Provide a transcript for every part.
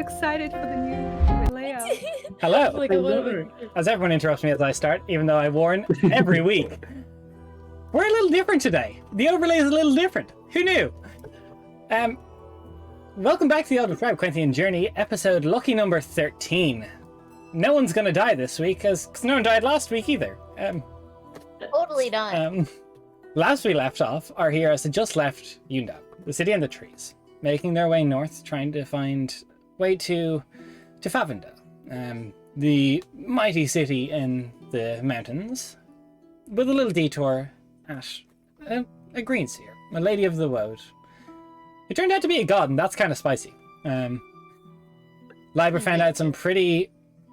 excited for the new layout. Hello. Like a little bit. As everyone interrupts me as I start, even though I warn every week. We're a little different today. The overlay is a little different. Who knew? Welcome back to the Elder Tribe Quenthian Journey, episode lucky number 13. No one's gonna die this week, because no one died last week either. Totally done. Last we left off, our heroes had just left Yundab, the city in the trees, making their way north, trying to find way to Favandel, the mighty city in the mountains, with a little detour at a green seer, a lady of the woad. It turned out to be a god, and that's kind of spicy. Liber found out some pretty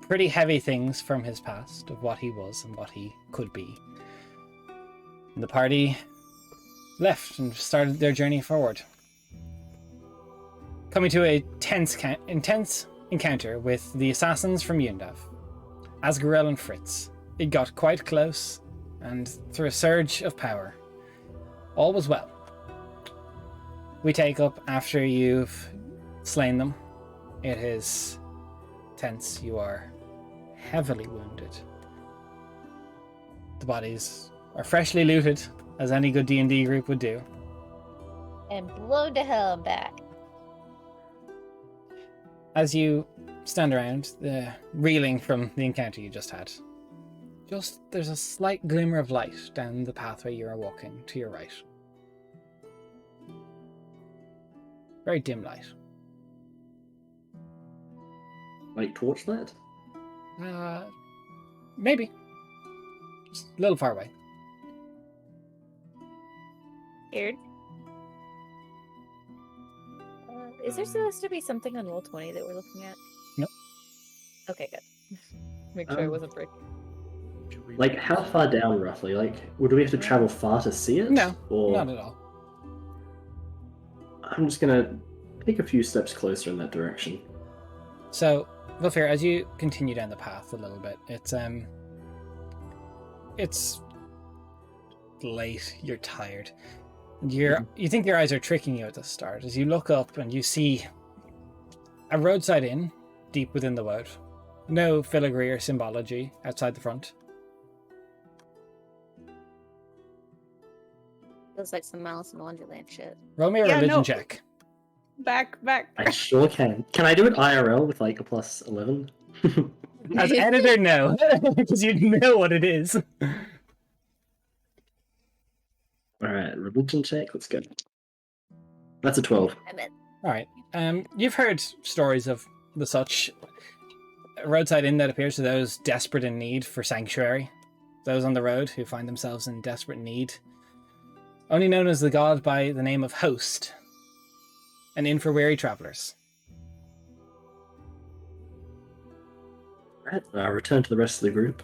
heavy things from his past, of what he was and what he could be. And the party left and started their journey forward, coming to a intense encounter with the assassins from Yundav, Asgarel and Fritz. It got quite close, and through a surge of power, all was well. We take up after you've slain them. It is tense. You are heavily wounded. The bodies are freshly looted, as any good D&D group would do. And blow to hell and back. As you stand around, reeling from the encounter you just had, there's a slight glimmer of light down the pathway you are walking to your right. Very dim light. Like torchlight? Maybe. Just a little far away. Weird. Is there supposed to be something on Roll20 that we're looking at? Nope. Okay, good. Make sure I wasn't breaking. Like, how far down, roughly? Like, would we have to travel far to see it? No, or... not at all. I'm just gonna take a few steps closer in that direction. So, Wilfir, as you continue down the path a little bit, it's late, you're tired. You think your eyes are tricking you at the start as you look up and you see a roadside inn deep within the wood. No filigree or symbology outside the front. Feels like some Alice in Wonderland shit. Roll me a religion check. Back. I sure can. Can I do it IRL with like a plus 11? As editor, no. Because you know what it is. Alright, religion check, let's go. That's a 12. I'm in. Alright. You've heard stories of the such roadside inn that appears to those desperate in need for sanctuary. Those on the road who find themselves in desperate need. Only known as the god by the name of Host. An inn for weary travelers. Right, I'll return to the rest of the group.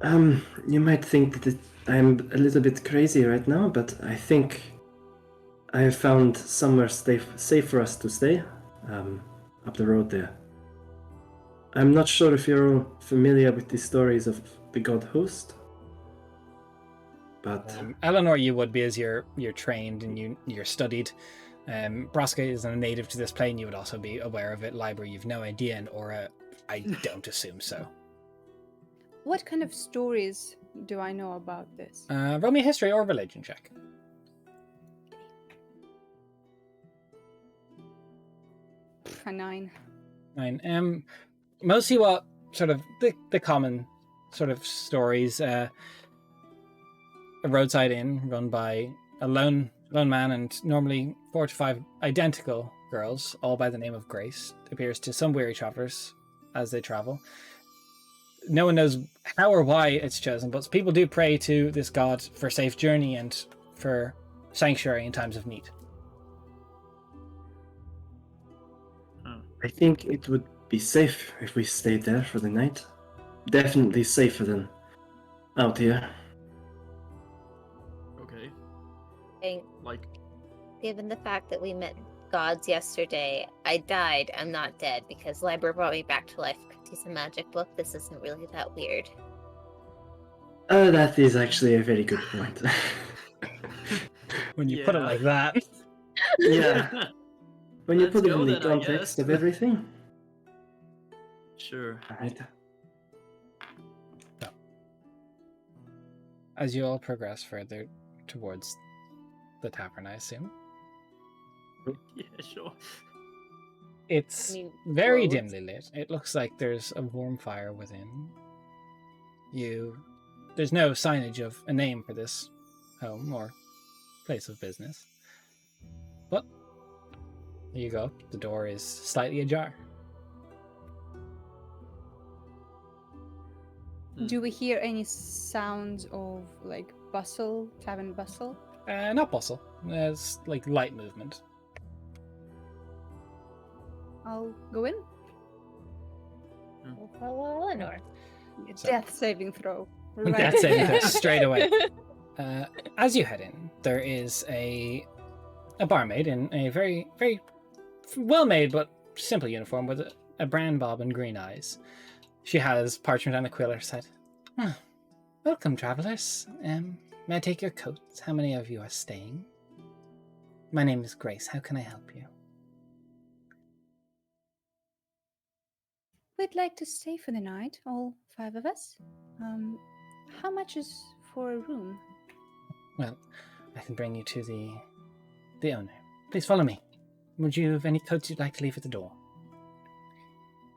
You might think that I'm a little bit crazy right now, but I think I have found somewhere safe for us to stay, up the road there. I'm not sure if you're all familiar with the stories of the god Host, but... Eleanor, you would be, as you're trained and you're studied. Braska is a native to this plane, you would also be aware of it. Library, you've no idea, and Aura, I don't assume so. What kind of stories do I know about this? Roll me a history or religion check. A 9. 9. Mostly what sort of the common sort of stories. A roadside inn run by a lone man and normally 4 to 5 identical girls, all by the name of Grace, appears to some weary travelers as they travel. No one knows how or why it's chosen, but people do pray to this god for safe journey and for sanctuary in times of need. I think it would be safe if we stayed there for the night. Definitely safer than out here. Okay. And Like, given the fact that we met gods yesterday, I died. I'm not dead because Liber brought me back to life. He's a magic book. This isn't really that weird. Oh, that is actually a very good point. When you put it like that. Yeah. When you Let's put it go in the then, I context guess. of everything. Sure. Alright. As you all progress further towards the tavern, I assume, Yeah, sure. it's I mean, very clothes. dimly lit. It looks like there's a warm fire within. There's no signage of a name for this home or place of business. But there you go. The door is slightly ajar. Do we hear any sounds of like bustle, tavern bustle? Not bustle. There's like light movement. I'll go in. We'll follow Eleanor. So- Death saving throw. Right. Death saving throw straight away. As you head in, there is a barmaid in a very, very well-made but simple uniform with a brown bob and green eyes. She has parchment and a quill at her side. Welcome, travelers. May I take your coats? How many of you are staying? My name is Grace. How can I help you? We'd like to stay for the night, all 5 of us. How much is for a room? Well, I can bring you to the owner. Please follow me. Would you have any coats you'd like to leave at the door?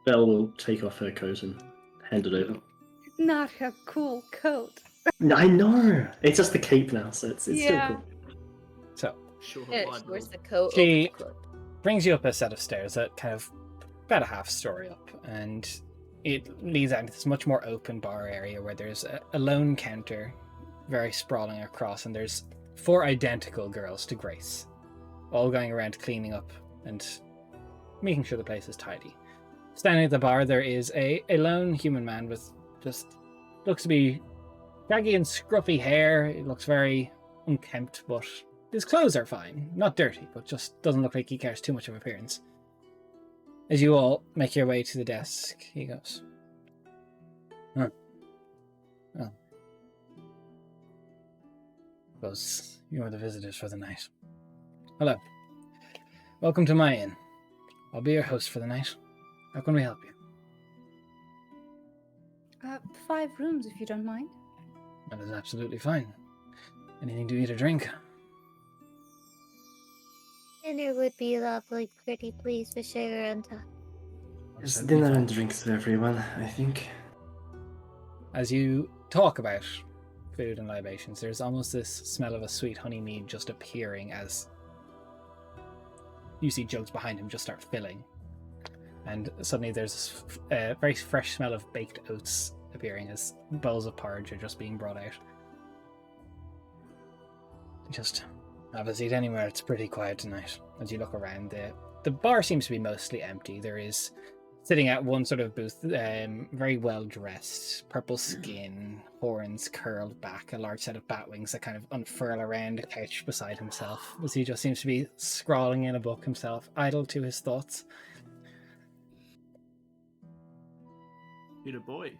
Belle will take off her coat and hand it over. Not a cool coat. I know! It's just the cape now, so it's Yeah. still cool. So, Sure. Yeah, why she wears not? the coat. She- over the cloak. brings you up a set of stairs that kind of about a half story up, and it leads out into this much more open bar area where there's a lone counter very sprawling across, and there's 4 identical girls to Grace, all going around cleaning up and making sure the place is tidy. Standing at the bar, there is a lone human man with just looks to be shaggy and scruffy hair. It looks very unkempt, but his clothes are fine. Not dirty, but just doesn't look like he cares too much of appearance. As you all make your way to the desk, he goes, "Oh. Suppose you are the visitors for the night. Hello. Welcome to my inn. I'll be your host for the night. How can we help you?" 5 rooms, if you don't mind. That is absolutely fine. Anything to eat or drink? Dinner would be lovely, pretty please, for sugar and There's That'd be dinner fine. and drinks for everyone, I think. As you talk about food and libations, there's almost this smell of a sweet honey mead just appearing as you see jugs behind him just start filling. And suddenly there's a very fresh smell of baked oats appearing as bowls of porridge are just being brought out. Just have a seat anywhere. It's pretty quiet tonight. As you look around, the bar seems to be mostly empty. There is, sitting at one sort of booth, very well dressed, purple skin, horns curled back, a large set of bat wings that kind of unfurl around a couch beside himself, as he just seems to be scrawling in a book himself, idle to his thoughts. Peter boy.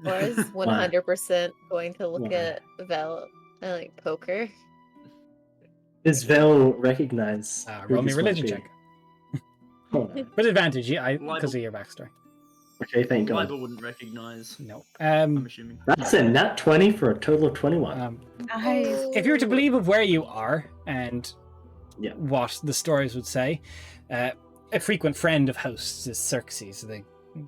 Or is 100% going to look Why? at Vel and like poker? Does Vel recognize? who Roll me this religion might check. be? Oh, no. With advantage, because Libel. of your backstory. Okay, thank God. Libel wouldn't recognise. No. I'm assuming. That's a nat 20 for a total of 21. Nice. If you were to believe of where you are and Yeah. what the stories would say, a frequent friend of hosts is Xerxes, the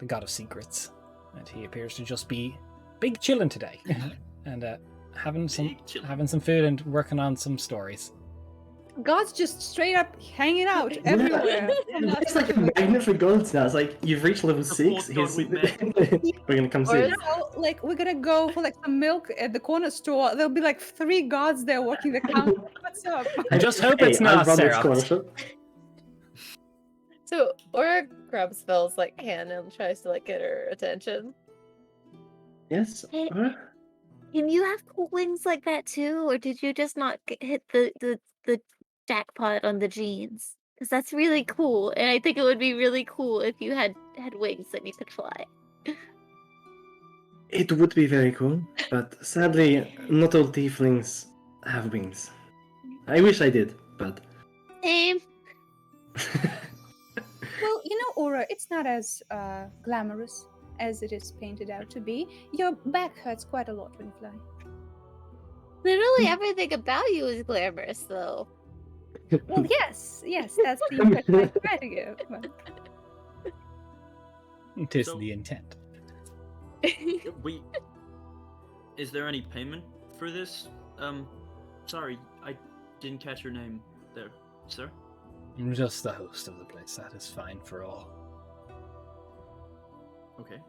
god of secrets, and he appears to just be big chilling today, and having some Big chillin'. having some food and working on some stories. God's just straight up hanging out everywhere. It's like a magnet for gods now. It's like you've reached level The 6. fourth god we met. We're gonna come Or see is- you. Now, like, we're gonna go for like some milk at the corner store. There'll be like 3 gods there working the counter. What's up? I just hope it's not I'd run this Sarah. corner shop. So Aura grabs Vel's like hand and tries to like get her attention. Yes. Hey. Alright. Can you have cool wings like that too, or did you just not hit the jackpot on the jeans? Because that's really cool, and I think it would be really cool if you had wings and you could fly. It would be very cool, but sadly, not all tieflings have wings. I wish I did, but Same. Well, you know, Aura, it's not as glamorous. as it is painted out to be. Your back hurts quite a lot when you fly. Literally everything about you is glamorous, though. Well, yes, that's the impression I try to give. But It is So- the intent. We. Is there any payment for this? Sorry, I didn't catch your name there, sir. I'm just the host of the place. That is fine for all. Okay.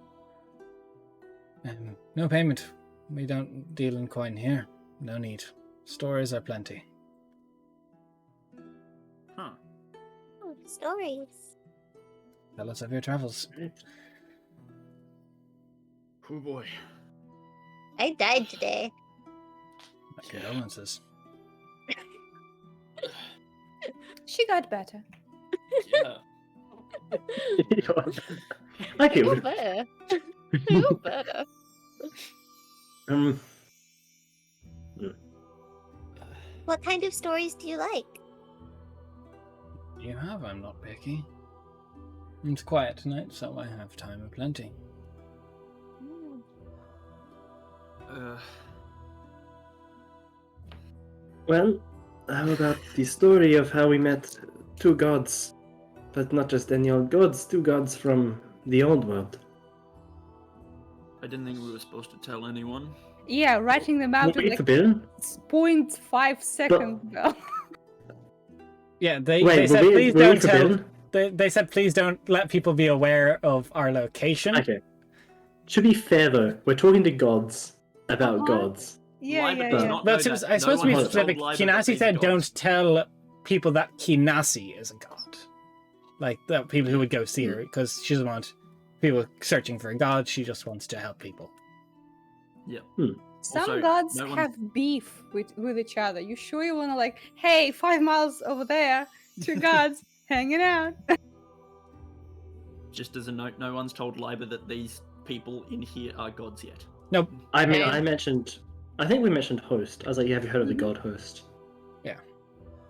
No payment. We don't deal in coin here. No need. Stores are plenty. Huh. Oh, stories. Tell us of your travels. Oh boy. I died today. My condolences. she got better. Yeah. I feel Feel it. better. Feel better. Um, What kind of stories do you like? You have, I'm not picky. It's quiet tonight, so I have time aplenty. well, how about the story of how we met two gods, but not just any old gods, two gods from the old world. I didn't think we were supposed to tell anyone. Yeah, writing them out in Wait, like Bill? 0.5 seconds. Though. Yeah, they Wait, said please wait don't for tell. Bill? They said please don't let people be aware of our location. Okay. To be fair though, we're talking to gods about Uh-huh. gods. Yeah, Liber yeah, does yeah. not But know it was, that. I suppose No to be one has told specific, Liber that Kinasi they're said gods. don't tell people that Kinasi is a god. Like the people who would go see her, because she doesn't want people searching for a god. She just wants to help people. Yep. Some Also, gods no one- have beef with each other. You sure you want to like, hey, 5 miles over there, two gods hanging out? Just as a note, no one's told Liber that these people in here are gods yet. Nope. I mean, Okay. I think we mentioned host. I was like, have you heard of the Mhm. god host? Okay,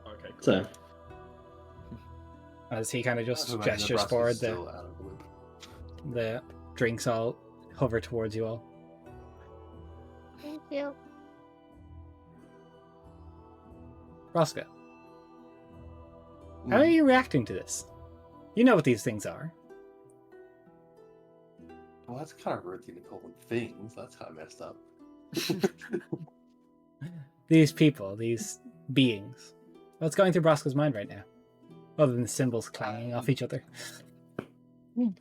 cool. So, As he kind of just I'd imagine gestures Nebraska's forward, still out of the loop. the drinks all hover towards you all. Thank you. Roscoe, how are you reacting to this? You know what these things are. Well, that's kind of rude to call them things. That's kind of messed up. These people, these beings. What's going through Roscoe's mind right now? Other than the cymbals clanging off each other.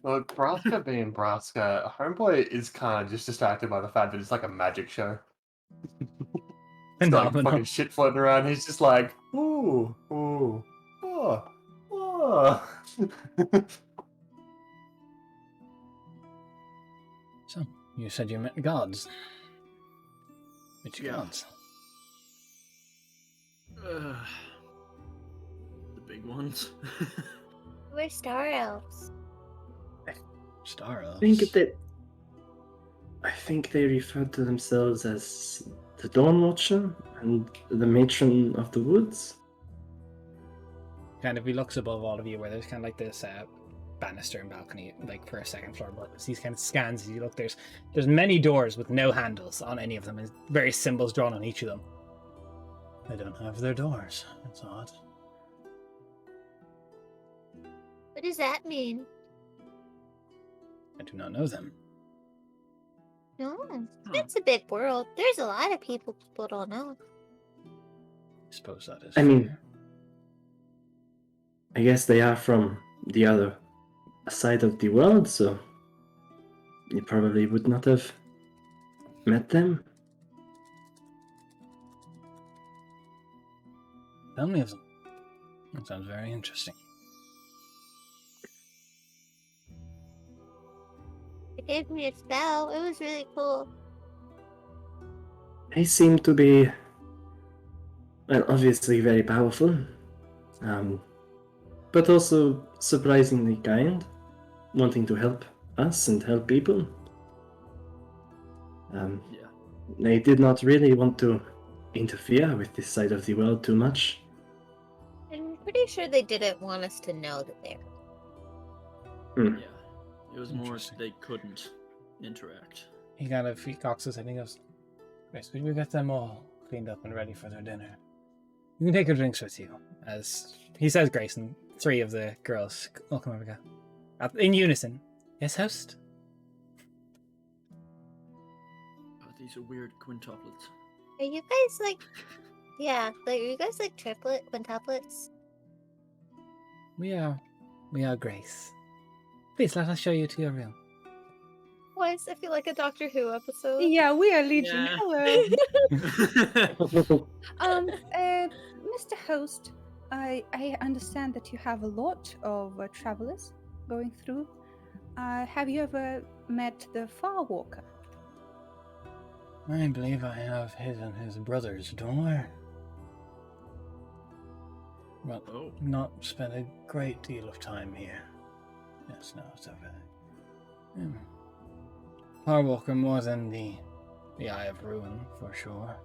Well, Braska being Braska, Homeboy is kind of just distracted by the fact that it's like a magic show. It's got like Phenomenal. fucking shit floating around. He's just like, ooh, ooh, oh, oh. So, you said you met gods. Which Yeah. gods? The big ones. We're star elves. Star elves. I think they referred to themselves as the Dawn Watcher and the Matron of the Woods. Kind of, he looks above all of you where there's kind of like this banister and balcony, like for a second floor. But as he kind of scans, as you look, there's many doors with no handles on any of them, and various symbols drawn on each of them. They don't have their doors. That's odd. What does that mean? I do not know them. No, Huh. it's a big world. There's a lot of people don't know. I suppose that is. I mean- fair. I guess they are from the other side of the world, so you probably would not have met them. Tell me of them. That sounds very interesting. It gave me a spell. It was really cool. They seem to be, well, obviously very powerful, but also surprisingly kind, wanting to help us and help people. Yeah. They did not really want to interfere with this side of the world too much. I'm pretty sure they didn't want us to know that they're. Yeah. It was more Interesting. they couldn't. interact. He cocks his head and he goes, Grace, we get them all cleaned up and ready for their dinner. You can take your drinks with you. As he says Grace, and 3 of the girls all come over and go. In unison. Yes, host? Oh, these are weird quintuplets. Are you guys like? Yeah, like are you guys like quintuplets? We are Grace. Please let us show you to your room. Why does it feel like a Doctor Who episode? Yeah, we are Legion. Yeah. Hello. Mr. Host, I understand that you have a lot of travelers going through. Have you ever met the Farwalker? I believe I have his and his brother's door. Well, Oh. not spent a great deal of time here. Yes, no, it's okay. Farwalker more than the Eye of Ruin, for sure.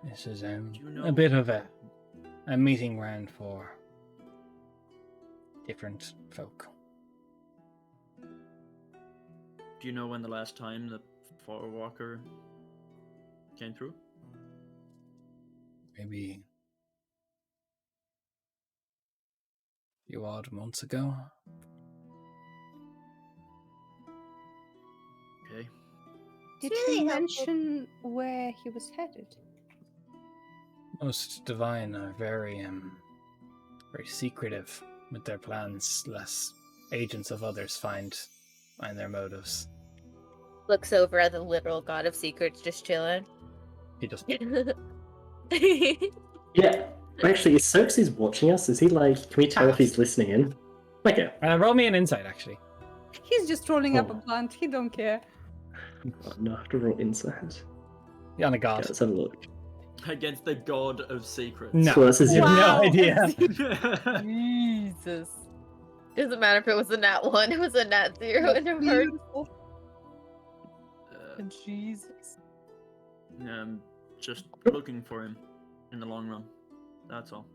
This is Do you know a bit of a meeting ground for different folk. Do you know when the last time the Farwalker came through? Maybe a few odd months ago. Okay. Did really he helpful. mention where he was headed? Most divine are very secretive with their plans, lest agents of others find their motives. Looks over at the literal god of secrets, just chilling. He just Yeah. Actually, is Xerxes watching us? Is he like? Can we tell if he's listening in? Okay. roll me an insight, actually. He's just rolling up a Oh. blunt. He don't care. Oh, no, I have to roll insight. Yeah, on a Okay, god. let's have a look. Against the god of secrets. No. So this is You have Wow. no idea. Jesus. Doesn't matter if it was a nat 1, it was a nat 0 in a hurt. Beautiful. Jesus. I'm just looking for him in the long run. That's all.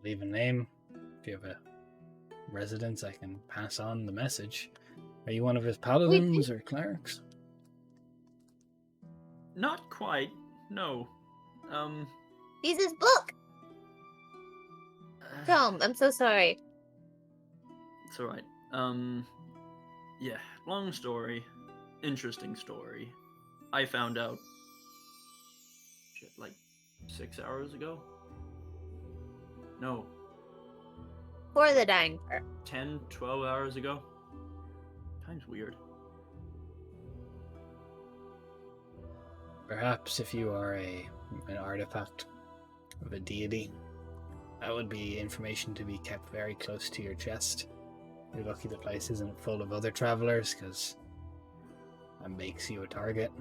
Leave a name. If you have a residence, I can pass on the message. Are you one of his paladins or clerics? Not quite. No. He's his book! Tom, I'm so sorry. It's alright. Yeah, long story. Interesting story. I found out shit like 6 hours ago? No, For the dying part. 10, 12 hours ago? Time's weird. Perhaps if you are an artifact of a deity, that would be information to be kept very close to your chest. You're lucky the place isn't full of other travelers, because that makes you a target.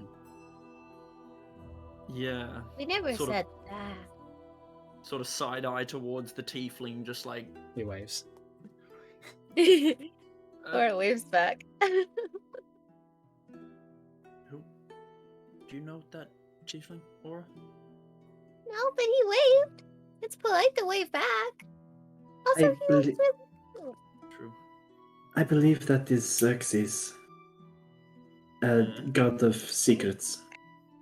Yeah. We never Sort of- said that. Sort of side eye towards the tiefling, just like. He waves. Or waves back. Who? Do you know that tiefling, Aura? No, but he waved. It's polite to wave back. Also, I he waves believe- with... True. I believe that is Xerxes, god of secrets.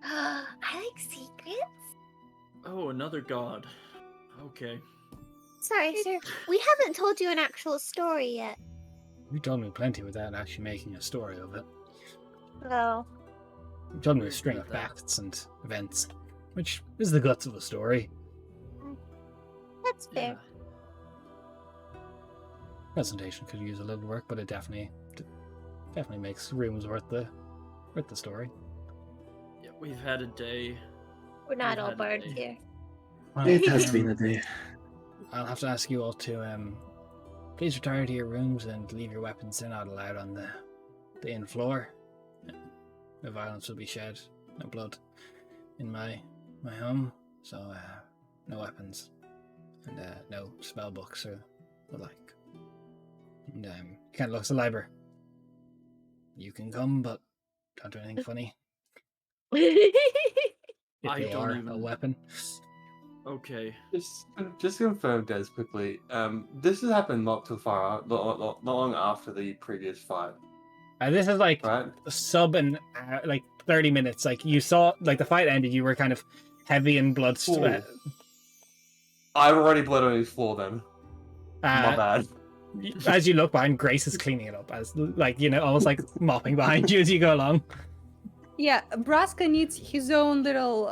I like secrets. Oh, another god. Okay. Sorry, sir. We haven't told you an actual story yet. You told me plenty without actually making a story of it. Oh. You told me a Weird string of about that. facts and events, which is the guts of a story. That's fair. Yeah. Presentation could use a little work, but it definitely makes rooms worth the story. Yeah, we've had a day. We're not We've all had a bards day. here. It has been a day. I'll have to ask you all to please retire to your rooms and leave your weapons. They're not allowed on the inn floor. No violence will be shed, no blood in my home, so no weapons and no spell books or the like. And you can't look at the library. You can come, but don't do anything funny. If I they don't are a even- weapon. Okay. Just to confirm, Des, quickly. This has happened not too far, not long after the previous fight. This is like Right? sub and like 30 minutes. Like you saw, like the fight ended, you were kind of heavy in blood sweat. I've already bled on his floor then. My bad. As you look behind, Grace is cleaning it up, as like almost like mopping behind you as you go along. Yeah, Braska needs his own little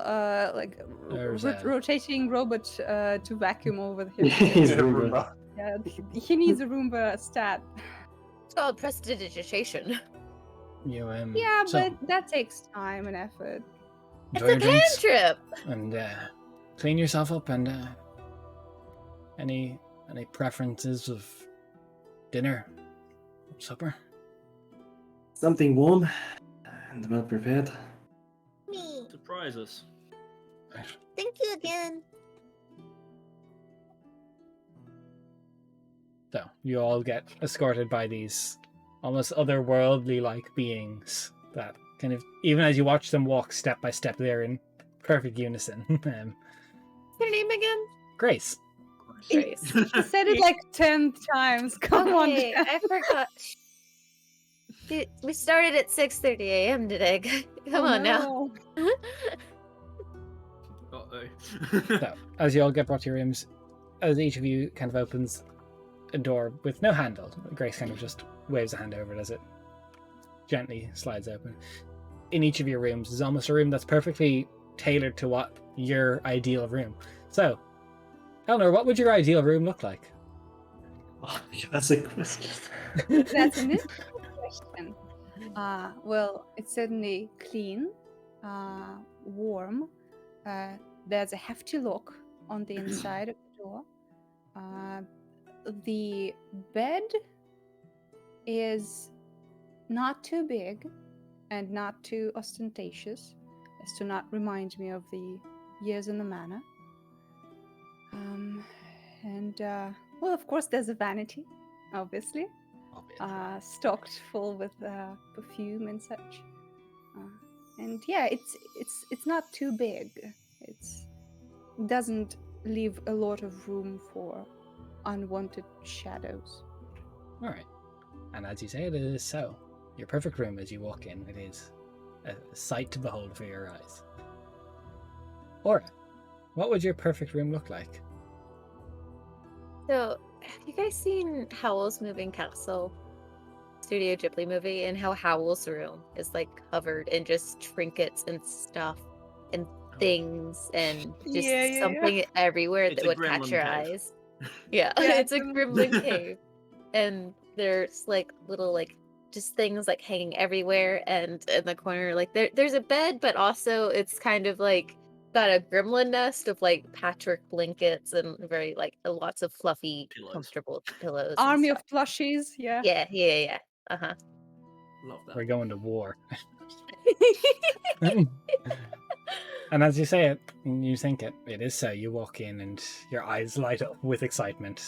There's a- rotating robot to vacuum over him. He's Yeah, Roomba. Roomba. Yeah, he needs a Roomba stat. It's called prestidigitation. You Yeah, so, but that takes time and effort. enjoy It's a your drinks cantrip. and clean yourself up. And any preferences of dinner, supper? Something warm and well prepared. Me. Surprise us. Thank you again. So you all get escorted by these almost otherworldly like beings that kind of, even as you watch them walk step by step, they're in perfect unison. Your name again? Grace. Grace. He said it like 10 times. Come on. Okay, I forgot. We started at 6:30 a.m. today. Come on now. So as you all get brought to your rooms, as each of you kind of opens a door with no handle, Grace kind of just waves a hand over it as it gently slides open. In each of your rooms is almost a room that's perfectly tailored to what your ideal room. So, Eleanor, what would your ideal room look like? Oh, that's a question. That's an interesting question. Well, it's certainly clean, warm. There's a hefty lock on the inside of the door. The bed is not too big and not too ostentatious as to not remind me of the years in the manor. Well, of course, there's a vanity, obviously, stocked full with perfume and such. And yeah, it's not too big. It doesn't leave a lot of room for unwanted shadows. All right. And as you say, it is so. Your perfect room as you walk in, it is a sight to behold for your eyes. Aura, what would your perfect room look like? So, have you guys seen Howl's Moving Castle? Studio Ghibli movie, and how Howl's room is like covered in just trinkets and stuff and things and just something everywhere It's that a would catch gremlin your cave. eyes. Yeah, Yeah, it's a gremlin cave. And there's like little like just things like hanging everywhere, and in the corner like there's a bed, but also it's kind of like got a gremlin nest of like patchwork blankets and very like lots of fluffy Pillows. comfortable pillows. and Army of stuff. plushies, yeah. Yeah. Uh-huh. Love that. We're going to war. And as you say it, you think it is so. You walk in and your eyes light up with excitement.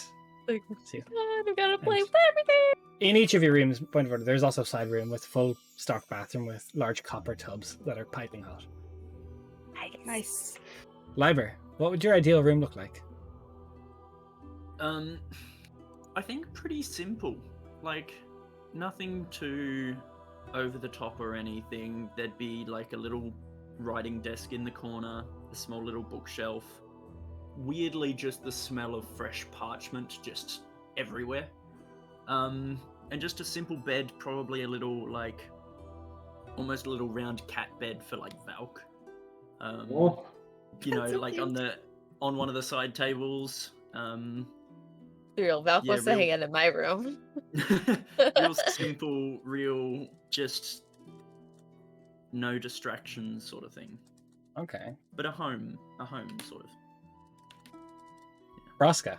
Like, See, God, I've got to play And- with everything. in each of your rooms, point of order, there's also a side room with full stock bathroom with large copper tubs that are piping hot. Nice. Liber, what would your ideal room look like? I think pretty simple. Like, nothing too over the top or anything. There'd be like a little writing desk in the corner, a small little bookshelf. Weirdly, just the smell of fresh parchment just everywhere. And just a simple bed, probably a little like, almost a little round cat bed for like Valk. Oh, You know, That's so like cute. on one of the side tables. Real Valk Yeah, wants to real- hang out in my room. Real simple, real just no distractions sort of thing. Okay. But a home sort of. Braska,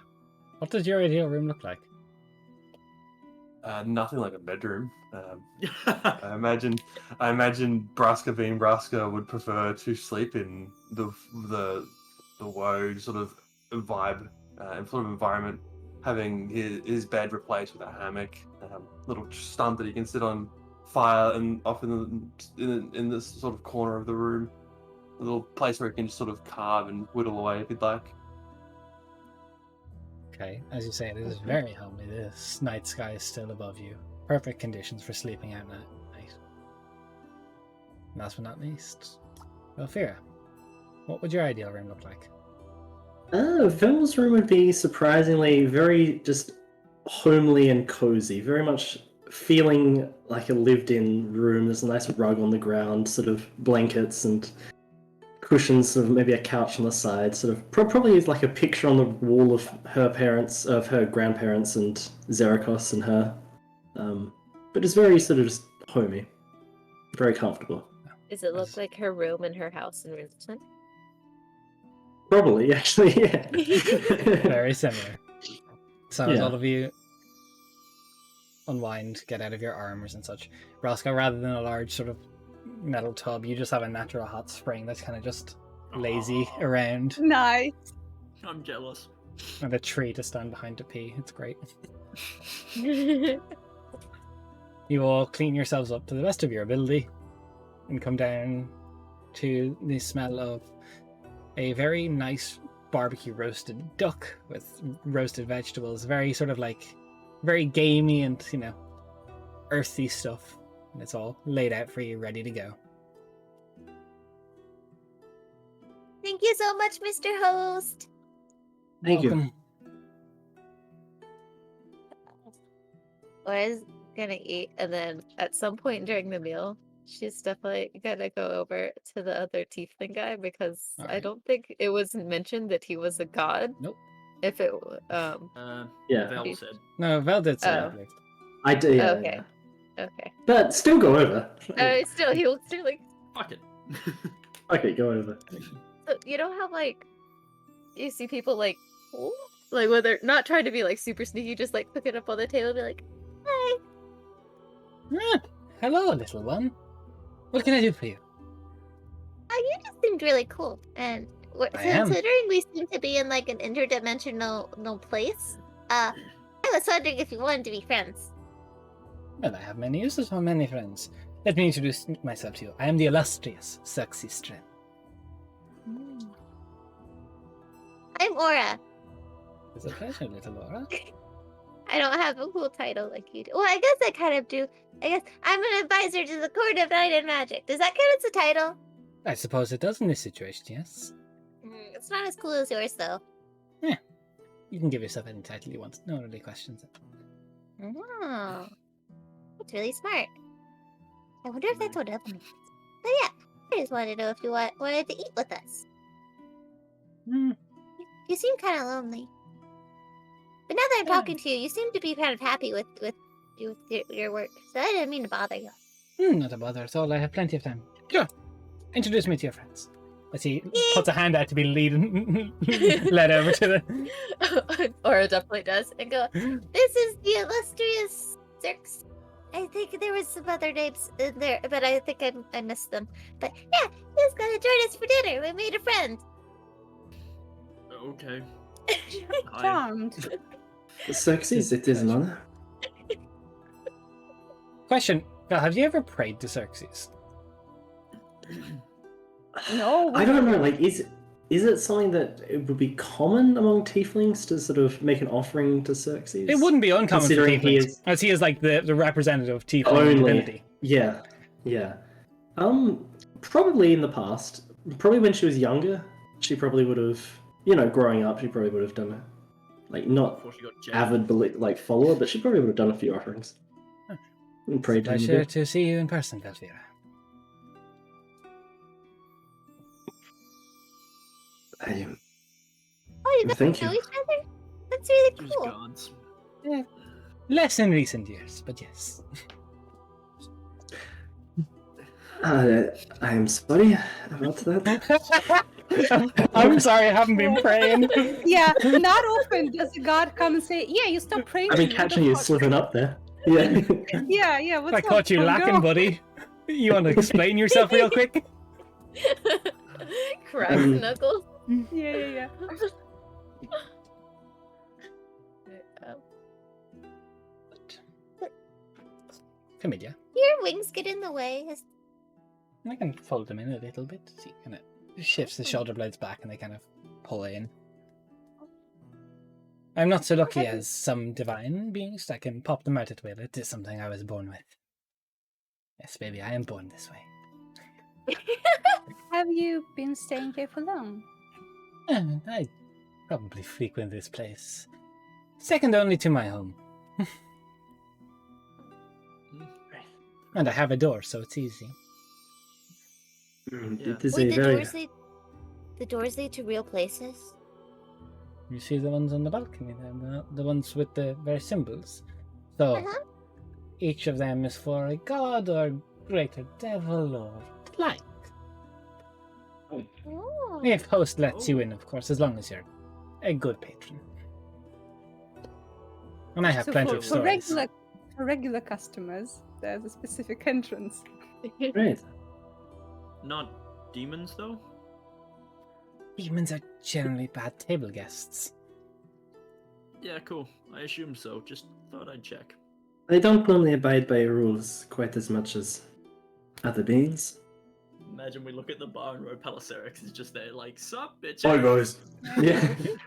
what does your ideal room look like? Nothing like a bedroom. I imagine Braska being Braska would prefer to sleep in the woe sort of vibe and sort of environment, having his bed replaced with a hammock, little stump that he can sit on, fire, and off in this sort of corner of the room, a little place where he can just sort of carve and whittle away if he'd like. Okay, as you say, it is very homely. This night sky is still above you. perfect conditions for sleeping out at night. Last but not least, Elfira, what would your ideal room look like? Vel's room would be surprisingly very just homely and cozy, very much feeling like a lived-in room. There's a nice rug on the ground, sort of blankets and cushions, sort of maybe a couch on the side, sort of probably like a picture on the wall of her parents, of her grandparents and Xeracos and her. But it's very sort of just homey, very comfortable. Does it look like her room in her house in Richmond? Probably, actually, yeah. Very similar. So as Yeah. all of you unwind, get out of your armors and such, Roscoe, rather than a large sort of metal tub, you just have a natural hot spring that's kind of just lazy Aw, around, Nice. I'm jealous. and a tree to stand behind to pee. It's great. You all clean yourselves up to the best of your ability and come down to the smell of a very nice barbecue roasted duck with roasted vegetables. Very sort of like, very gamey and, you know, earthy stuff. And it's all laid out for you, ready to go. Thank you so much, Mr. Host. Thank you. Welcome. Laura's gonna eat, and then at some point during the meal, she's definitely gonna go over to the other tiefling guy because I Alright. don't think it was mentioned that he was a god. Nope. If it Yeah. Vel said. No, Vel did say Oh. I believe. I do, yeah. Okay. yeah. Okay. But still go over. Still, he looks still like. Fuck it. Okay, go over. So, you know how like you see people like when they're not trying to be like super sneaky, just like pick it up on the table, and be like, "Hi." Ah, hello, little one. What can I do for you? You just seemed really cool, and I am. considering we seem to be in like an interdimensional no place, I was wondering if you wanted to be friends. Well, I have many uses for many friends. Let me introduce myself to you. I am the illustrious Sexy Stren. I'm Aura. It's a pleasure, little Laura. I don't have a cool title like you do. Well, I guess I kind of do. I guess I'm an advisor to the Court of Night and Magic. Does that count as a title? I suppose it does in this situation, yes. It's not as cool as yours, though. You can give yourself any title you want. No one really questions it. Oh, that's really smart. I wonder if that's what Evan means. But yeah, I just wanted to know if you wanted to eat with us. Hmm. You seem kind of lonely. But now that I'm talking to you, you seem to be kind of happy with your work. So I didn't mean to bother you. Not a bother at all. I have plenty of time. Sure. Introduce me to your friends. As he puts a hand out to be led over to the... Aura definitely does. And go, this is the illustrious Cirx. I think there was some other names in there, but I think I missed them. But yeah, he's gonna join us for dinner. We made a friend. Okay. Charmed. Xerxes, it is an honor. Question. Val, have you ever prayed to Xerxes? No. I don't know, like, is it something that it would be common among tieflings to sort of make an offering to Xerxes? It wouldn't be uncommon for Considering he tieflings, is as he is like the representative of tiefling only. divinity. Yeah, yeah. Probably in the past. Probably when she was younger, she probably would have, growing up, she probably would have done it. Like, not Before she got jailed. avid follower, but she probably would have done a few offerings. And prayed to him a Pleasure bit. to see you in person, Velvira. Oh, you guys Thank know you. each other? That's really Those cool. guards. Less in recent years, but yes. I am sorry about that. I'm sorry, I haven't been praying. Yeah, not often does a god come and say, "Yeah, you stop praying." I've to been me, catching what you the fuck?" slipping up there. Yeah. Yeah, what's I up? caught you Come lacking, go. buddy. You want to explain yourself real quick? Crack knuckles. Yeah. Familiar. Your wings get in the way. I can fold them in a little bit. See, kind of shifts the shoulder blades back and they kind of pull in. I'm not so lucky Okay. as some divine beings that can pop them out at will. It is something I was born with. Yes, baby, I am born this way. Have you been staying here for long? I probably frequent this place. Second only to my home. And I have a door, so it's easy. Yeah. It is Wait, a very... the doors lead to real places? You see the ones on the balcony there, the ones with the very symbols. So, Uh-huh. each of them is for a god or greater devil or like. Oh. If host lets you in, of course, as long as you're a good patron. And I have So plenty for, of for stories. regular customers, there's a specific entrance. Great. Not demons, though? Demons are generally bad table guests. Yeah, cool. I assume so. Just thought I'd check. They don't normally abide by rules quite as much as other beings. Imagine we look at the bar and Palicerix is just there, like, sup, bitch. Hi guys. Yeah.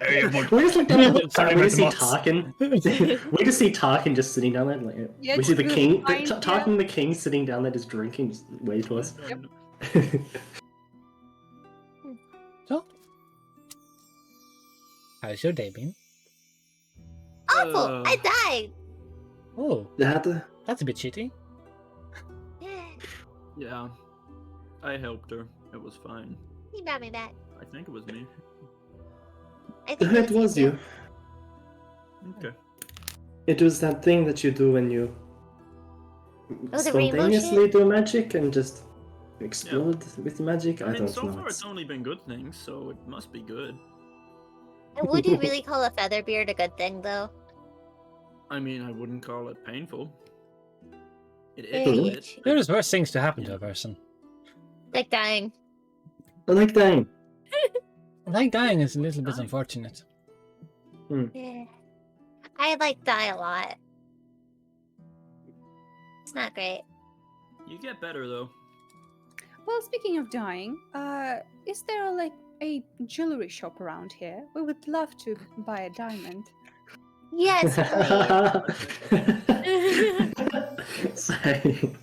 Hey, we just look down at the Sorry we about just see the moss. Tarkin. We just see Tarkin just sitting down there. Like, Yeah, we see the just king, behind you. Tarkin the king sitting down there just drinking, just wave to us. Yep. So, how's your day been? Awful! I died! Oh, That, that's a bit shitty. Yeah. Yeah. I helped her. It was fine. He brought me back. I think it was me. I think it was you. Okay. It was that thing that you do when you Oh, the rainbow spontaneously shit? do magic and just explode with magic. I I mean, don't so know. far it's only been good things, so it must be good. And would you really call a featherbeard a good thing, though? I mean, I wouldn't call it painful. It Very is a bit. itchy. There's worse things to happen to a person. Like dying. I like dying. Like dying is a little bit Dying. unfortunate. Yeah. I like die a lot. It's not great. You get better, though. Well, speaking of dying, is there like a jewelry shop around here? We would love to buy a diamond. Yes, please. Sorry.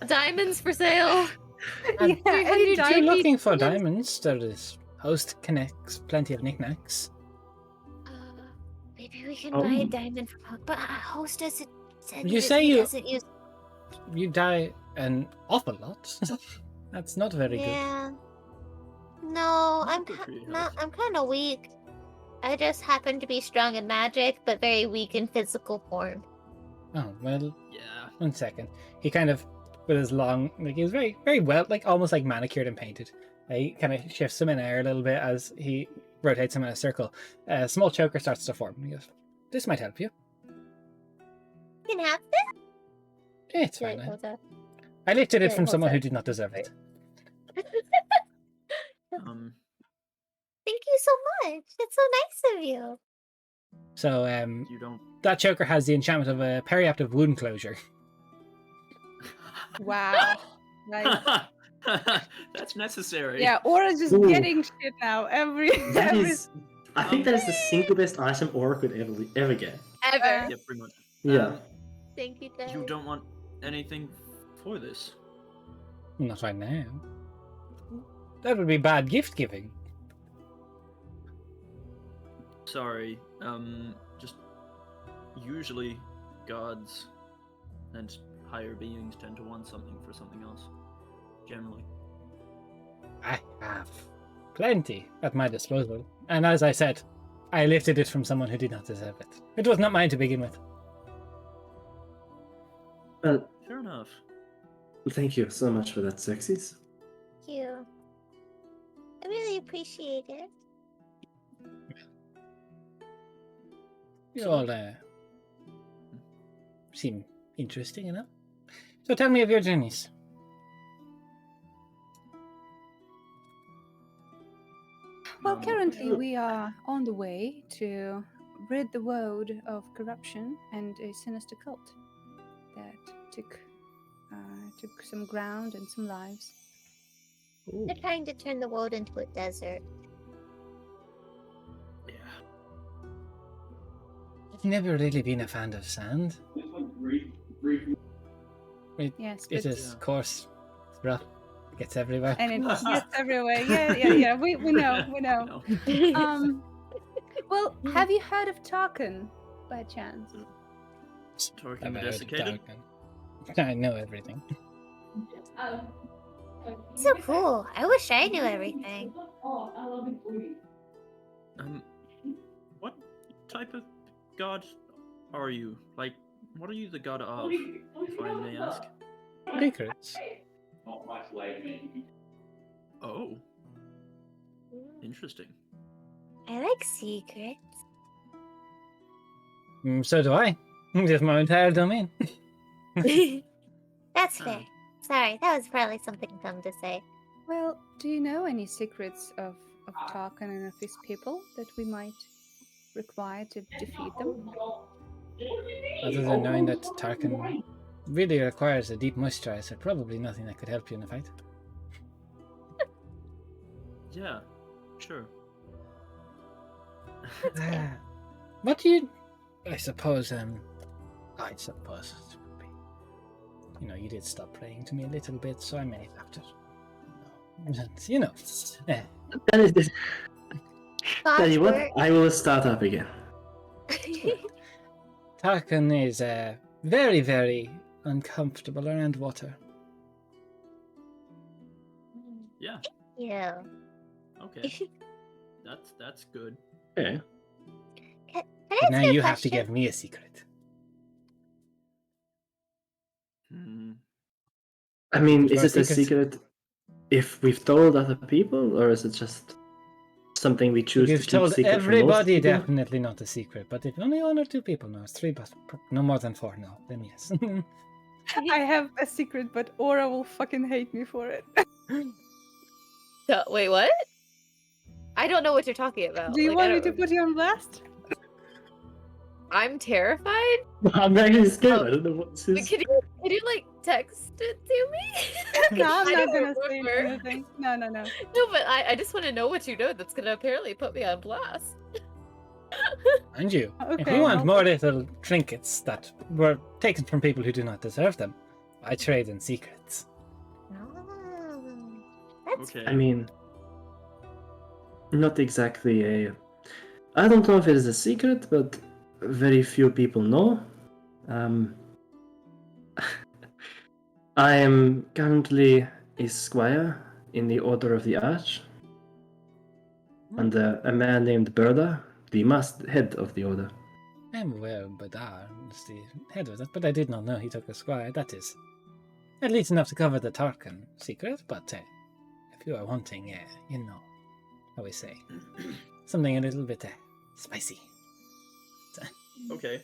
Diamonds for sale. And Yeah, any if you're diamond. looking for diamonds, there is host connects plenty of knickknacks. Maybe we can buy a Oh. diamond from Hook, but host doesn't. Said You that say he you- doesn't use. You die an awful lot. That's not very good. Yeah. No, Not I'm good for your not. health. I'm kind of weak. I just happen to be strong in magic, but very weak in physical form. Oh, well, Yeah. 1 second. He kind of, with his long, like, he was very, very well, like, almost like manicured and painted. He kind of shifts him in air a little bit as he rotates him in a circle. A small choker starts to form. He goes, this might help you. You can have this. It's Good, fine. hold up. I lifted it Good, from hold someone who up. did not deserve it. Thank you so much. It's so nice of you. So, You don't. that choker has the enchantment of a periaptive wound closure. Wow. Like, That's necessary. yeah, Aura's just Ooh. getting shit now. That is, I think that is the single best item Aura could ever get. Ever. Yeah, pretty much. Yeah. Thank you, Dad. You don't want anything for this. Not right now. That would be bad gift giving. Sorry. Just usually gods and higher beings tend to want something for something else. Generally. I have plenty at my disposal. And as I said, I lifted it from someone who did not deserve it. It was not mine to begin with. Well, Fair enough. thank you so much for that, Sexies. Thank you. I really appreciate it. You all seem interesting, you know? So tell me of your journeys. Well, currently we are on the way to rid the world of corruption and a sinister cult that took some ground and some lives. They're trying to turn the world into a desert. Yeah. never really been a fan of sand. Yes, It but is, of course, it's rough. It gets everywhere. and it gets everywhere. Yeah. We know. No. Well, have you heard of Tarkan by chance? Tarkin I've the heard of Desiccated? Tarkan. I know everything. So cool. I wish I knew everything. What type of god are you? Like, what are you the god of, if I may ask? Secrets. Oh, interesting. I like secrets. So do I. Just my entire domain. That's fair. Sorry, that was probably something dumb to say. Well, do you know any secrets of Tarkan and of his people that we might require to defeat them? Other than knowing that Tarkan really requires a deep moisturizer, probably nothing that could help you in a fight. Yeah, sure. What do you... I suppose it would be... You know, you did stop praying to me a little bit, so I may have to... You know. Tell you what, we're- I will start up again. Tarkan is very, very uncomfortable around water. Yeah, Yeah. okay. That's good. Okay. Can I But ask now you a you have to question? give me a secret. I mean, Keep is our it a secrets. secret if we've told other people, or is it just something we choose to You've keep told secret from most everybody people? definitely not a secret, but if only 1 or 2 people know, it's 3, but no more than 4 know, then yes. I have a secret, but Aura will fucking hate me for it. Wait, what? I don't know what you're talking about. Do you Like, want I me don't to put you on blast? I'm terrified. I'm actually scared. Oh, I don't know what's But his... can you like text it to me? No, I'm I not don't gonna say remember. anything. No. No, but I just want to know what you know that's gonna apparently put me on blast. And you, if Okay, you want well- more little trinkets that were taken from people who do not deserve them, I trade in secrets. That's Okay. I mean, not exactly a... I don't know if it is a secret, but very few people know. I am currently a squire in the Order of the Arch, and a man named Berda, the head of the order. I'm aware Badar is the head of that, but I did not know he took a squire. That is at least enough to cover the Tarkan secret, but if you are wanting, you know, how we say, something a little bit spicy. Okay.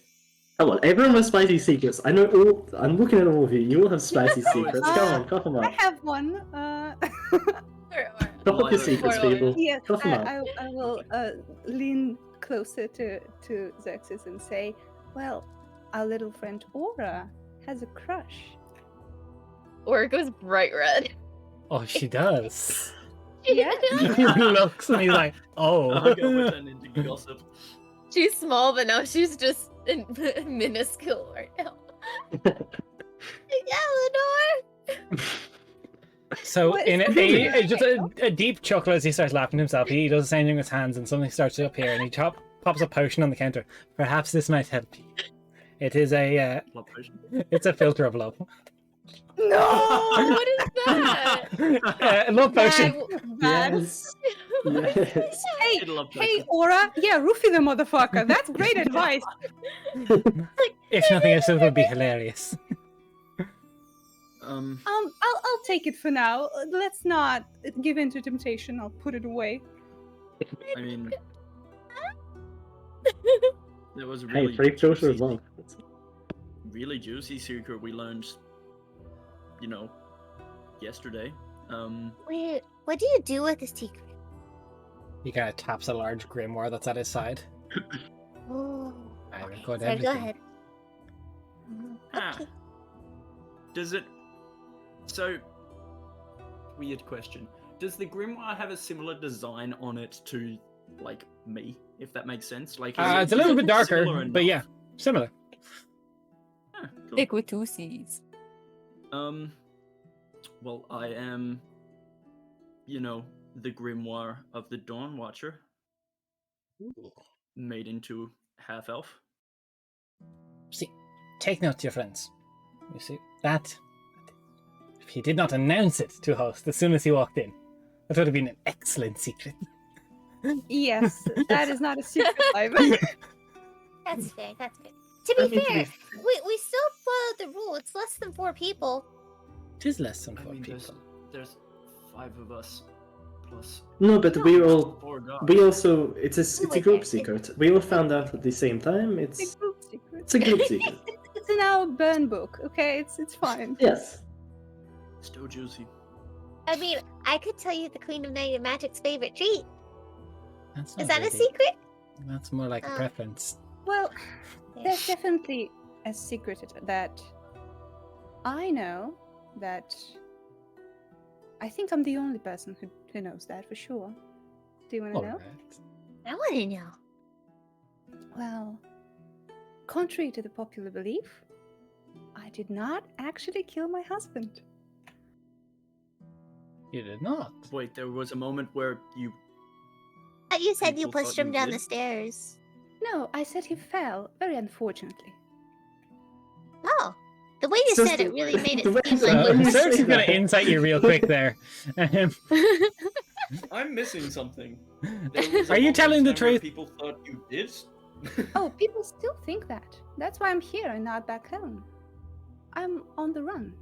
Come on, everyone has spicy secrets. I know all. I'm looking at all of you. You all have spicy Oh, secrets. it's- Cough them I up. have one. Cough up your Well, secrets, Or- people. Yes, Cough them up. I will lean closer to Xerxes and say, well, our little friend Aura has a crush. or it goes bright red. Oh, she does. Yeah. He looks and he's like, I'll oh. go turn into gossip. She's small, but now she's just minuscule right now. Eleanor. So What in is a, this? just a deep chuckle as he starts laughing to himself, he does the same thing with his hands and something starts to appear and he pops a potion on the counter. Perhaps this might help you. It is a Love potion. it's a filter of love. No! What is that? Love potion. Bad. Yes. Yes. Hey, I'd love hey, potion. Aura. Yeah, roofie the motherfucker. That's great advice. If nothing else, it would be hilarious. I'll take it for now. Let's not give in to temptation. I'll put it away. I mean, there was a Hey, really free filter of juicy, love. really juicy secret we learned, you know, yesterday. Wait, what do you do with this secret? He kind of taps a large grimoire that's at his side. Oh, I okay, record sorry, go everything. ahead. Ah. Okay. Does it? So, weird question. Does the grimoire have a similar design on it to, like, me? if that makes sense. Like, It's a little bit darker, similar but yeah, enough? similar. Ah, cool. Thick with two C's. Well, I am, the grimoire of the Dawn Watcher, made into half elf. See, take note, your friends. You see, that, if he did not announce it to host as soon as he walked in, that would have been an excellent secret. Yes, that is not a secret, Ivan. That's fair. That's fair. To I be mean, to fair, be we still followed the rule. It's less than 4 people. It is less than I 4 mean, people. there's 5 of us plus No, but we all 4 guys. we also it's a wait, group it's- secret. We all found out at the same time. It's It's a group secret. it's a group secret. It's in our burn book, okay? It's fine. Yes. Still juicy. I mean, I could tell you the Queen of Night and Magic's favorite treat. That's Is not that a really- secret? That's more like a Oh. preference. Well, Yeah. there's definitely a secret that I know that I think I'm the only person who knows that for sure. Do you want to know? Alright. I want to know. Well, contrary to the popular belief, I did not actually kill my husband. You did not. Wait, there was a moment where you. You said you People thought pushed him you down did? the stairs. No, I said he fell, very unfortunately. Oh, the way you So said it the- really made the way it seem you like said you it- were Serge is saying going to that. insight you real quick there. I'm missing something. There was a Are you moment telling in the time where truth? People thought you did. Oh, people still think that. That's why I'm here and not back home. I'm on the run.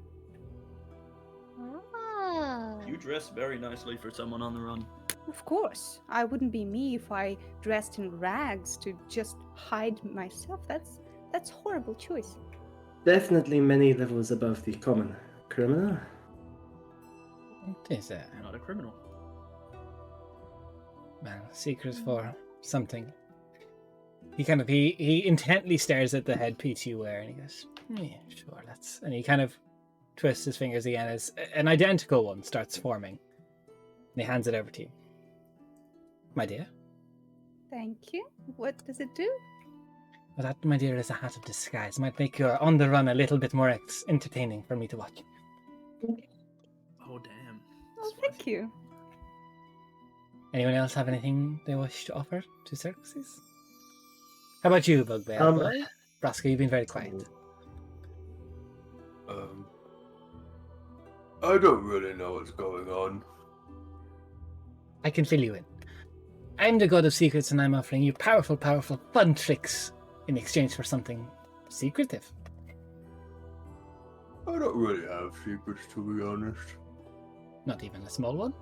Oh. You dress very nicely for someone on the run. Of course, I wouldn't be me if I dressed in rags to just hide myself. That's horrible choice. Definitely many levels above the common criminal. It is a Not a criminal. secret for something. He intently stares at the headpiece you wear and he goes, yeah, sure, let's. And he kind of twists his fingers again as an identical one starts forming. And he hands it over to you. My dear. Thank you. What does it do? Well, that, my dear, is a hat of disguise. Might make your on the run a little bit more entertaining for me to watch. Oh damn. Oh, Spicy. thank you. Anyone else have anything they wish to offer to Xerxes? How about you, Bugbear? boy? Braska, you've been very quiet. I don't really know what's going on. I can fill you in. I'm the god of secrets and I'm offering you powerful, powerful, fun tricks in exchange for something secretive. I don't really have secrets, to be honest. Not even a small one.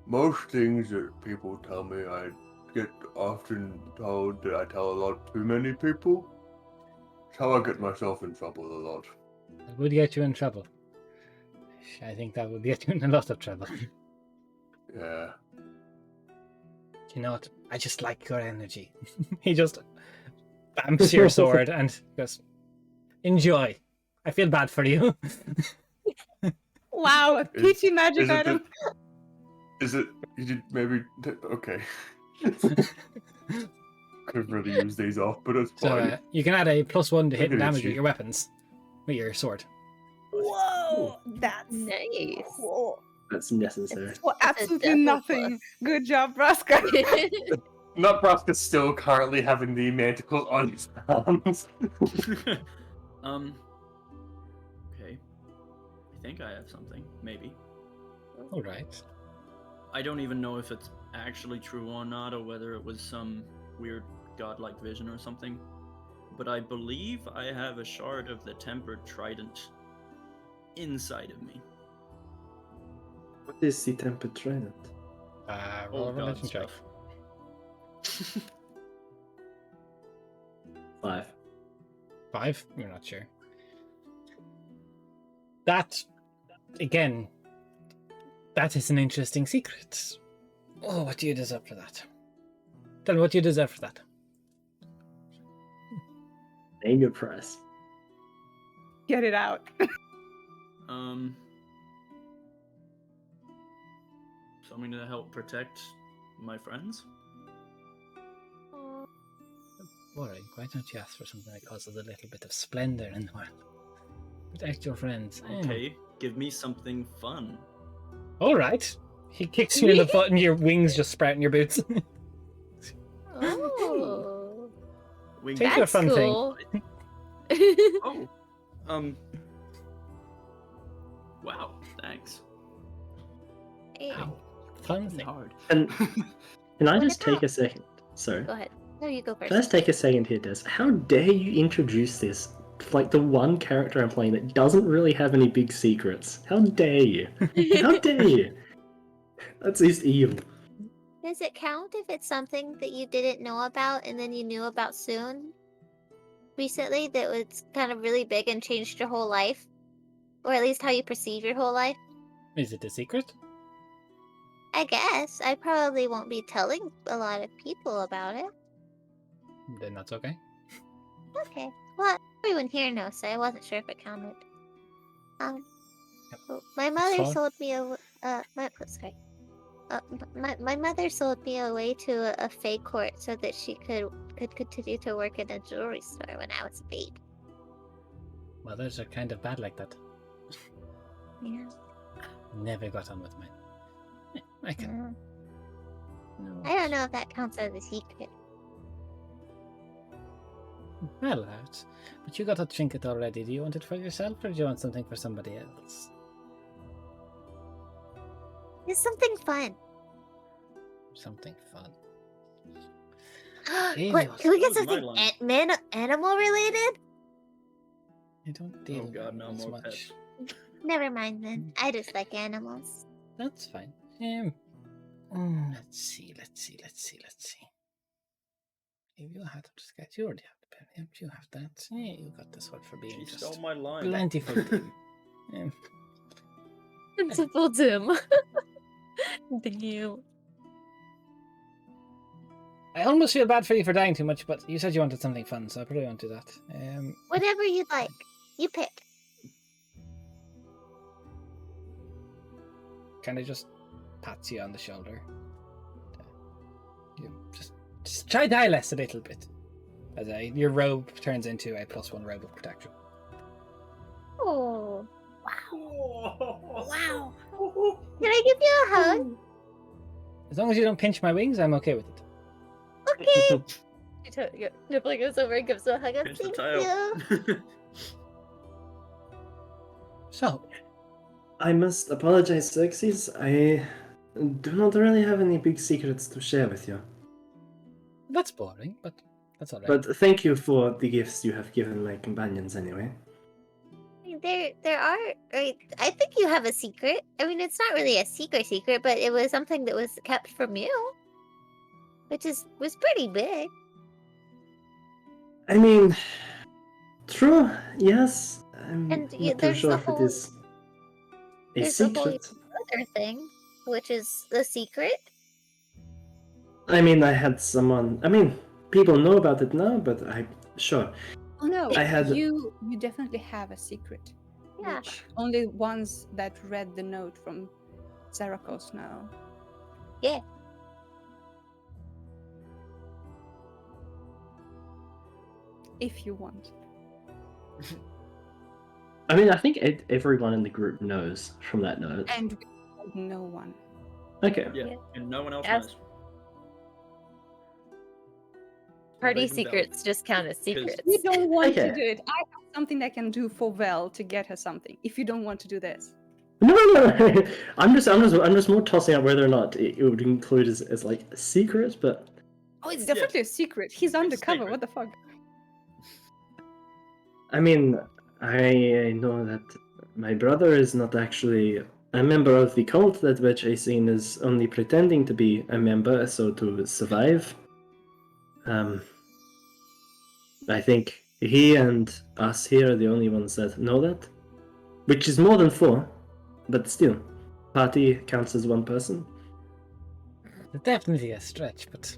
Most things that people tell me, I get often told that I tell a lot too many people. It's how I get myself in trouble a lot. That would get you in trouble. I think that would get you in a lot of trouble. Yeah. You know what? I just like your energy. He just bamps your sword and goes, enjoy. I feel bad for you. Wow, a Is- peachy magic is it item. Is it? You did maybe. Okay. Could really use these off, but it's So fine. you can add a +1 to hit and Look at damage you. with your weapons. With your sword. Whoa, that's Nice. cool. That's necessary. For absolutely double nothing. Good job, Braska. Nutbraska's still currently having the manticle on his arms. Okay. I think I have something. Maybe. Alright. I don't even know if it's actually true or not, or whether it was some weird godlike vision or something. But I believe I have a shard of the tempered trident inside of me. What is the tempered trident? Roll a Old god religion check. stuff. 5. 5? You're not sure. That, again, that is an interesting secret. Oh, what do you deserve for that? Tell me what you deserve for that. Name your price. Get it out. Something to help protect my friends. Boring. Why don't you ask for something that causes a little bit of splendor in the world? Protect your friends. Okay, give me something fun. All right. He kicks you in the foot and your wings just sprout in your boots. Oh, Wing- Take your that's fun thing. cool. Oh, wow, thanks. Hey, Ow, Fun that's thing. hard. And can I What just take about- a second? Sorry. go ahead. No, you go Can I just first. take a second here, Des? How dare you introduce this? Like the one character I'm playing that doesn't really have any big secrets. How dare you? How dare you? That's just evil. Does it count if it's something that you didn't know about and then you knew about soon? Recently, that was kind of really big and changed your whole life? Or at least how you perceive your whole life? Is it a secret? I guess. I probably won't be telling a lot of people about it. Then that's okay. Okay. Well, everyone here knows, so I wasn't sure if it counted. Yep. Well, my mother fine. sold me my mother sold me away to a Fae court so that she could continue to work in a jewelry store when I was a baby. Mothers are kind of bad like that. Yeah. Never got on with mine. I can. No. I don't know if that counts as a secret. I'll allow it. But you got a trinket already. Do you want it for yourself or do you want something for somebody else? It's something fun. Something fun. What, can we get That was my something line. animal related? I don't deal Oh god, no with more much. pets. Never mind then. I just like animals. That's fine. Let's see. If you had to sketch, you already have the pen. Yep, you have that. Yeah, you got this one for being She just stole my line. plentiful. Principal Tim. Damn. I almost feel bad for you for dying too much, but you said you wanted something fun, so I probably won't do that. Whatever you like. You pick. Kind of just pats you on the shoulder. You just try die less a little bit. As your robe turns into a +1 robe of protection. Oh. Wow. Can I give you a hug? As long as you don't pinch my wings, I'm okay with it. Okay. Nibble goes over and gives her a hug. Pinch the Thank tail. you. So, I must apologize, Xerxes. I do not really have any big secrets to share with you. that's boring, but that's alright. But thank you for the gifts you have given my companions anyway. There are. I think you have a secret. I mean, it's not really a secret, but it was something that was kept from you, which was pretty big. I mean, true, yes. I'm And not yeah, too there's sure the if whole- it is a there's the whole secret. other thing, which is the secret. I mean, I had someone. I mean, people know about it now, but sure. Oh no, I had- you definitely have a secret. Yeah. Which only ones that read the note from Zarakos know. Yeah. If you want. I mean, I think everyone in the group knows from that note. And we told no one. Okay. Yeah, Yeah. and no one else As- knows. Party Favandel. secrets just count as secrets. We don't want to Okay. do it. I have something I can do for Vel to get her something. If you don't want to do this. No. I'm just more tossing up whether or not it would include as like a secret, but Oh, it's definitely a secret. He's undercover. secret. What the fuck? I mean, I know that my brother is not actually a member of the cult that we're chasing, is only pretending to be a member so to survive. I think he and us here are the only ones that know that, which is more than 4, but still, party counts as 1 person. It's definitely a stretch, but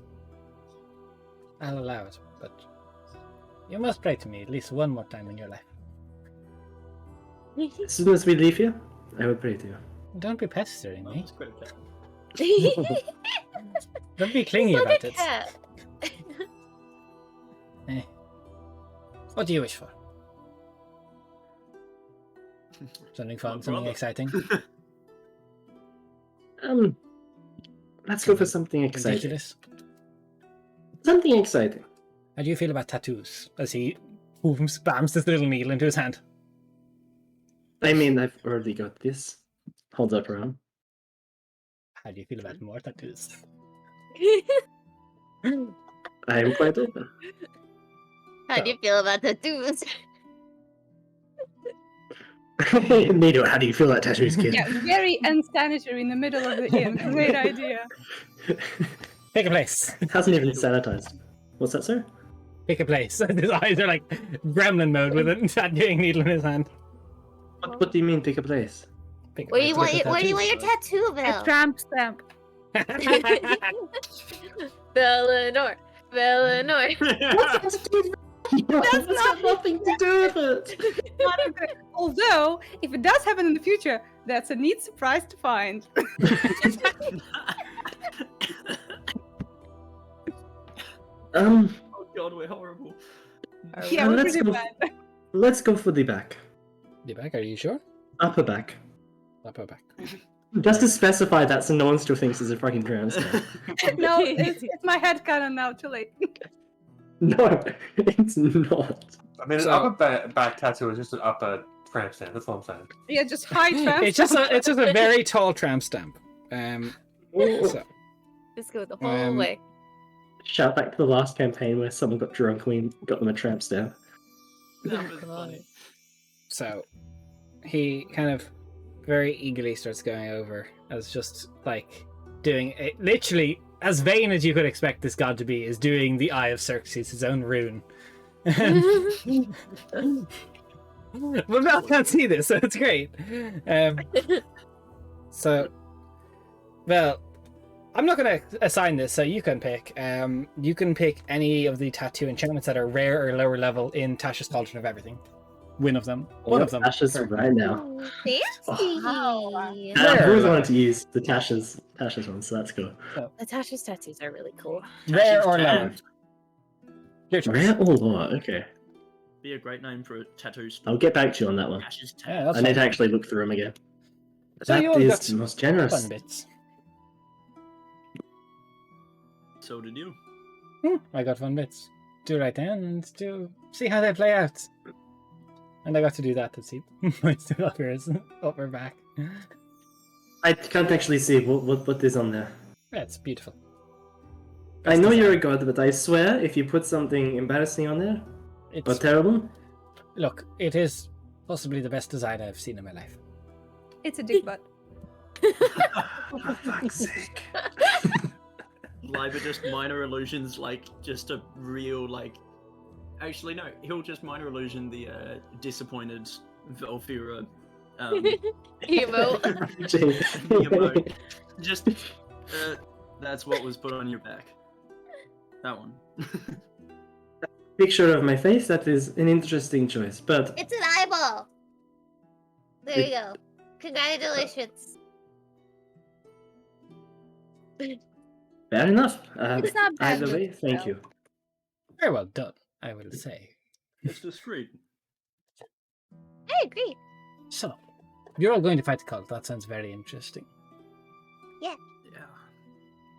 I'll allow it. But you must pray to me at least one more time in your life. As soon as we leave here, I will pray to you. Don't be pestering Well, me. that's quite okay. Don't be clingy Like about a it. cat. What do you wish for? Something fun, something brother. exciting. Let's go for something exciting. Ridiculous. Something exciting. How do you feel about tattoos? As he spams this little needle into his hand. I mean, I've already got this. Hold up around. How do you feel about more tattoos? I am quite open. How do you feel about tattoos? Nido, how do you feel about tattoos, kid? Yeah, very unsanitary in the middle of the inn. Great idea. Pick a place. It hasn't even sanitized. What's that, sir? Pick a place. His eyes are like gremlin mode with a tattooing needle in his hand. What do you mean, pick a place? Pick a Where do you place to want get the where do you want your tattoo, A Bill? tramp stamp. Bellinor. Bellinor. That's not nothing to do with it. Although, if it does happen in the future, that's a neat surprise to find. Oh god, we're horrible. Yeah, we're let's pretty go. bad. Let's go for the back. The back, are you sure? Upper back. Upper back. Just to specify that so no one still thinks it's a fucking tram stamp. No, it's my headcanon now, too late. No, it's not. I mean, an So- upper back tattoo is just an upper tramp stamp. That's what I'm saying. Yeah, just high tramp It's just a very tall tramp stamp. So, Just go the whole Um, way. Shout back to the last campaign where someone got drunk and we got them a tramp stamp. That was funny. so he kind of very eagerly starts going over as just like doing it, literally as vain as you could expect this god to be, is doing the Eye of Xerxes, his own rune. But Mel can't see this, so it's great. So, well, I'm not going to assign this, so you can pick. You can pick any of the tattoo enchantments that are rare or lower level in Tasha's Cauldron of Everything. Win of them. One of them. Tasha's Sure. right now. Oh, fancy. There. I've always wanted to use the Tasha's one, so that's cool. Natasha's tattoos are really cool. Rare or Tasha's lower. Tab. Your choice. Rare or lower? Okay. Be a great name for a tattoo store. I'll get back to you on that one. Tasha's Tab. Yeah, that's I need to fine. actually look through them again. So you That all is got the most generous. Fun bits. So did you. I got fun bits. Do right then and to see how they play out. And I got to do that to see my two upper back. I can't actually see what is on there. Yeah, it's beautiful. I know design. you're a god, but I swear if you put something embarrassing on there, or It's terrible, look, it is possibly the best design I've seen in my life. It's a dick butt. for fuck's sake. Live are just minor illusions, like just a real like. Actually, no. He'll just minor illusion the disappointed Velfira. Emo. emote. Just that's what was put on your back. That one. Picture of my face, that is an interesting choice, but It's an eyeball. There you go. Congratulations. fair enough. It's not bad. Either way, thank you. Very well done, I will say. It's discreet. I agree. So, you're all going to fight the cult. That sounds very interesting. Yeah.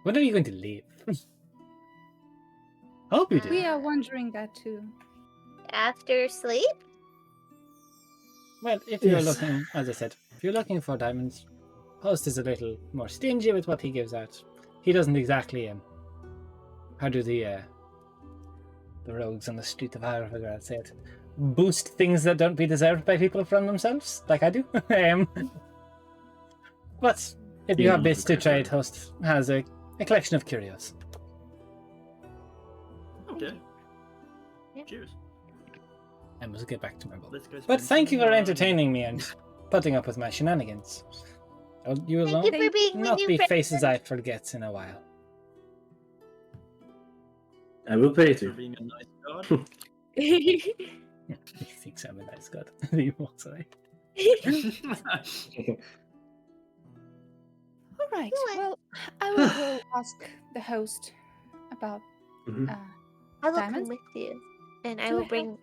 When are you going to leave? I hope you do. We are wondering that too. After sleep? Well, if you're Yes. looking, as I said, if you're looking for diamonds, Host is a little more stingy with what he gives out. He doesn't exactly, how do the rogues on the street of Harvard say it, boost things that don't be deserved by people from themselves, like I do. But if you Yeah, have bits to okay. trade, Host has a collection of curios. Okay. Yeah. Cheers. I must get back to my book. Let's go. But spend thank you some for time. entertaining me and putting up with my shenanigans. You will Thank you for being my not new be friend. faces I forget in a while. I will pay For to. being a nice god. He thinks I'm a nice god. He walks away. All right. Go on. Well, I will go ask the host about. Mhm. I will Diamonds? come with you, and I Do will I have- bring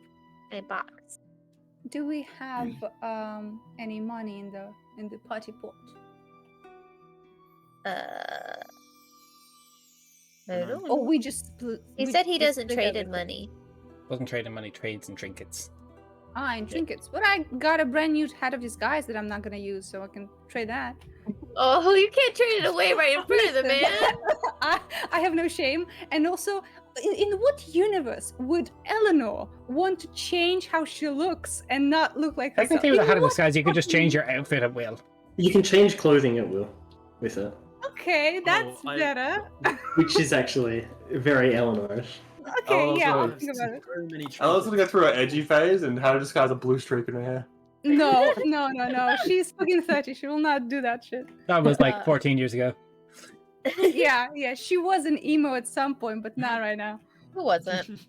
my box. Do we have any money in the party pot? I don't Or know. we just He said he doesn't trade in money. Doesn't trade in money, trades in trinkets. And trinkets. But I got a brand new hat of disguise that I'm not gonna use, so I can trade that. Oh, you can't trade it away right in front of the Listen, man. I have no shame. And also, in what universe would Eleanor want to change how she looks and not look like herself? Technically, with a In hat of what disguise, you could just change fucking- your outfit at will. You can change clothing at will with it, Okay, that's better. which is actually very Eleanor-ish. Okay, yeah, I'll also- think about it. So many I was gonna go through her edgy phase and how to disguise a blue streak in her hair. No. She's fucking 30. She will not do that shit. That was like 14 years ago. Yeah. She was an emo at some point, but not right now. Who wasn't?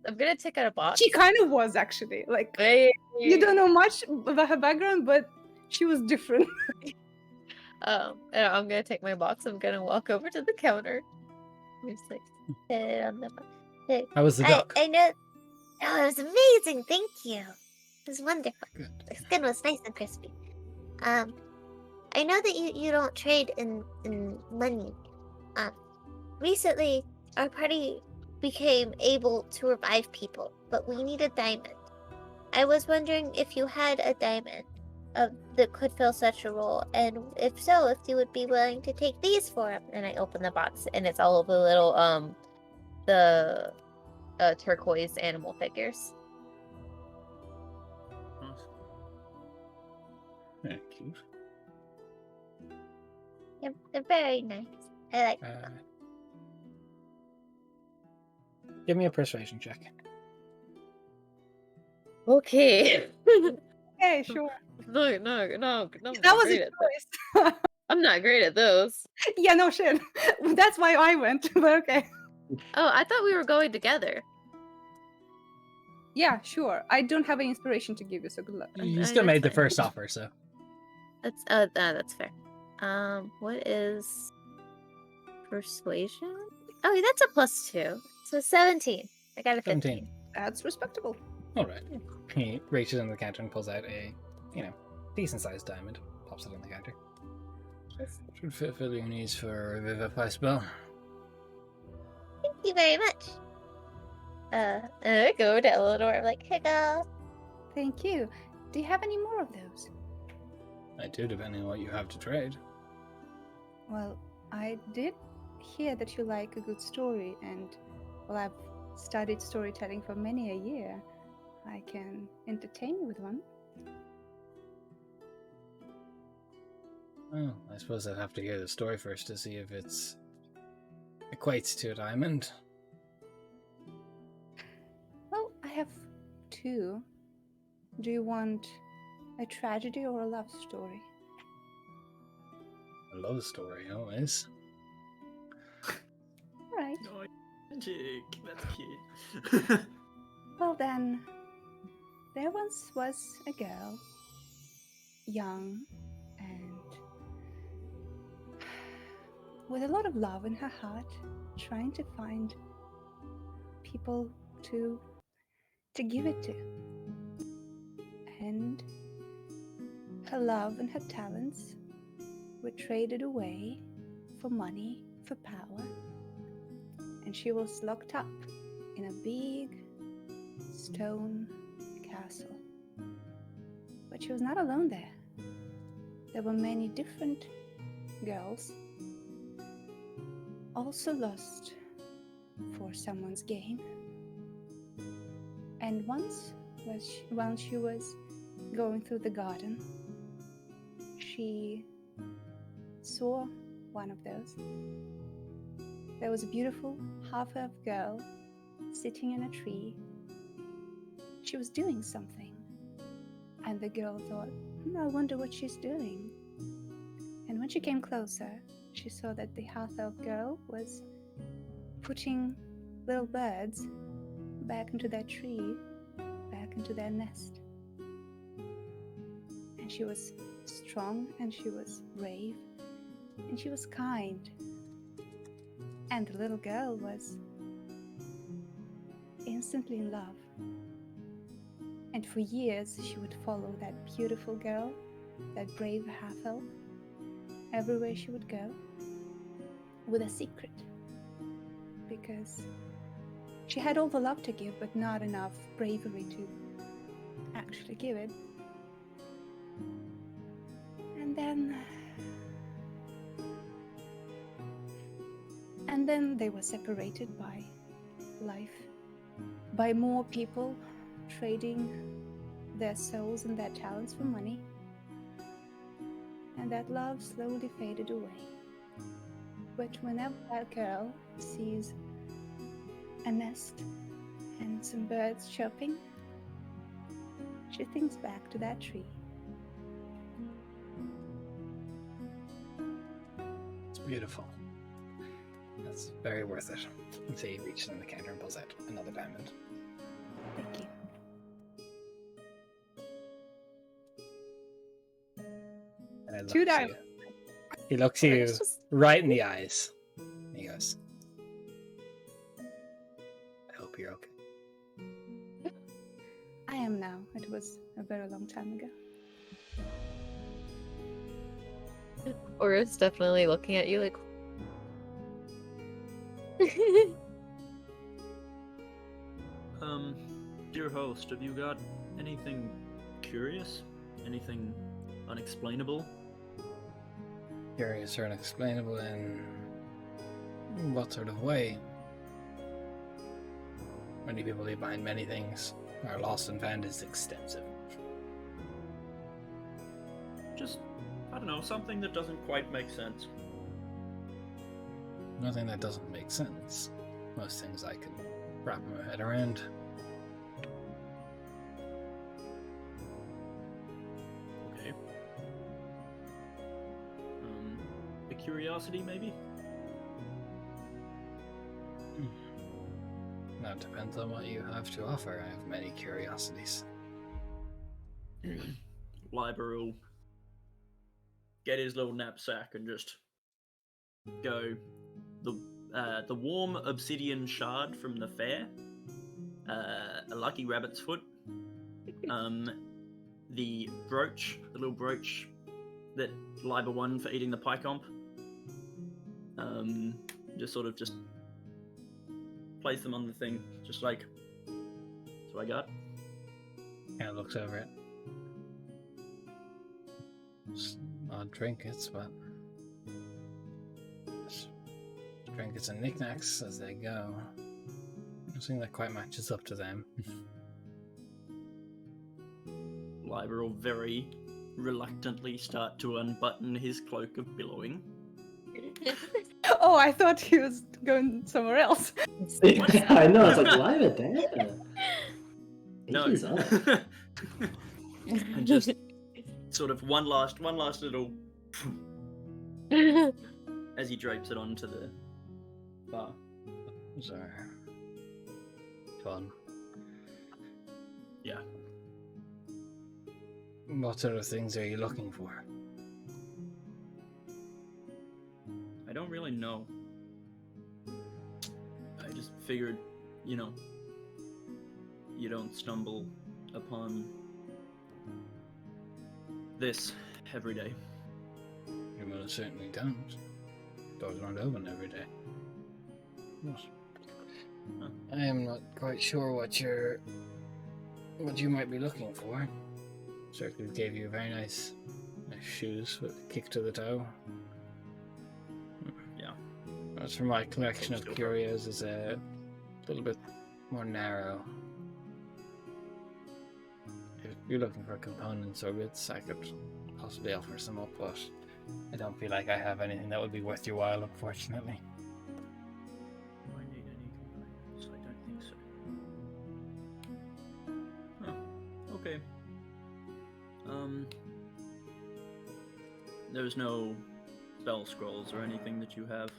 I'm gonna take out a box. She kind of was actually. Like, Hey. you don't know much about her background, but she was different. And I'm gonna take my box. I'm gonna walk over to the counter. I'm just like, sit on the box. How was the duck? I know. Oh, it was amazing. Thank you. It was wonderful. Good. The skin was nice and crispy. I know that you don't trade in money. Recently our party became able to revive people, but we need a diamond. I was wondering if you had a diamond that could fill such a role, and if so, if you would be willing to take these for him. And I open the box, and it's all of the little the turquoise animal figures. Yeah, cute. Yep, they're very nice. I like them. Give me a persuasion check. Okay. Okay, sure. No. That was a choice. I'm not great at those. Yeah, no shit. That's why I went, but okay. Oh, I thought we were going together. Yeah, sure. I don't have any inspiration to give you, so good luck. You I still mean, made the that's fine. first offer, so. That's fair. What is persuasion? Oh, that's a +2. So 17. I got a 15. 17. That's respectable. Alright. He reaches under the counter and pulls out a, decent sized diamond. Pops it on the counter. Should fulfill your needs for a Vivify spell. Thank you very much. And I go over to Eleanor. I'm like, hey, girl. Thank you. Do you have any more of those? I do, depending on what you have to trade. Well, I did hear that you like a good story, and well, I've studied storytelling for many a year. I can entertain you with one. Well, I suppose I'd have to hear the story first to see if it's equates to a diamond. Well, I have two. Do you want a tragedy or a love story? A love story, always. Right. Oh, magic. That's cute. Well then, there once was a girl, young and with a lot of love in her heart, trying to find people to give it to. And her love and her talents were traded away for money, for power, and she was locked up in a big stone castle. But she was not alone there. There were many different girls, also lost for someone's gain. And once, while she was going through the garden, she saw one of those. There was a beautiful half-elf girl sitting in a tree. She was doing something, and the girl thought, I wonder what she's doing. And when she came closer, she saw that the half-elf girl was putting little birds back into their tree, back into their nest. And she was strong, and she was brave, and she was kind. And the little girl was instantly in love. And for years, she would follow that beautiful girl, that brave half-elf, everywhere she would go, with a secret. Because she had all the love to give, but not enough bravery to actually give it. And then they were separated by life, by more people trading their souls and their talents for money. And that love slowly faded away. But whenever that girl sees a nest and some birds chirping, she thinks back to that tree. It's beautiful. That's very worth it. So he reaches in the counter and pulls out another diamond. Thank you. And I look 2 at diamonds. you. He looks you It's just- right in the eyes. He goes, I hope you're okay. I am now. It was a very long time ago. Aura's definitely looking at you like. Dear host, have you got anything curious? Anything unexplainable? Curious or unexplainable in what sort of way? Many people leave behind many things. Our lost and found is extensive. Just, I don't know, something that doesn't quite make sense. Nothing that doesn't make sense. Most things I can wrap my head around. Okay. A curiosity, maybe? That depends on what you have to offer. I have many curiosities. Liber will get his little knapsack and just go the warm obsidian shard from the fair, a lucky rabbit's foot, the brooch, the little brooch that Liber won for eating the pycomp. Just place them on the thing, just like, that's what I got. Kind of looks over it. It's odd trinkets, but trinkets and knickknacks as they go. Nothing that quite matches up to them. Liber will very reluctantly start to unbutton his cloak of billowing. Oh, I thought he was going somewhere else. I know, I was like, why the damn? No. He's up. And just sort of one last little as he drapes it onto the bar. Those are fun. Yeah. What sort of things are you looking for? I don't really know. I just figured, you know, you don't stumble upon this every day. You most certainly don't. Doors aren't open every day. What? Huh. I am not quite sure what you might be looking for. Certainly gave you very nice shoes with a kick to the toe. Yeah. As for my collection of Still curios is a little bit more narrow. If you're looking for components or bits, I could possibly offer some up, but I don't feel like I have anything that would be worth your while, unfortunately. Do I need any components? I don't think so. Huh. Okay. There's no spell scrolls or anything that you have.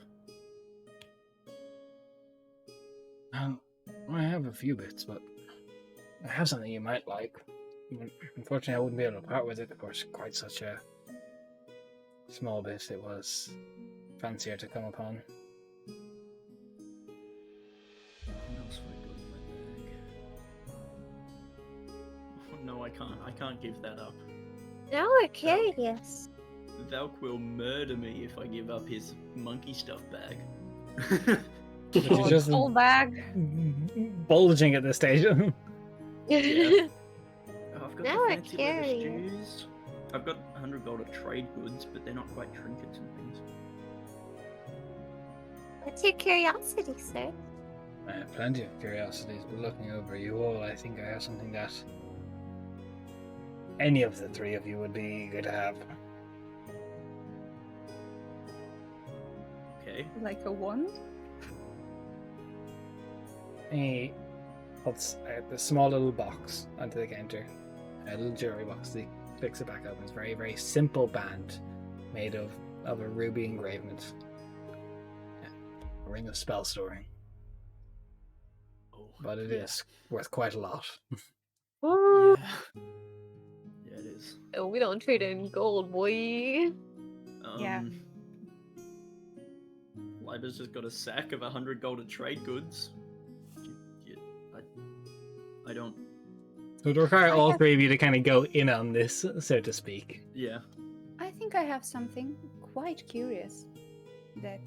I have a few bits, but I have something you might like. Unfortunately, I wouldn't be able to part with it. Of course, quite such a small bit. It was fancier to come upon. What else have I got in my bag? I can't give that up. Now we're curious. Valk will murder me if I give up his monkey stuff bag. Which is just Whole bag. bulging at this stage. Yeah. Oh, I've got Now the we're fancy leather curious. shoes. I've got 100 gold of trade goods, but they're not quite trinkets and things. What's your curiosity, sir? I have plenty of curiosities, but looking over you all, I think I have something that any of the three of you would be good to have. Okay. Like a wand? He puts the small little box onto the counter, a little jewelry box. He clicks it back open. It's a very, very simple band made of a ruby engravement. Yeah. A ring of spell storing. Oh, But it is worth quite a lot. Ooh. Yeah. Yeah, it is. Oh, we don't trade in gold, boy. Yeah. Liba's just got a sack of 100 gold of trade goods. I don't. So it would require I all have- three of you to kind of go in on this, so to speak. Yeah. I think I have something quite curious that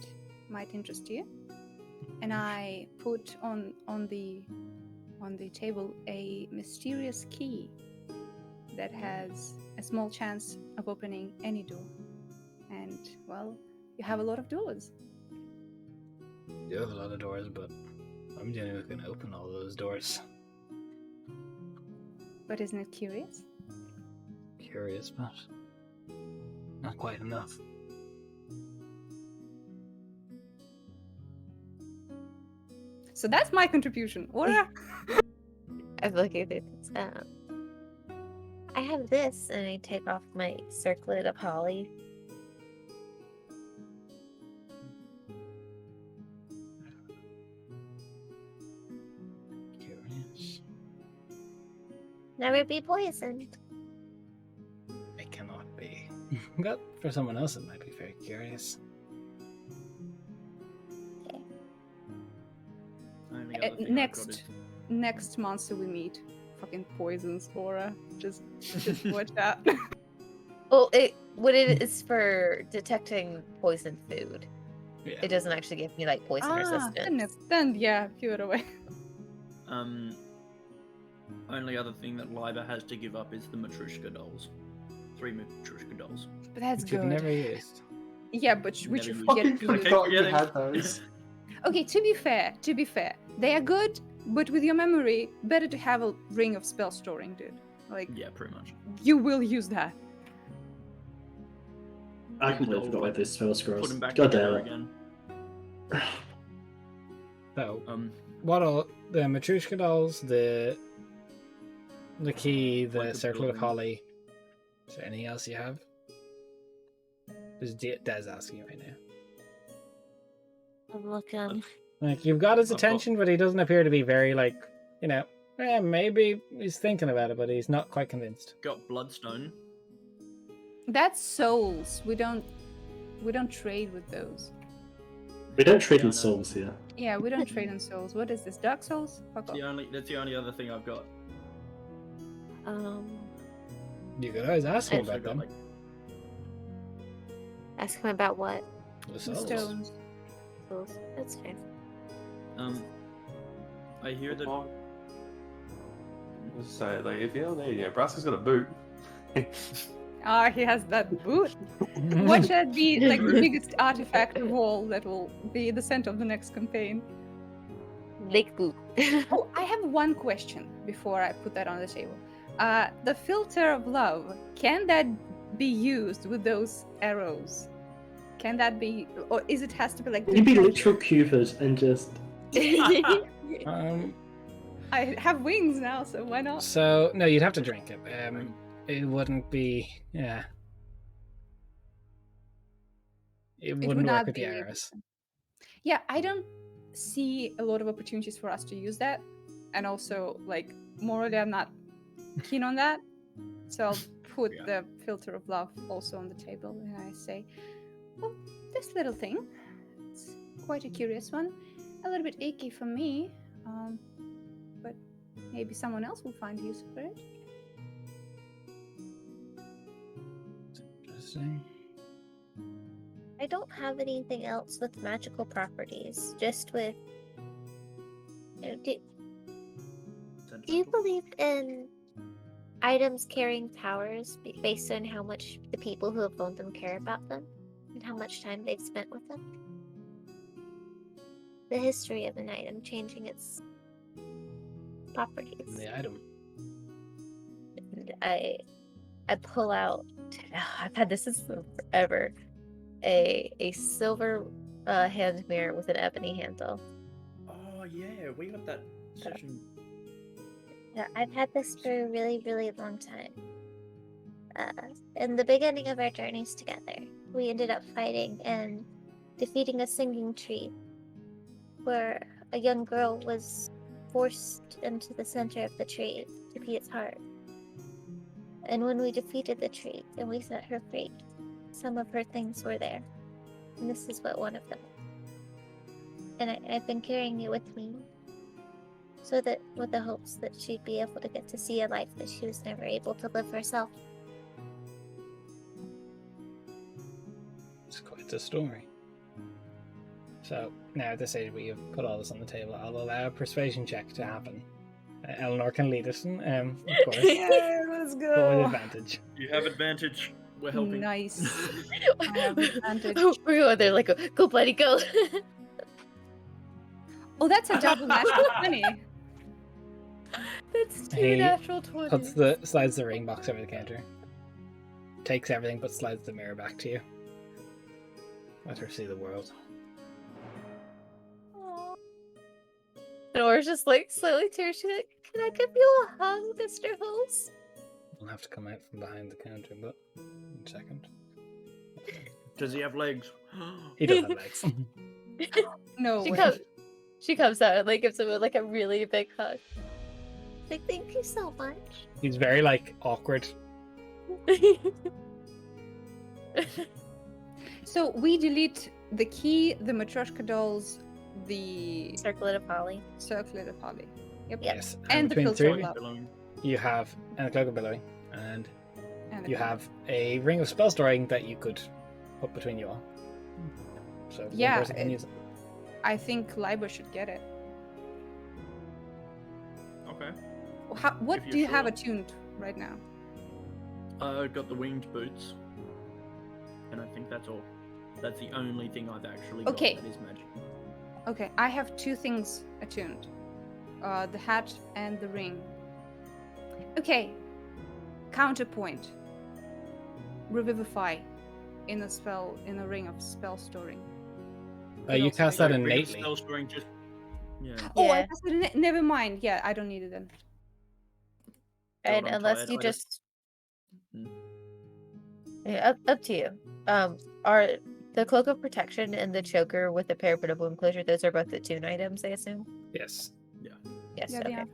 might interest you. And I put on the table a mysterious key that has a small chance of opening any door. And well, you have a lot of doors. You have a lot of doors, but I'm the only one who can open all those doors. But isn't it curious? Curious, but not quite enough. So that's my contribution. Aura? I'm looking at it. I have this, and I take off my circlet of holly. Curious. Never be poisoned. It cannot be. But for someone else, it might be very curious. Only other thing I've got next is- next monster we meet, fucking poisons Aura. Just watch out. Well, what it is for detecting poisoned food. Yeah. It doesn't actually give me like poison resistance. Then yeah, give it away. Only other thing that Liba has to give up is the Matrushka dolls. 3 Matrushka dolls. But that's Which you've good. never used. Yeah, but which Never you used forget. it. Fucking forgot you yeah, had those. Okay, to be fair, they are good, but with your memory, better to have a ring of spell storing, dude. Like, Yeah, pretty much. you will use that. I completely forgot about these spell Put scrolls. them back God together damn it. again. So, what all the Matrushka dolls, the key, the Like a circlet of building. holly. Is there anything else you have? Is Des asking you right now? I'm looking. Like, you've got his I've got- attention, but he doesn't appear to be very, like, maybe he's thinking about it, but he's not quite convinced. Got Bloodstone. That's souls. We don't trade with those. We don't trade Yeah, I in know. souls here. Yeah, we don't trade in souls. What is this? Dark souls? Fuck off. That's the only other thing I've got. You could always ask him Also about got, them. like, Ask him about what? The The souls. stones. Souls. That's fair. I hear that. So, like, if you don't need, Braska's got a boot. Ah, he has that boot. Watch that be like the biggest artifact of all that will be the center of the next campaign. Lake boot. Oh, I have one question before I put that on the table. The filter of love, can that be used with those arrows? Can that be, or is it has to be like? Can you be different- literal Cupid and just... Um, I have wings now, so why not? so, no, you'd have to drink it. It wouldn't be, yeah. It would wouldn't work not with the be- arrows. Yeah, I don't see a lot of opportunities for us to use that, and also like morally, I'm not keen on that. So I'll put Yeah. the filter of love also on the table, and I say, well, this little thing, it's quite a curious one, a little bit icky for me, but maybe someone else will find use for it. Interesting. I don't have anything else with magical properties. Just with. Do you believe in items carrying powers based on how much the people who have owned them care about them and how much time they've spent with them? The history of an item changing its properties. The item. And I pull out. I've had this since forever. A silver hand mirror with an ebony handle. Oh yeah, we got that session. Yeah, I've had this for a really, really long time. In the beginning of our journeys together, we ended up fighting and defeating a singing tree, where a young girl was forced into the center of the tree to be its heart. And when we defeated the tree and we set her free, some of her things were there. And this is what one of them is. And I've been carrying it with me, so that with the hopes that she'd be able to get to see a life that she was never able to live herself. It's quite a story. So, now at this stage where you've put all this on the table, I'll allow a persuasion check to happen. Eleanor can lead it, of course. Yeah, let's But with go. advantage. You have advantage. We're helping. Nice. I have advantage. We're going there like, go buddy, go. Oh, that's a double natural 20. That's two He natural 20s. Slides the ring box over the counter. Takes everything but slides the mirror back to you. Let her see the world. Aw. And Nora's just like slowly tears. She's like, "Can I give you a hug, Mr. Hulse?" I'll have to come out from behind the counter, but in a second. Does he have legs? He does have legs. No She way. comes. She comes out and like gives him like a really big hug. Like, thank you so much. He's very awkward. So we delete the key, the Matryoshka dolls, the Circlet of Holly. circlet of holly. Yep. Yep. Yes. And the between filter three, of love. you have a cloak of billowing, and And you have a ring of spell storing that you could put between you all. So Yeah, one person can use it. I think Liber should get it. Okay. What If you're do you have sure. attuned right now? I got the winged boots, and I think that's all. That's the only thing I've actually got Okay. that is magic. Okay, I have two things attuned. The hat and the ring. Okay. Counterpoint. Revivify in a ring of spell storing. You also cast be that great. innately. Spell storing just. Yeah. Oh, I Yeah. casted it. Never mind. Yeah, I don't need it then. And I'm unless tired, you I just. Hmm. Yeah, up to you. Are the Cloak of Protection and the Choker with the Parapet of Wound Closure, those are both attuned items, I assume? Yes. Yes, Yeah, okay. yeah.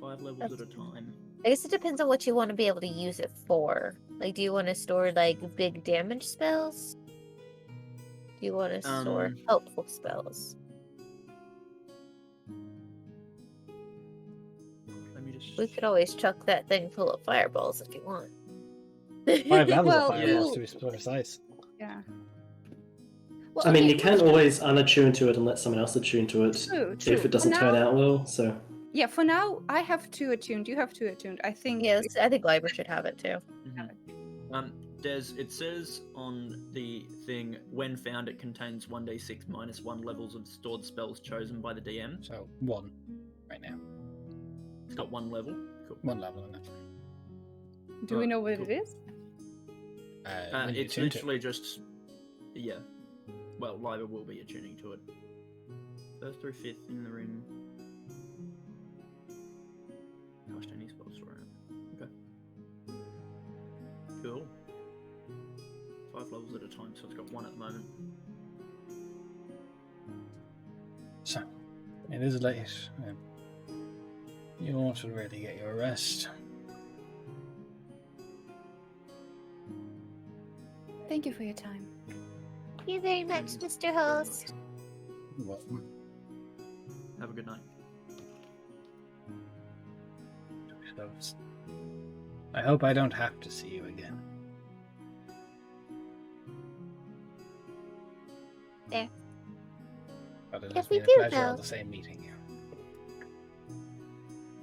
5 levels That's- at a time. I guess it depends on what you want to be able to use it for. Like, do you want to store, like, big damage spells? Do you want to store helpful spells? Let me just. We could always chuck that thing full of fireballs if you want. 5 levels Well, of fireballs yeah. to be precise. Yeah. Well, I mean, okay, you can always unattune to it and let someone else attune to it True, if it doesn't For turn now- out well. So Yeah, for now I have two attuned. You have two attuned. I think. Yes, I think Liber should have it too. Des, it says on the thing, when found, it contains 1d6 minus 1 levels of stored spells chosen by the DM. So 1 right now. It's got 1 level. Cool. 1 level in it. Do we know what cool. it is? When you It's attune to it. literally just. Yeah. Well, Liber will be attuning to it. 1st through 5th in the ring. Cast any spells for it. Okay. Cool. 5 levels at a time, so it's got 1 at the moment. So, it is late. You all should really get your rest. Thank you for your time. Thank you very much, Mr. Host. What? Have a good night. I hope I don't have to see you again. There. But it Yes, has we been a do, pleasure all though. the same meeting you.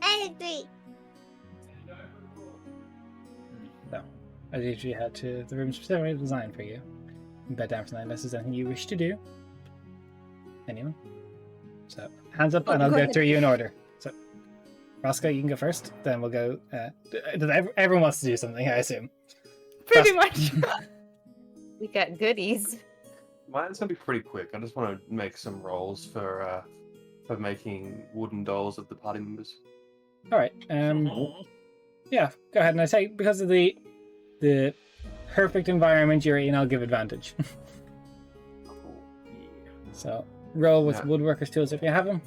I agree. So, as usual, you head to the room specifically designed for you. And bed down for the night unless there's anything you wish to do. Anyone? So, hands up, Oh, and I'll go go ahead. through you in order. So, Roscoe, you can go first. Then we'll go. Everyone wants to do something, I assume. Pretty much. We got goodies. Mine's gonna be pretty quick. I just want to make some rolls for making wooden dolls of the party members. All right. Yeah, go ahead. And I say because of the perfect environment you're in, I'll give advantage. So roll with Yeah. woodworker's tools if you have them.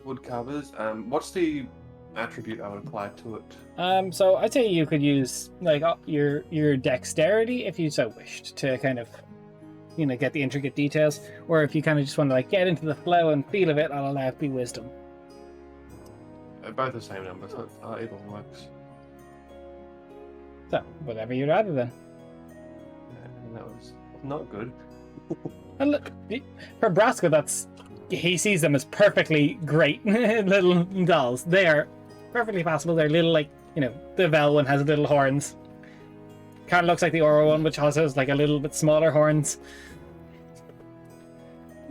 Wood carvers. What's the attribute I would apply to it? So I'd say you could use like your dexterity if you so wished to kind of, get the intricate details, or if you kind of just want to like get into the flow and feel of it, I'll allow it to be wisdom. Both the same number, so either one works. So whatever you'd rather then. And that was not good. And look, for Brasco, he sees them as perfectly great little dolls. They are perfectly passable. They're little, like, the Vel one has little horns. Kind of looks like the Aura one, which also has like a little bit smaller horns.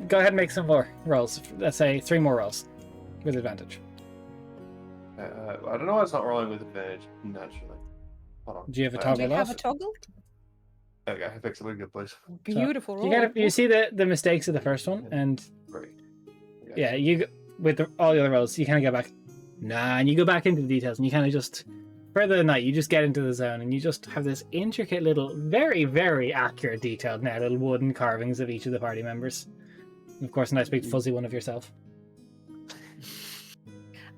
Go ahead and make some more rolls. Let's say 3 more rolls with advantage. I don't know why it's not rolling with advantage naturally. Hold on. Do you have a Do toggle you have off? a toggle? Okay, fix it. We're good, please. Beautiful roll. You see the mistakes of the first one, and Great. yeah, with all the other rolls, you kind of go back. And you go back into the details, and you kind of just, for the night, you just get into the zone, and you just have this intricate little, very, very accurate detailed now little wooden carvings of each of the party members. And of course, a nice big fuzzy one of yourself.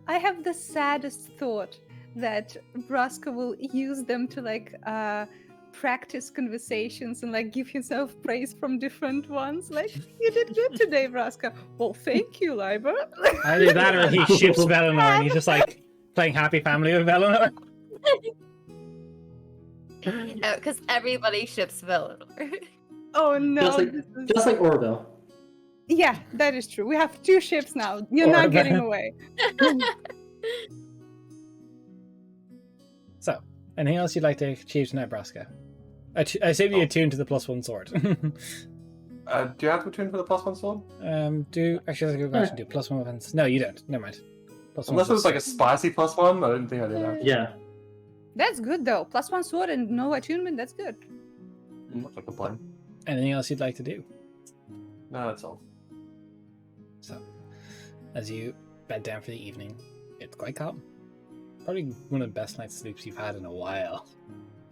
I have the saddest thought that Braska will use them to like practice conversations and like give himself praise from different ones. Like, you did good today, Braska. Well, thank you, Liber. Either that or he ships Velinor and he's just like playing Happy Family with Velinor. Because everybody ships Velinor. Oh no. Just like Orville. Yeah, that is true. We have 2 ships now. You're Or not getting that. away. So, anything else you'd like to achieve tonight, Braska? I assume you attune to the +1 sword. Do you have to attune for the +1 sword? Actually, that's a good question. Do +1 weapons? No, you don't. Never mind. +1 Unless it was just- like a spicy +1, I didn't think I did that. Yeah. That's good though. +1 sword and no attunement, that's good. I'm not gonna complain. Anything else you'd like to do? No, that's all. So, as you bed down for the evening, it's quite calm. Probably one of the best night's sleeps you've had in a while.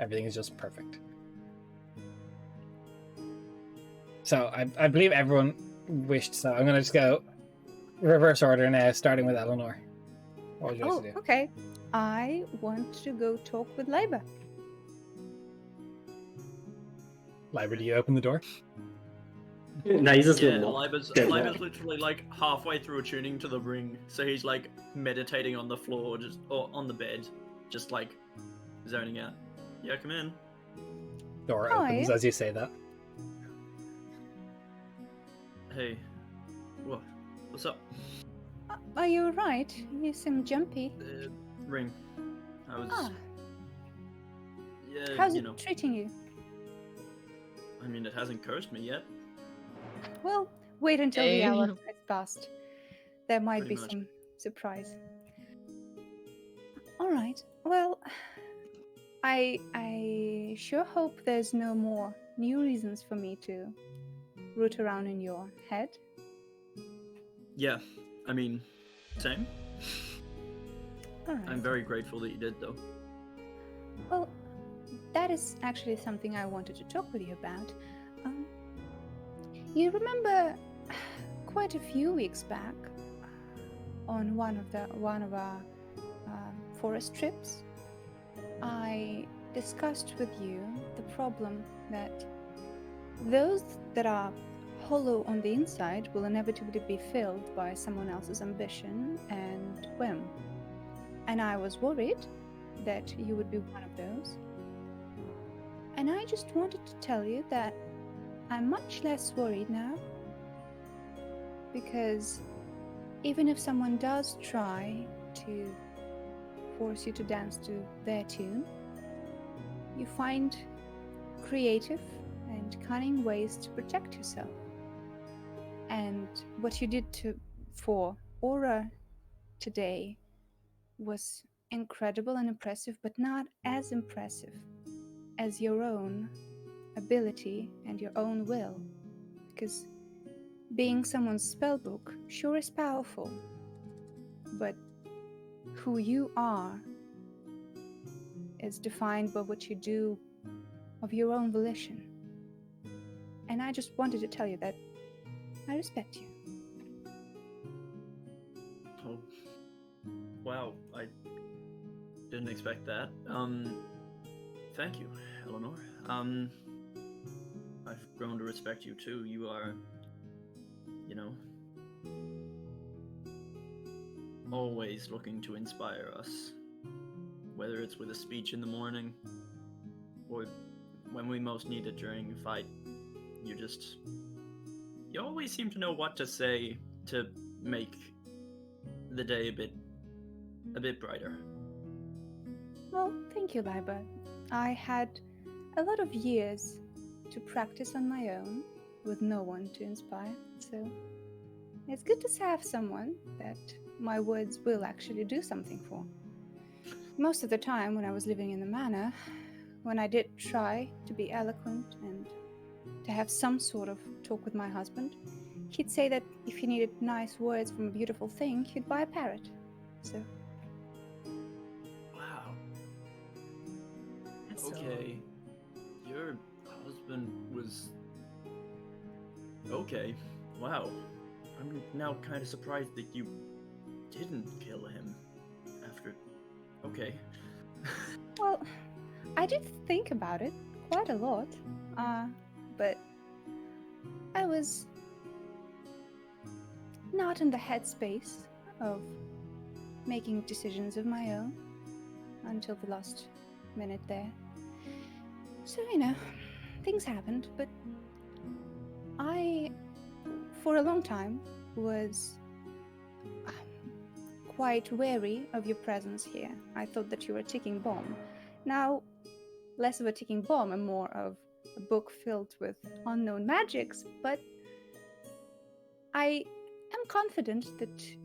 Everything is just perfect. So, I believe everyone wished, so I'm going to just go reverse order now, starting with Eleanor. What would you like to do? Okay. I want to go talk with Liber. Liber, do you open the door? No, he's just Yeah, little. Liber's Okay. literally like halfway through attuning to the ring, so he's like meditating on the floor, or on the bed, just like zoning out. Yeah, come in. Door Hi. opens as you say that. Hey, what's up? Are you alright? You seem jumpy. Ring. I was. Ah, Yeah, how's you it know. treating you? I mean, it hasn't cursed me yet. Well, wait until the hour Damn. has passed. There might Pretty be much. some surprise. Alright, well, I sure hope there's no more new reasons for me to root around in your head. Yeah, I mean, same. Alright. I'm very grateful that you did, though. Well, that is actually something I wanted to talk with you about. You remember quite a few weeks back on one of our forest trips, I discussed with you the problem that those that are hollow on the inside will inevitably be filled by someone else's ambition and whim. And I was worried that you would be one of those. And I just wanted to tell you that I'm much less worried now, because even if someone does try to force you to dance to their tune, you find creative and cunning ways to protect yourself. And what you did for Aura today was incredible and impressive, but not as impressive as your own ability and your own will. Because being someone's spellbook sure is powerful, but who you are is defined by what you do of your own volition. And I just wanted to tell you that I respect you. Oh, wow, I didn't expect that. Thank you, Eleanor. I've grown to respect you too. You are, always looking to inspire us. Whether it's with a speech in the morning, or when we most need it during a fight, you always seem to know what to say to make the day a bit brighter. Well, thank you, Liba. I had a lot of years to practice on my own with no one to inspire, so it's good to have someone that my words will actually do something for. Most of the time when I was living in the manor, when I did try to be eloquent and to have some sort of talk with my husband, he'd say that if he needed nice words from a beautiful thing, he'd buy a parrot. So... Wow. So- Okay. Your husband was... Okay. Wow. I'm now kind of surprised that you didn't kill him after... Okay. Well, I did think about it quite a lot, but I was not in the headspace of making decisions of my own until the last minute there. So, things happened, but I, for a long time, was quite wary of your presence here. I thought that you were a ticking bomb. Now, less of a ticking bomb and more of a book filled with unknown magics, but I am confident that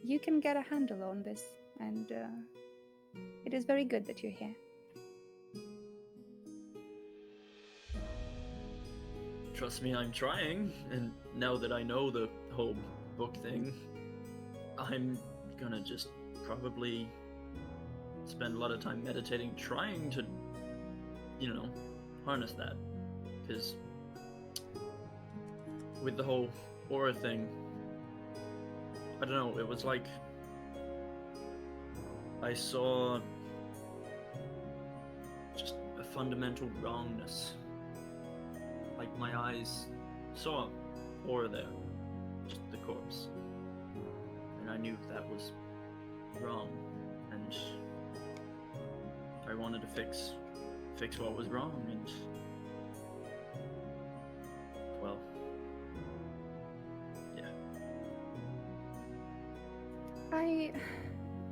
you can get a handle on this, and it is very good that you're here. Trust me, I'm trying, and now that I know the whole book thing, I'm gonna just probably spend a lot of time meditating, trying to, harness that. Because with the whole aura thing, I don't know, it was like I saw just a fundamental wrongness. Like my eyes saw aura there, just the corpse. And I knew that was wrong, and I wanted to fix what was wrong, and well, yeah.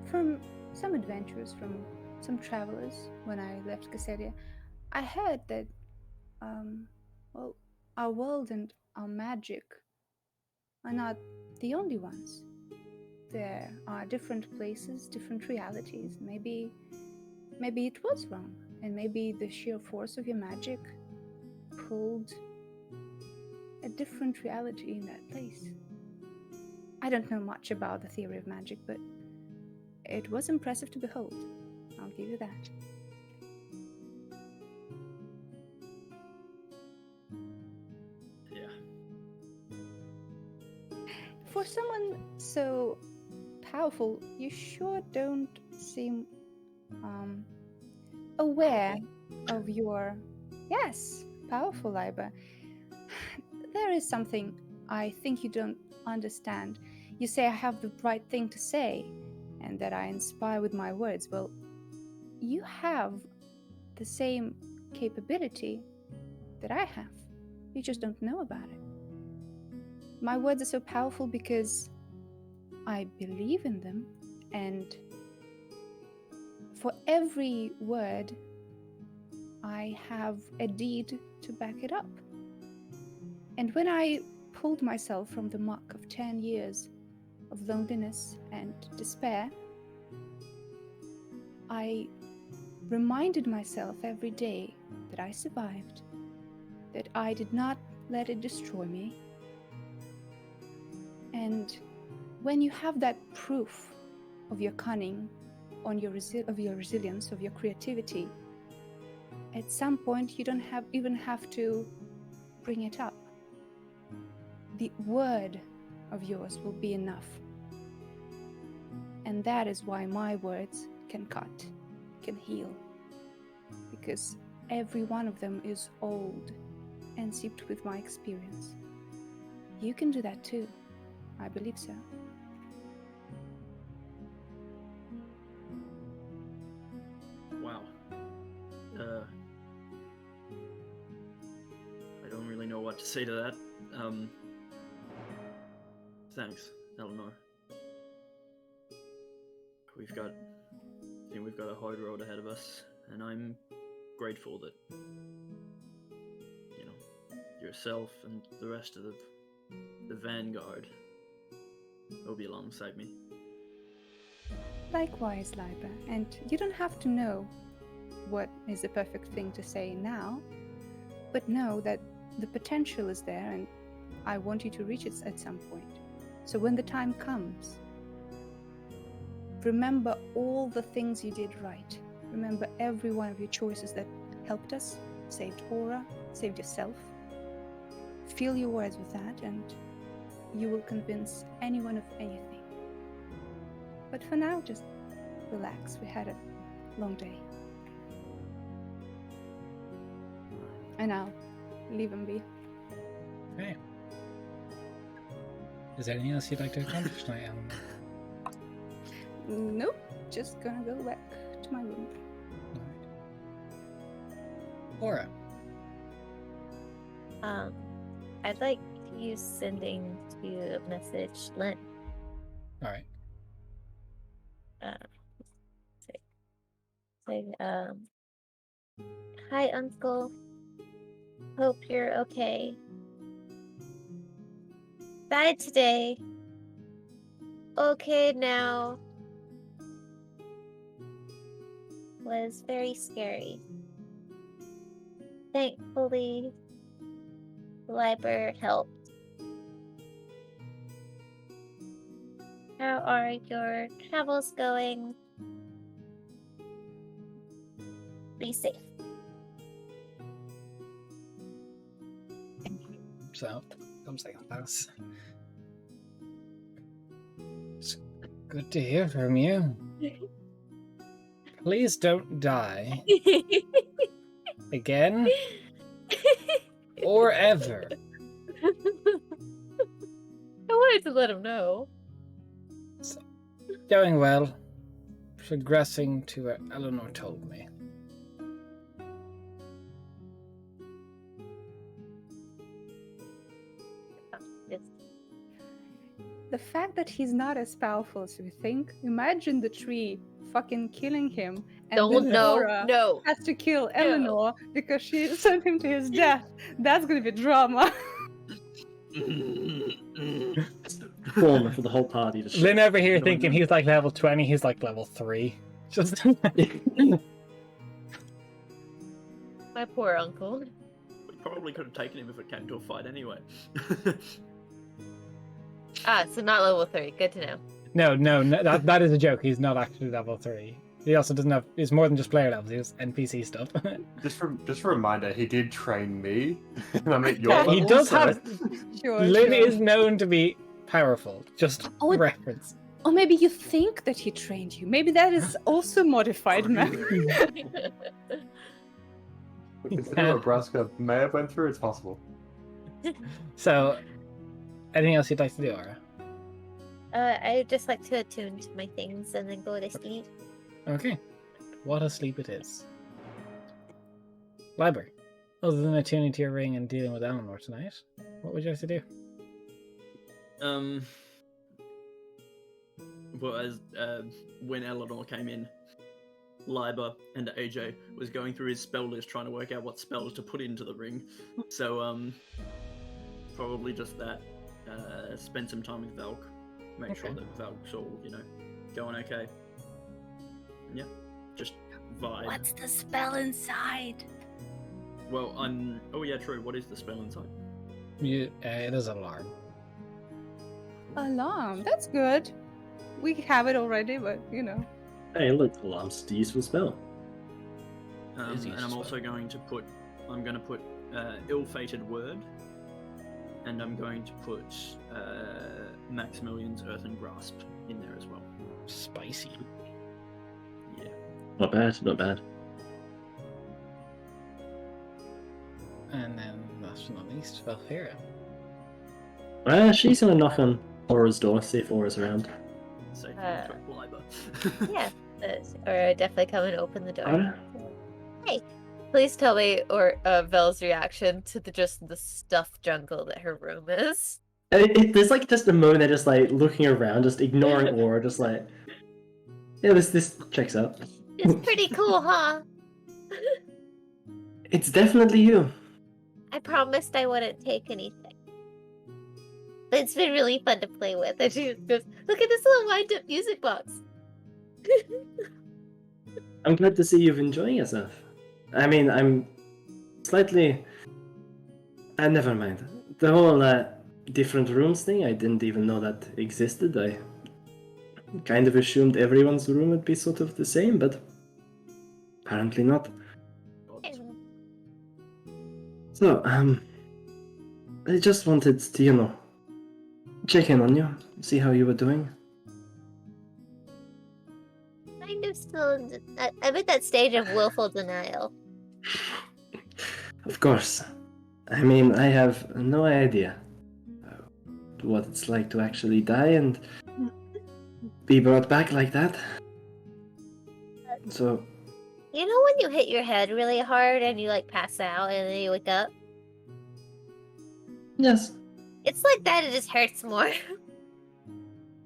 From some adventurers, from some travelers, when I left Cassedia, I heard that, our world and our magic are not the only ones. There are different places, different realities. Maybe it was wrong, and maybe the sheer force of your magic pulled a different reality in that place. I don't know much about the theory of magic, but it was impressive to behold. I'll give you that. Yeah. For someone so powerful, you sure don't seem aware of your... Yes, powerful, Liba. There is something I think you don't understand. You say I have the right thing to say, and that I inspire with my words. Well, you have the same capability that I have. You just don't know about it. My words are so powerful because I believe in them, and for every word, I have a deed to back it up. And when I pulled myself from the muck of 10 years of loneliness and despair, I reminded myself every day that I survived, that I did not let it destroy me. And when you have that proof of your cunning, of your resilience, of your creativity, at some point you don't even have to bring it up. The word of yours will be enough. And that is why my words can cut, can heal. Because every one of them is old and seeped with my experience. You can do that too. I believe so. Wow. I don't really know what to say to that. Thanks, Eleanor. I think we've got a hard road ahead of us, and I'm grateful that, yourself and the rest of the Vanguard will be alongside me. Likewise, Liba. And you don't have to know what is the perfect thing to say now, but know that the potential is there, and I want you to reach it at some point. So when the time comes, remember all the things you did right. Remember every one of your choices that helped us, saved Aura, saved yourself. Fill your words with that, and you will convince anyone of anything. But for now, just relax. We had a long day. And I'll leave him be. Okay. Is there anything else you'd like to accomplish tonight, Alan? Nope. Just gonna go back to my room. Aura. I'd like to use sending to message Lynn. Alright. Say, hi, Uncle. Hope you're okay. Died today. Okay now. Was very scary. Thankfully, the library helped. How are your travels going? Be safe. So, comes like a pass. It's good to hear from you. Please don't die. Again? Or ever. I wanted to let him know. So, going well. Progressing to where Eleanor told me. The fact that he's not as powerful as we think, imagine the tree fucking killing him, and then Aura No. has to kill Eleanor because she sent him to his death. That's gonna be drama. Trauma for the whole party. To Lynn over here thinking he's like level 20, he's like level 3. Just My poor uncle. We probably could have taken him if it came to a fight anyway. So not level 3. Good to know. No, that is a joke. He's not actually level 3. He also doesn't have. He's more than just player levels. He has NPC stuff. Just a reminder, he did train me. And I'm at your Yeah, level, he does so- have. Lynn is known to be powerful. Just Oh, reference. Or maybe you think that he trained you. Maybe that is also modified memory. Considering what Braska may have went through, it's possible. So, anything else you'd like to do, Aura? I'd just like to attune to my things and then go to sleep. Okay. what a sleep it is. Liber, other than attuning to your ring and dealing with Eleanor tonight, what would you like to do? Well, as when Eleanor came in, Liber and AJ was going through his spell list trying to work out what spells to put into the ring. So probably just that. Spend some time with Valk. Make sure that Valk's all, going okay. Yeah, just vibe. What's the spell inside? Well, oh yeah, true. What is the spell inside? It is alarm. Alarm. That's good. We have it already, but Hey, look, alarm's the useful spell. Is And I'm also going to put. I'm going to put ill-fated word, and I'm going to put Maximilian's earthen grasp in there as well. Spicy. Yeah. Not bad, not bad. And then, last but not least, Valkyria. She's gonna knock on Aura's door, see if Aura's around. Safe Liber. Yeah, or definitely come and open the door. Aura? Hey, please tell me or Vel's reaction to the stuffed jungle that her room is. There's like just a moment they're just like looking around, just ignoring Aura, just like, yeah, this checks out. It's pretty cool, huh? It's definitely you. I promised I wouldn't take anything. But it's been really fun to play with. And she goes, look at this little wind-up music box. I'm glad to see you've enjoying yourself. I mean, I'm slightly... never mind. The whole different rooms thing, I didn't even know that existed. I kind of assumed everyone's room would be sort of the same, but apparently not. So, I just wanted to, check in on you, see how you were doing. Kind of still... I'm at that stage of willful denial. Of course. I mean, I have no idea what it's like to actually die and be brought back like that. So... You know when you hit your head really hard and you pass out and then you wake up? Yes. It's like that, it just hurts more.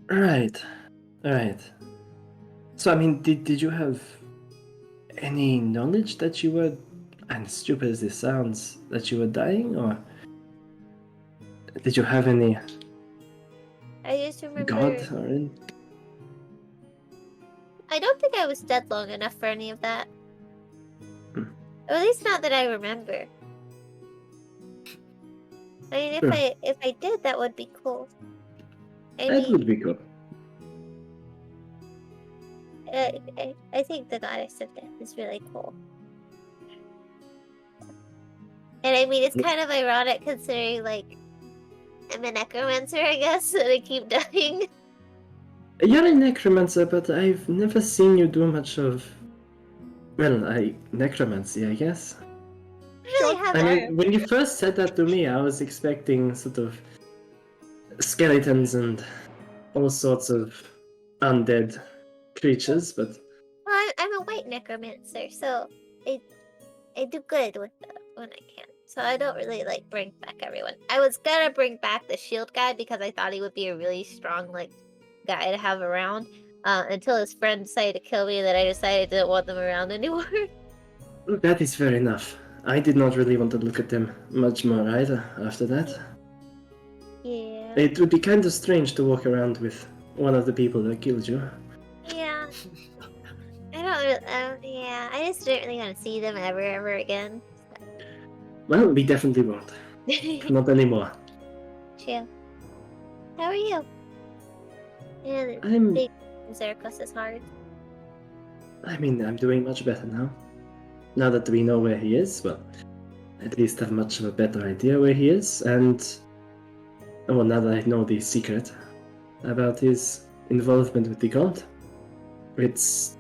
Right. So, I mean, did you have any knowledge that you were, and stupid as this sounds, that you were dying, or did you have any I just remember... god or in? I don't think I was dead long enough for any of that. Hmm. Or at least not that I remember. I mean, if I did, that would be cool. That would be cool. I think the goddess of death is really cool. And I mean, it's kind of ironic considering, I'm a necromancer, I guess, and I keep dying. You're a necromancer, but I've never seen you do much of... Well, necromancy, I guess. Really I haven't. mean, when you first said that to me, I was expecting sort of skeletons and all sorts of undead creatures, but... Well, I'm a white necromancer, so I do good with when I can. So I don't really bring back everyone. I was gonna bring back the shield guy because I thought he would be a really strong guy to have around. Until his friend decided to kill me, and then I decided I didn't want them around anymore. That is fair enough. I did not really want to look at them much more either after that. Yeah. It would be kind of strange to walk around with one of the people that killed you. Yeah. I don't really, yeah, I just didn't really want to see them ever again. Well, we definitely won't. Not anymore. Chill. How are you? Yeah, I'm Zerkos is hard. I'm doing much better now. Now that we know where he is, well, at least have much of a better idea where he is, and... Well, now that I know the secret about his involvement with the cult, it's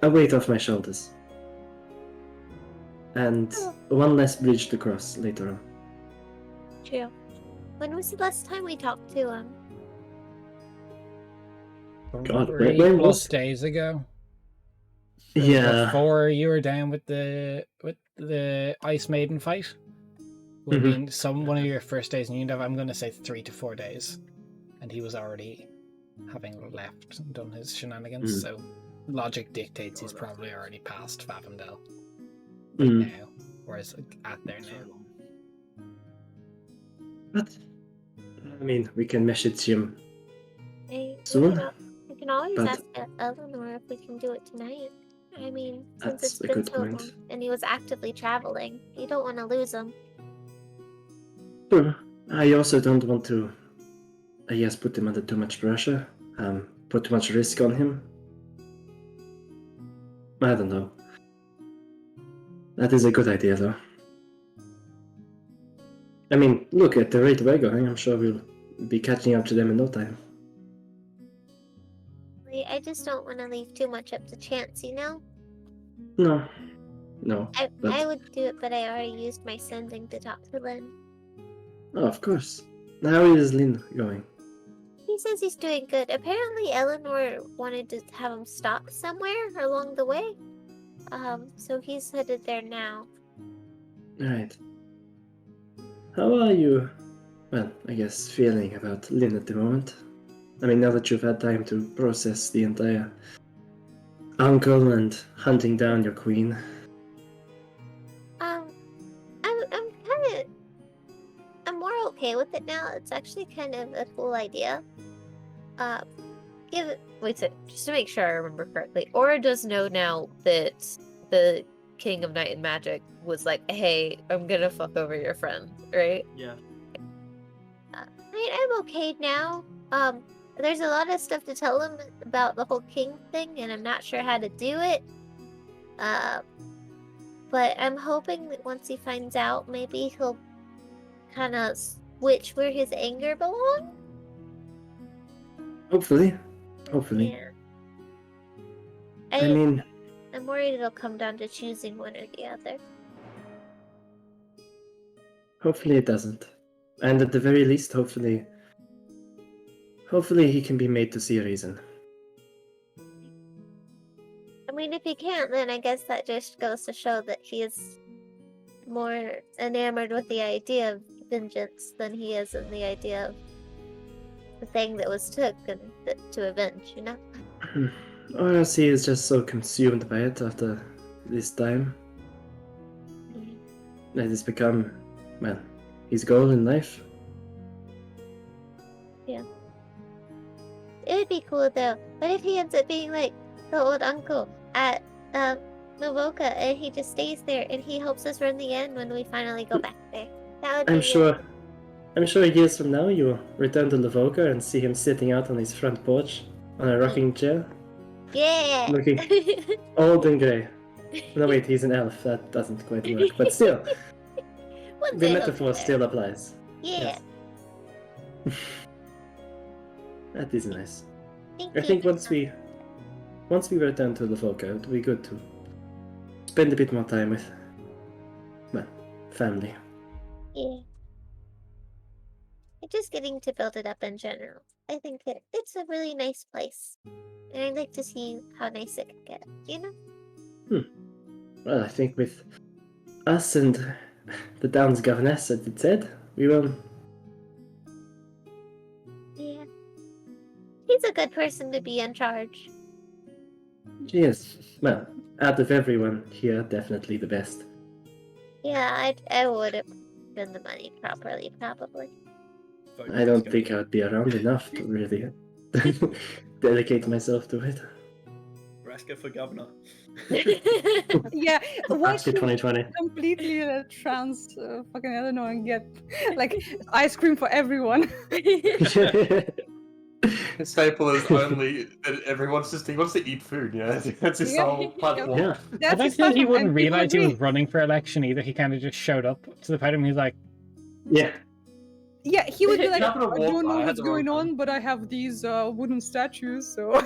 a weight off my shoulders. And one less bridge to cross later on. True. When was the last time we talked to him? God, Three where plus was... days ago. Yeah. Before you were down with the Ice Maiden fight, would have been one of your first days in Undev. I'm going to say 3 to 4 days, and he was already having left and done his shenanigans. So logic dictates he's probably already past Favandel now, whereas at there now. But I mean, we can message him We soon. can always but- ask Eleanor if we can do it tonight. I mean, since That's it's a been good so point. long, and he was actively traveling, you don't want to lose him. Sure. I also don't want to, I guess, put him under too much pressure. Put too much risk on him. I don't know. That is a good idea, though. I mean, look at the rate we're going. I'm sure we'll be catching up to them in no time. I just don't want to leave too much up to chance, you know? No. I But- would do it, but I already used my sending to talk to Lynn. Oh, of course. How is Lynn going? He says he's doing good. Apparently, Eleanor wanted to have him stop somewhere along the way. So he's headed there now. Right. How are you, well, I guess, feeling about Lynn at the moment? I mean, now that you've had time to process the entire uncle and hunting down your queen. I'm more okay with it now. It's actually kind of a cool idea. Just to make sure I remember correctly, Aura does know now that the King of Night and Magic was like, hey, I'm gonna fuck over your friend, right? Yeah. I'm okay now. There's a lot of stuff to tell him about the whole king thing, and I'm not sure how to do it. But I'm hoping that once he finds out, maybe he'll kind of switch where his anger belongs. Hopefully. Yeah. I mean, I'm worried it'll come down to choosing one or the other. hopefully it doesn't. And at the very least, hopefully he can be made to see a reason. I mean, if he can't, then I guess that just goes to show that he is more enamored with the idea of vengeance than he is in the idea of the thing that was took and to avenge, you know? Or else he is just so consumed by it after this time that it's become, well, his goal in life. It would be cool though. What if he ends up being like the old uncle at Novoka and he just stays there and he helps us run the inn when we finally go back there? That would be I'm sure years from now you'll return to Lavoka and see him sitting out on his front porch on a rocking chair, Yeah! looking old and grey. No wait, he's an elf, that doesn't quite work, but still, One the day he'll metaphor be there. still applies. Yeah. Yes. That is nice. Thank I you. think once we return to Lavoka, it would be good to spend a bit more time with, well, family. Yeah. And just getting to build it up in general. I think that it's a really nice place. And I'd like to see how nice it can get, you know? Well, I think with us and the town's governess, as it said, we will. Yeah. He's a good person to be in charge. She is, well, out of everyone here, definitely the best. Yeah, I would have spent the money properly, probably. I don't think I would be around enough to really dedicate myself to it. Raska for governor. Yeah, why After should 2020. completely trans fucking Eleanor and get like ice cream for everyone? His staple is only that everyone's just he wants to eat food. Yeah, that's his Yeah, whole platform. Yeah. I That's don't his think he platform, wouldn't and people realize he agree. was running for election either. He kind of just showed up to the podium. He's like, Yeah. Yeah, he would be like, I Happened to walk don't by know at what's the wrong going time. on, but I have these wooden statues, so.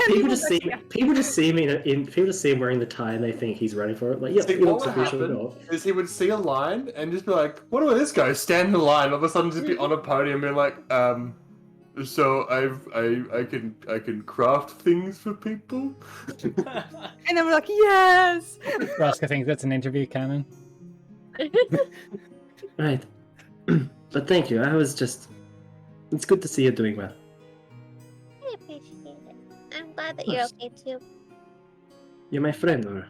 People just see him wearing the tie and they think he's running for it. Like, yeah, See, he what looks would official happen enough. is he would see a line and just be like, "What about this guy?" Stand in the line. All of a sudden, just be on a podium, being like, So I can craft things for people. And then we're like, yes! Roscoe thinks that's an interview canon. Right. But thank you. It's good to see you doing well. I appreciate it. I'm glad that you're okay too. You're my friend, or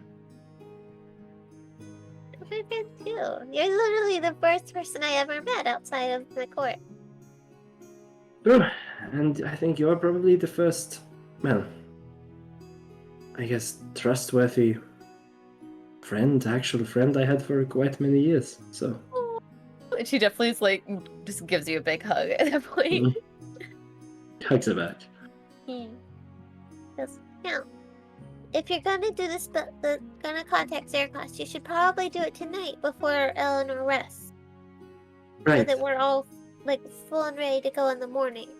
My friend too. You're literally the first person I ever met outside of the court. true. And I think you're probably the first, well, I guess, trustworthy actual friend I had for quite many years. So. And she definitely is like, just gives you a big hug at that point. Hugs her back. Because, if you're gonna do this, gonna contact Zerkos, you should probably do it tonight before Eleanor rests. So Right. that we're all like full and ready to go in the morning.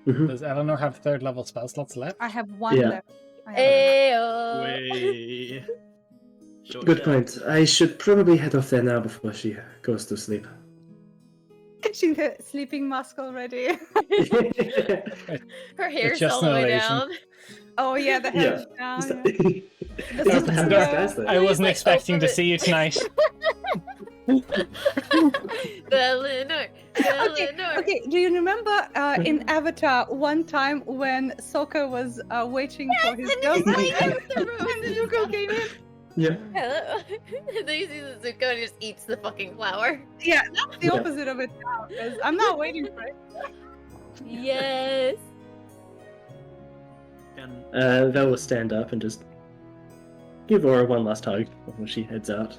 Does Eleanor have third level spell slots left? I have one Yeah. left. Way. Short Good shout. point. I should probably head off there now before she goes to sleep. She's a sleeping mask already. Her hair's just all the an way illusion. down. Oh yeah, the head down. Is Yeah. that- This is Open the the- stairs there. I wasn't like, expecting open to it. see you tonight. Eleanor. Eleanor. Okay, do you remember in Avatar one time when Sokka was waiting for his and girlfriend he's like, and Zuko came in? Yeah. Hello. And then you see the Zuko and he just eats the fucking flower. Yeah, that's the Yeah. opposite of it now, because I'm not waiting for it. Yes. And Vel will stand up and just give Aura one last hug before she heads out.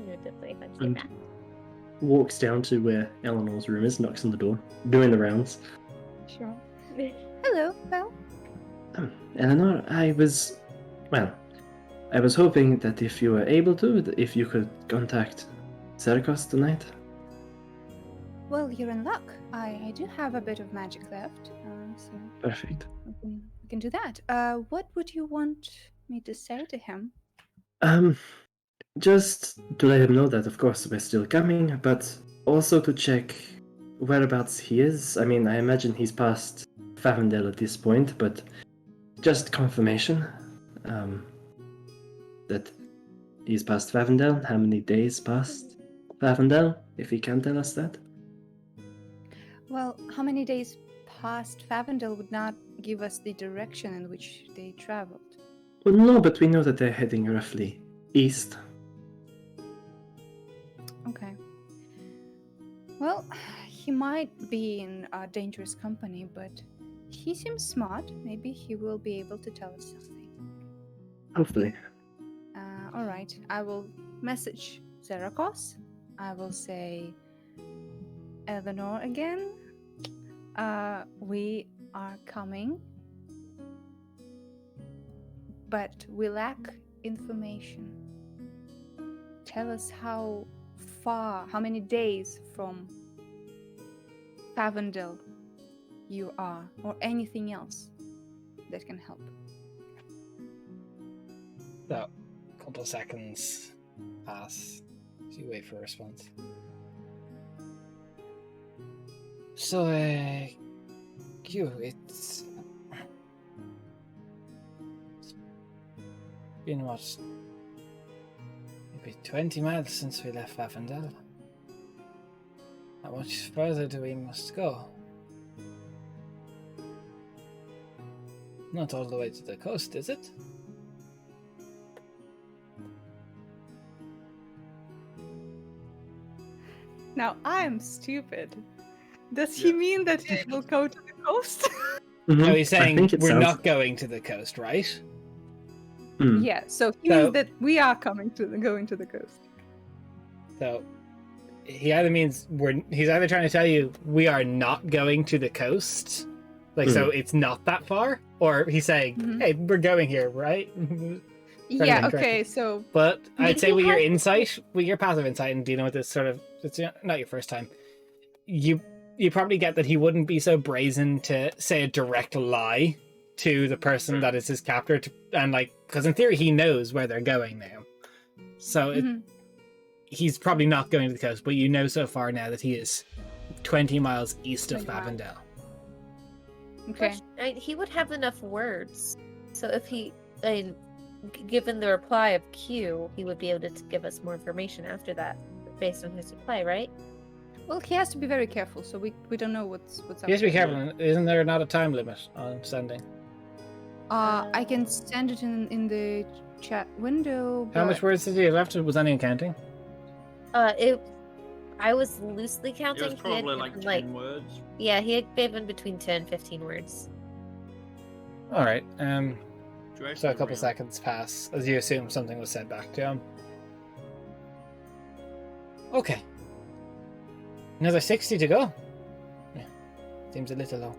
You're definitely eventually Mm. back. Walks down to where Eleanor's room is, knocks on the door, doing the rounds. Sure. Hello, Belle. Eleanor, I was hoping that if you were able to, if you could contact Zerkos tonight. Well, you're in luck. I do have a bit of magic left, so Perfect. we can do that. What would you want me to say to him? Just to let him know that, of course, we're still coming, but also to check whereabouts he is. I mean, I imagine he's past Favandel at this point, but just confirmation that he's past Favandel. How many days past Favandel, if he can tell us that? Well, how many days past Favandel would not give us the direction in which they traveled? Well, no, but we know that they're heading roughly east. Okay. Well, he might be in a dangerous company, but he seems smart. Maybe he will be able to tell us something. Hopefully. All right. I will message Zerkos. I will say, Eleanor again. We are coming, but we lack information. Tell us how many days from Favandel you are, or anything else that can help. So, a couple of seconds pass as you wait for a response. So, it's been what? Maybe 20 miles since we left Favandel. How much further do we must go? Not all the way to the coast, is it? Now, I'm stupid. Does he mean that he will go to the coast? No, he's I saying think it we're sounds- not going to the coast, right? Hmm. Yeah, so he So- means that we are going to the coast. So he either means he's either trying to tell you we are not going to the coast, like so it's not that far, or he's saying, Mhm. hey, we're going here, right? Yeah, think okay, correctly. so But I'd Did say he with your have- insight, with your passive insight and dealing with this sort of, it's not your first time, you probably get that he wouldn't be so brazen to say a direct lie to the person that is his captor, and like, because in theory he knows where they're going now. So mhm. he's probably not going to the coast, but you know so far now that he is 20 miles east of 20 miles. Favandel. Okay. He would have enough words. So if given the reply of Q, he would be able to give us more information after that, based on his reply, right? Well, he has to be very careful, so we don't know what's up. You have to be there. careful. Isn't there not a time limit on sending? I can send it in the chat window. How much but- words did he have left? Was anyone counting? I was loosely It counting. was He had probably like given, 10 words. Yeah, he had given between 10 and 15 words. All right. Do you So a actually couple round? seconds pass as you assume something was said back to him. Okay. Another 60 to go. Yeah. Seems a little low.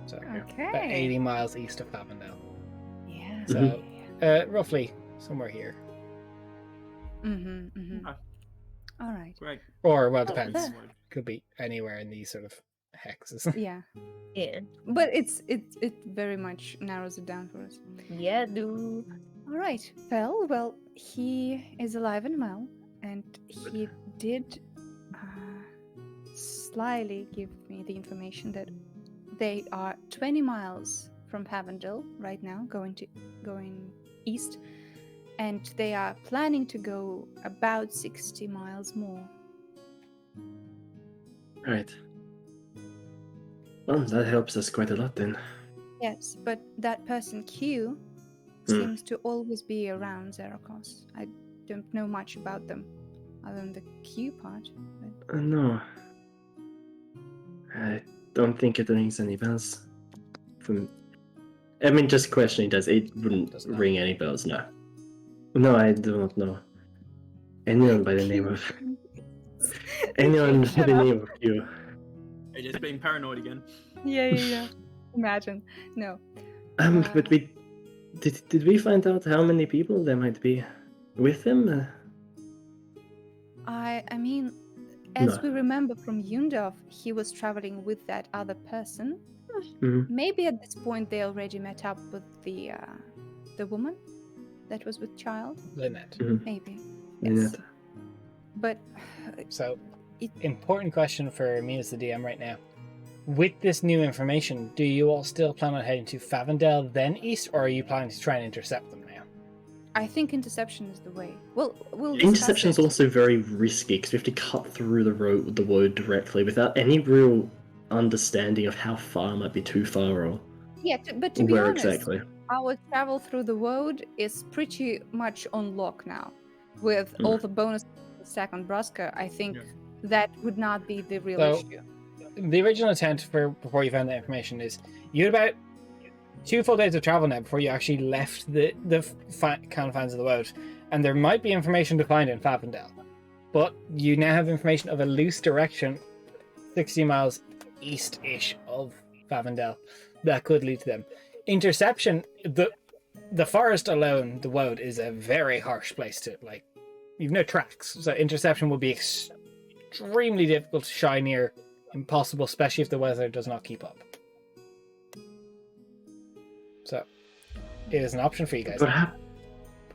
So Okay. about 80 miles east of Favandel. Yeah. So roughly somewhere here. Mm-hmm. Okay. All right. Great. Or, well, Oh, depends. there. Could be anywhere in these sort of hexes. Yeah. Yeah. But it very much narrows it down for us. Yeah, dude. All right. Well, he is alive and well, and he did slyly give me the information that they are 20 miles from Favandel right now, going east, and they are planning to go about 60 miles more. Right. Well, that helps us quite a lot then. Yes, but that person Q seems to always be around Zerakos. I don't know much about them other than the Q part. But... No. I don't think it rings any bells. I mean, just questioning does it wouldn't Does not. ring any bells, no. No, I do not know anyone by the name of anyone by the name of you. Hey, just being paranoid again. Yeah. Imagine. No. But we did we find out how many people there might be with him? I mean, as No. we remember from Yundov, he was traveling with that other person. Mhm. Maybe at this point they already met up with the woman that was with child. Lynette. Maybe. Lynette. But So, It- important question for me as the DM right now. With this new information, do you all still plan on heading to Favandel, then east, or are you planning to try and intercept them now? I think interception is the way. We'll discuss Interception is it. also very risky because we have to cut through the road directly without any real understanding of how far might be too far or Yeah, but to be where honest, exactly. our travel through the road is pretty much on lock now. With all the bonus stack on Braska, I think Yeah. that would not be the real So- issue. The original intent before you found that information is you had about 2 full days of travel now before you actually left the confines of the world, and there might be information to find in Favandel, but you now have information of a loose direction 60 miles east-ish of Favandel that could lead to them. Interception, the forest alone, the woad, is a very harsh place to, like, you've no tracks, so interception will be extremely difficult to shy near, impossible, especially if the weather does not keep up. So, it is an option for you guys.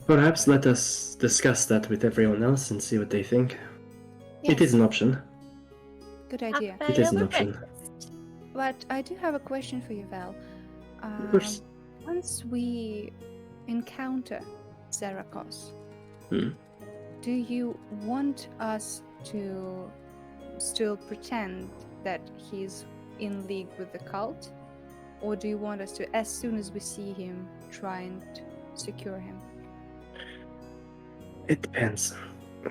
Perhaps let us discuss that with everyone else and see what they think. It is an option. Good idea. It is an option. But I do have a question for you, Val. Of course. Once we encounter Zerakos, do you want us to still pretend that he's in league with the cult? Or do you want us to, as soon as we see him, try and secure him? It depends.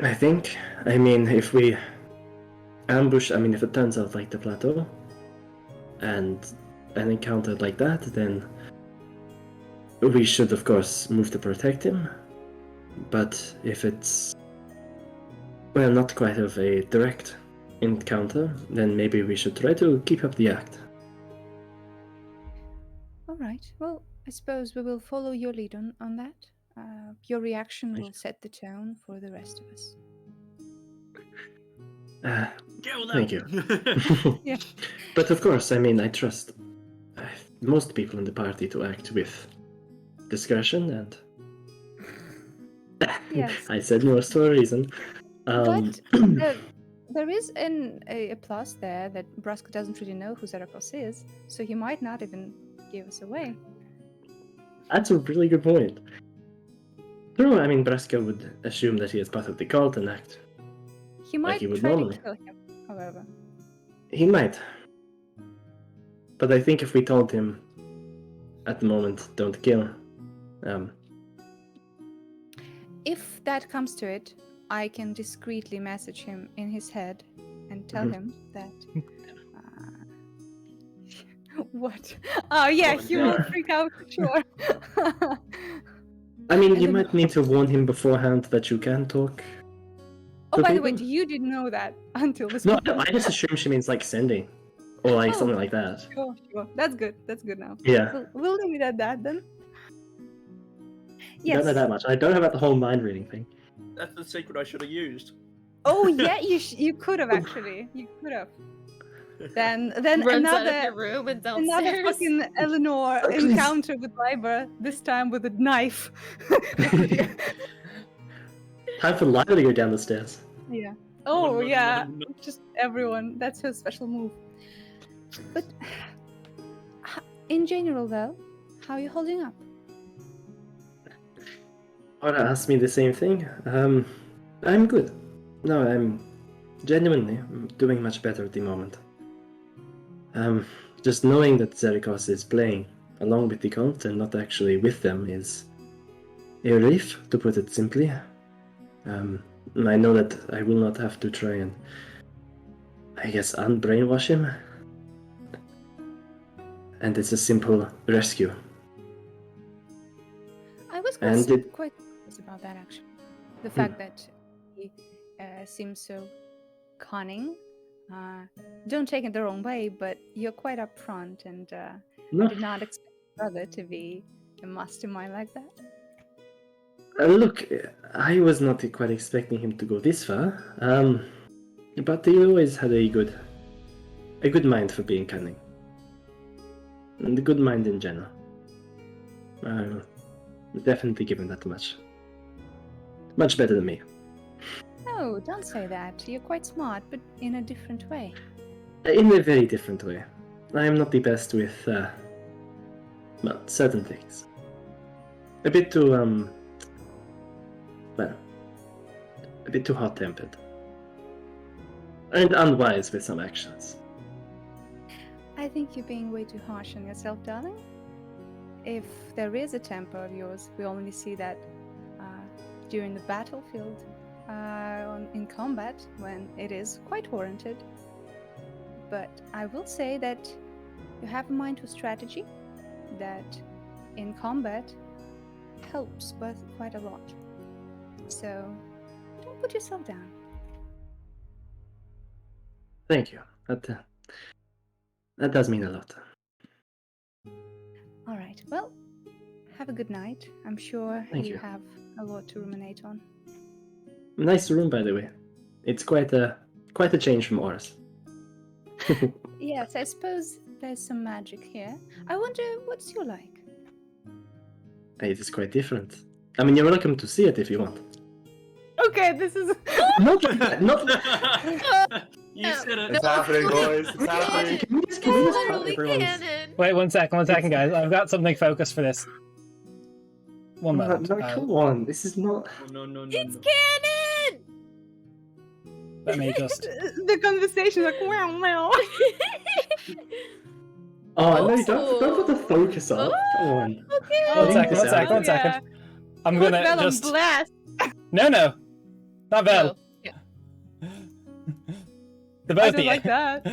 I mean, if we ambush, if it turns out like the plateau, and an encounter like that, then we should, of course, move to protect him. But if it's, well, not quite of a direct encounter, then maybe we should try to keep up the act. All right. Well, I suppose we will follow your lead on that. Your reaction will set the tone for the rest of us. Get with Thank that. you. Yeah. But of course, I trust most people in the party to act with discretion, and Yes. I said most for a reason. But there is a plus there that Braska doesn't really know who Zerikos is, so he might not even give us away. That's a really good point. True, I mean, Braska would assume that he is part of the cult and act. He might he would try normally. to kill him, however. He might. But I think if we told him at the moment, don't kill, If that comes to it, I can discreetly message him in his head and tell him that. What? Oh yeah, he will freak out for sure. I mean, you might need to warn him beforehand that you can talk. Oh, to by the way, people. you didn't know that until this No, moment. I just assume she means like sending, or like Oh. something like that. Sure. That's good. That's good now. Yeah, We'll leave it at that then. don't know that much. I don't know about the whole mind reading thing. That's the secret I should have used. Oh yeah, you could have actually. You could have. Then Runs out of another your room and another downstairs. fucking Eleanor Please. encounter with Liber, this time with a knife. Time for Lila to go down the stairs. Yeah. Oh, Oh no, yeah. no, no. Just everyone. That's her special move. But in general, though, how are you holding up? Ora asked me the same thing. I'm good. No, I'm genuinely doing much better at the moment. Just knowing that Zerikos is playing along with the cult and not actually with them is a relief, to put it simply. I know that I will not have to try and, I guess, unbrainwash him. And it's a simple rescue. I was And quite curious about that actually. The fact that he seems so cunning. Don't take it the wrong way, but you're quite upfront, and I No, did not expect your brother to be a mastermind like that. look, I was not quite expecting him to go this far. But he always had a good mind for being cunning. And a good mind in general. Definitely give him that much. Much better than me. No, don't say that. You're quite smart, but in a different way. In a very different way. I am not the best with, well, certain things. A bit too, well, a bit too hot-tempered. And unwise with some actions. I think you're being way too harsh on yourself, darling. If there is a temper of yours, we only see that during the battlefield, in combat, when it is quite warranted. But I will say that you have a mind for strategy that in combat helps both quite a lot. So don't put yourself down. Thank you. That does mean a lot. All right. Well, have a good night. I'm sure Thank you you. have a lot to ruminate on. Nice room, by the way. It's quite a change from ours. Yes, I suppose there's some magic here. I wonder what's your like. It is quite different. I mean, you're welcome to see it if you want. Okay, this is. Not like that. Not like You said it. It's happening, boys. It's happening. Can we just cut Literally everyone's- canon. Wait, one second, guys. I've got something focused for this. One No, moment. no, come on. This is not. No. It's canon. Let me just. The conversation like wow wow. Oh, no, don't put the focus up. Come on. Okay. One think second, this out. one second. I'm Put gonna Vel on just. blast. No, not Vel. Oh, yeah. The I both of don't you. like that.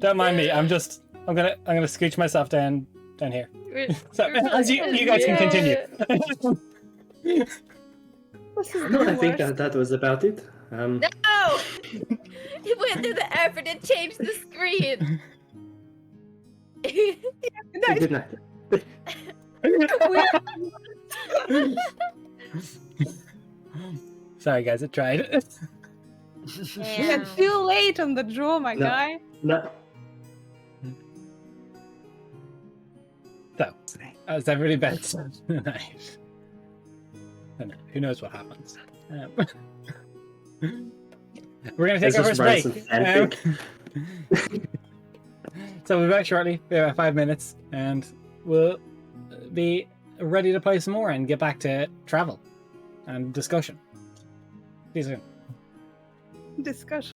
Don't mind me. I'm gonna scooch myself down here. So as you guys can continue. This is No, the I think worst. that was about it. No! He went through the effort to change the screen. Good night. Sorry, guys. I tried. Yeah, too late on the draw, my No. guy. No. So, as everybody bets tonight. Who knows what happens? We're going to take Let's our just first write break. some fanfic. So we'll be back shortly. We have about 5 minutes, and we'll be ready to play some more and get back to travel and discussion. See you soon. Discussion.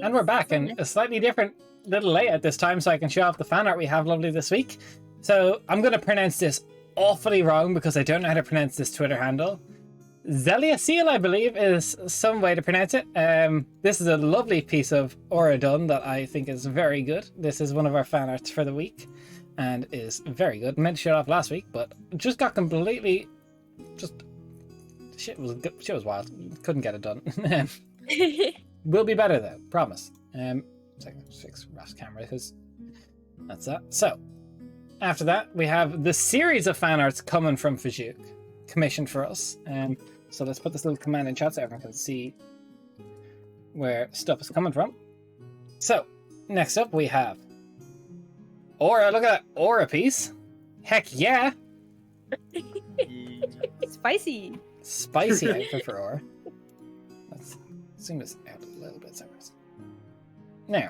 And we're back, and a slightly different little layout this time, so I can show off the fan art we have lovely this week. So I'm going to pronounce this awfully wrong because I don't know how to pronounce this Twitter handle. Zelia Seal, I believe, is some way to pronounce it. This is a lovely piece of aura done that I think is very good. This is one of our fan arts for the week, and is very good. Meant to show it off last week, but just got completely... Shit was wild. Couldn't get it done. Will be better though, promise. Second, fix Ross camera because that's that. So after that, we have the series of fan arts coming from Fajuk, commissioned for us. So let's put this little command in chat so everyone can see where stuff is coming from. So next up, we have Aura. Look at that Aura piece. Heck yeah! Spicy. Spicy outfit for Aura. Let's zoom this out a little bit. Now.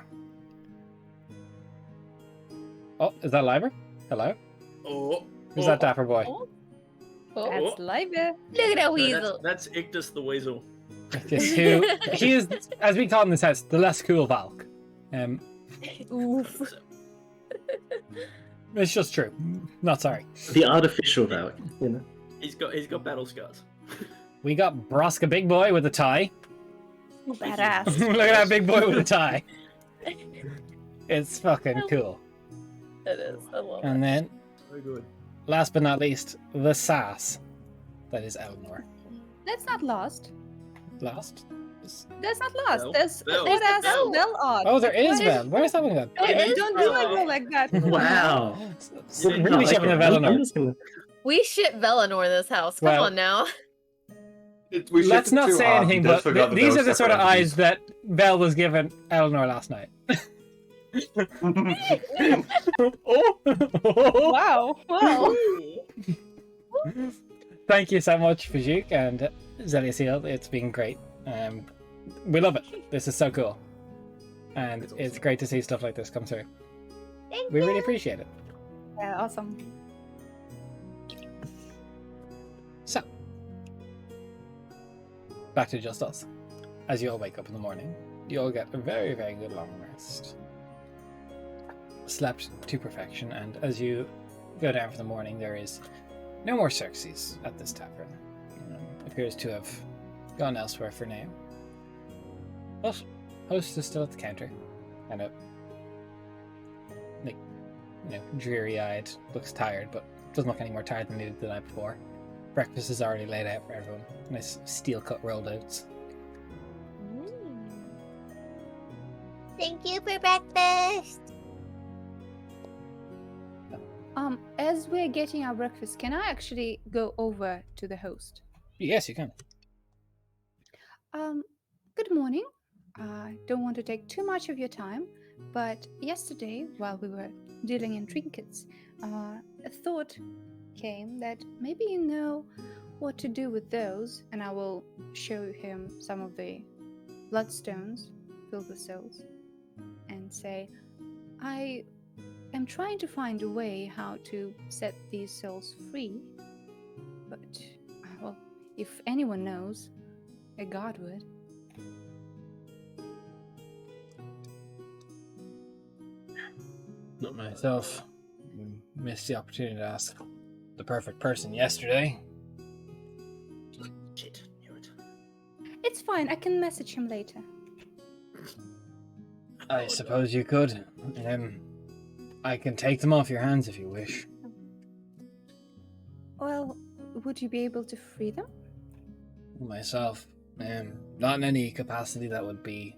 Oh, is that Liber? Hello? Oh. Who's that dapper boy? Oh, That's Liber. look at that No, weasel. that's Ictus the Weasel. He is, as we call him in this house, the less cool Valk. Oof. It's just true. Not sorry. The artificial Valk, you know. He's got battle scars. We got Broska Big Boy with a tie. Badass. Look at that big boy with a tie. It's fucking cool. It is. I love And then, So good. last but not least, the sass. That is Eleanor. That's not lost. Last? That's not lost. Bell. There's Bell. badass Bell. Bell art. Oh, there is What Bell. Where's that one gone? Don't do my girl like that. Wow. Really shipping of Eleanor. I'm just gonna... We ship Velinor in this house. Come Well- on now. Let's not say anything, but these are the sort of eyes that Bell was given Eleanor last night. Oh. Wow. Wow. Thank you so much, Fajuk and Zelia Seal. It's been great. We love it. This is so cool. And it's great to see stuff like this come through. We really appreciate it. Yeah, awesome. So, back to just us. As you all wake up in the morning, you all get a very, very good long rest. Slept to perfection, and as you go down for the morning, there is no more Xerxes at this tavern. Appears to have gone elsewhere for now. But host is still at the counter, kind of like, dreary-eyed, looks tired, but doesn't look any more tired than he did the night before. Breakfast is already laid out for everyone. Nice steel-cut rolled oats. Thank you for breakfast. As we're getting our breakfast, can I actually go over to the host? Yes, you can. Good morning. I don't want to take too much of your time, but yesterday, while we were dealing in trinkets, a thought came that maybe you know what to do with those, and I will show him some of the bloodstones filled with souls, and say, I am trying to find a way how to set these souls free, but, well, if anyone knows, a god would. Not myself. Missed the opportunity to ask the perfect person yesterday. Shit, knew it. It's fine, I can message him later. I suppose you could. I can take them off your hands if you wish. Well, would you be able to free them? Myself, not in any capacity that would be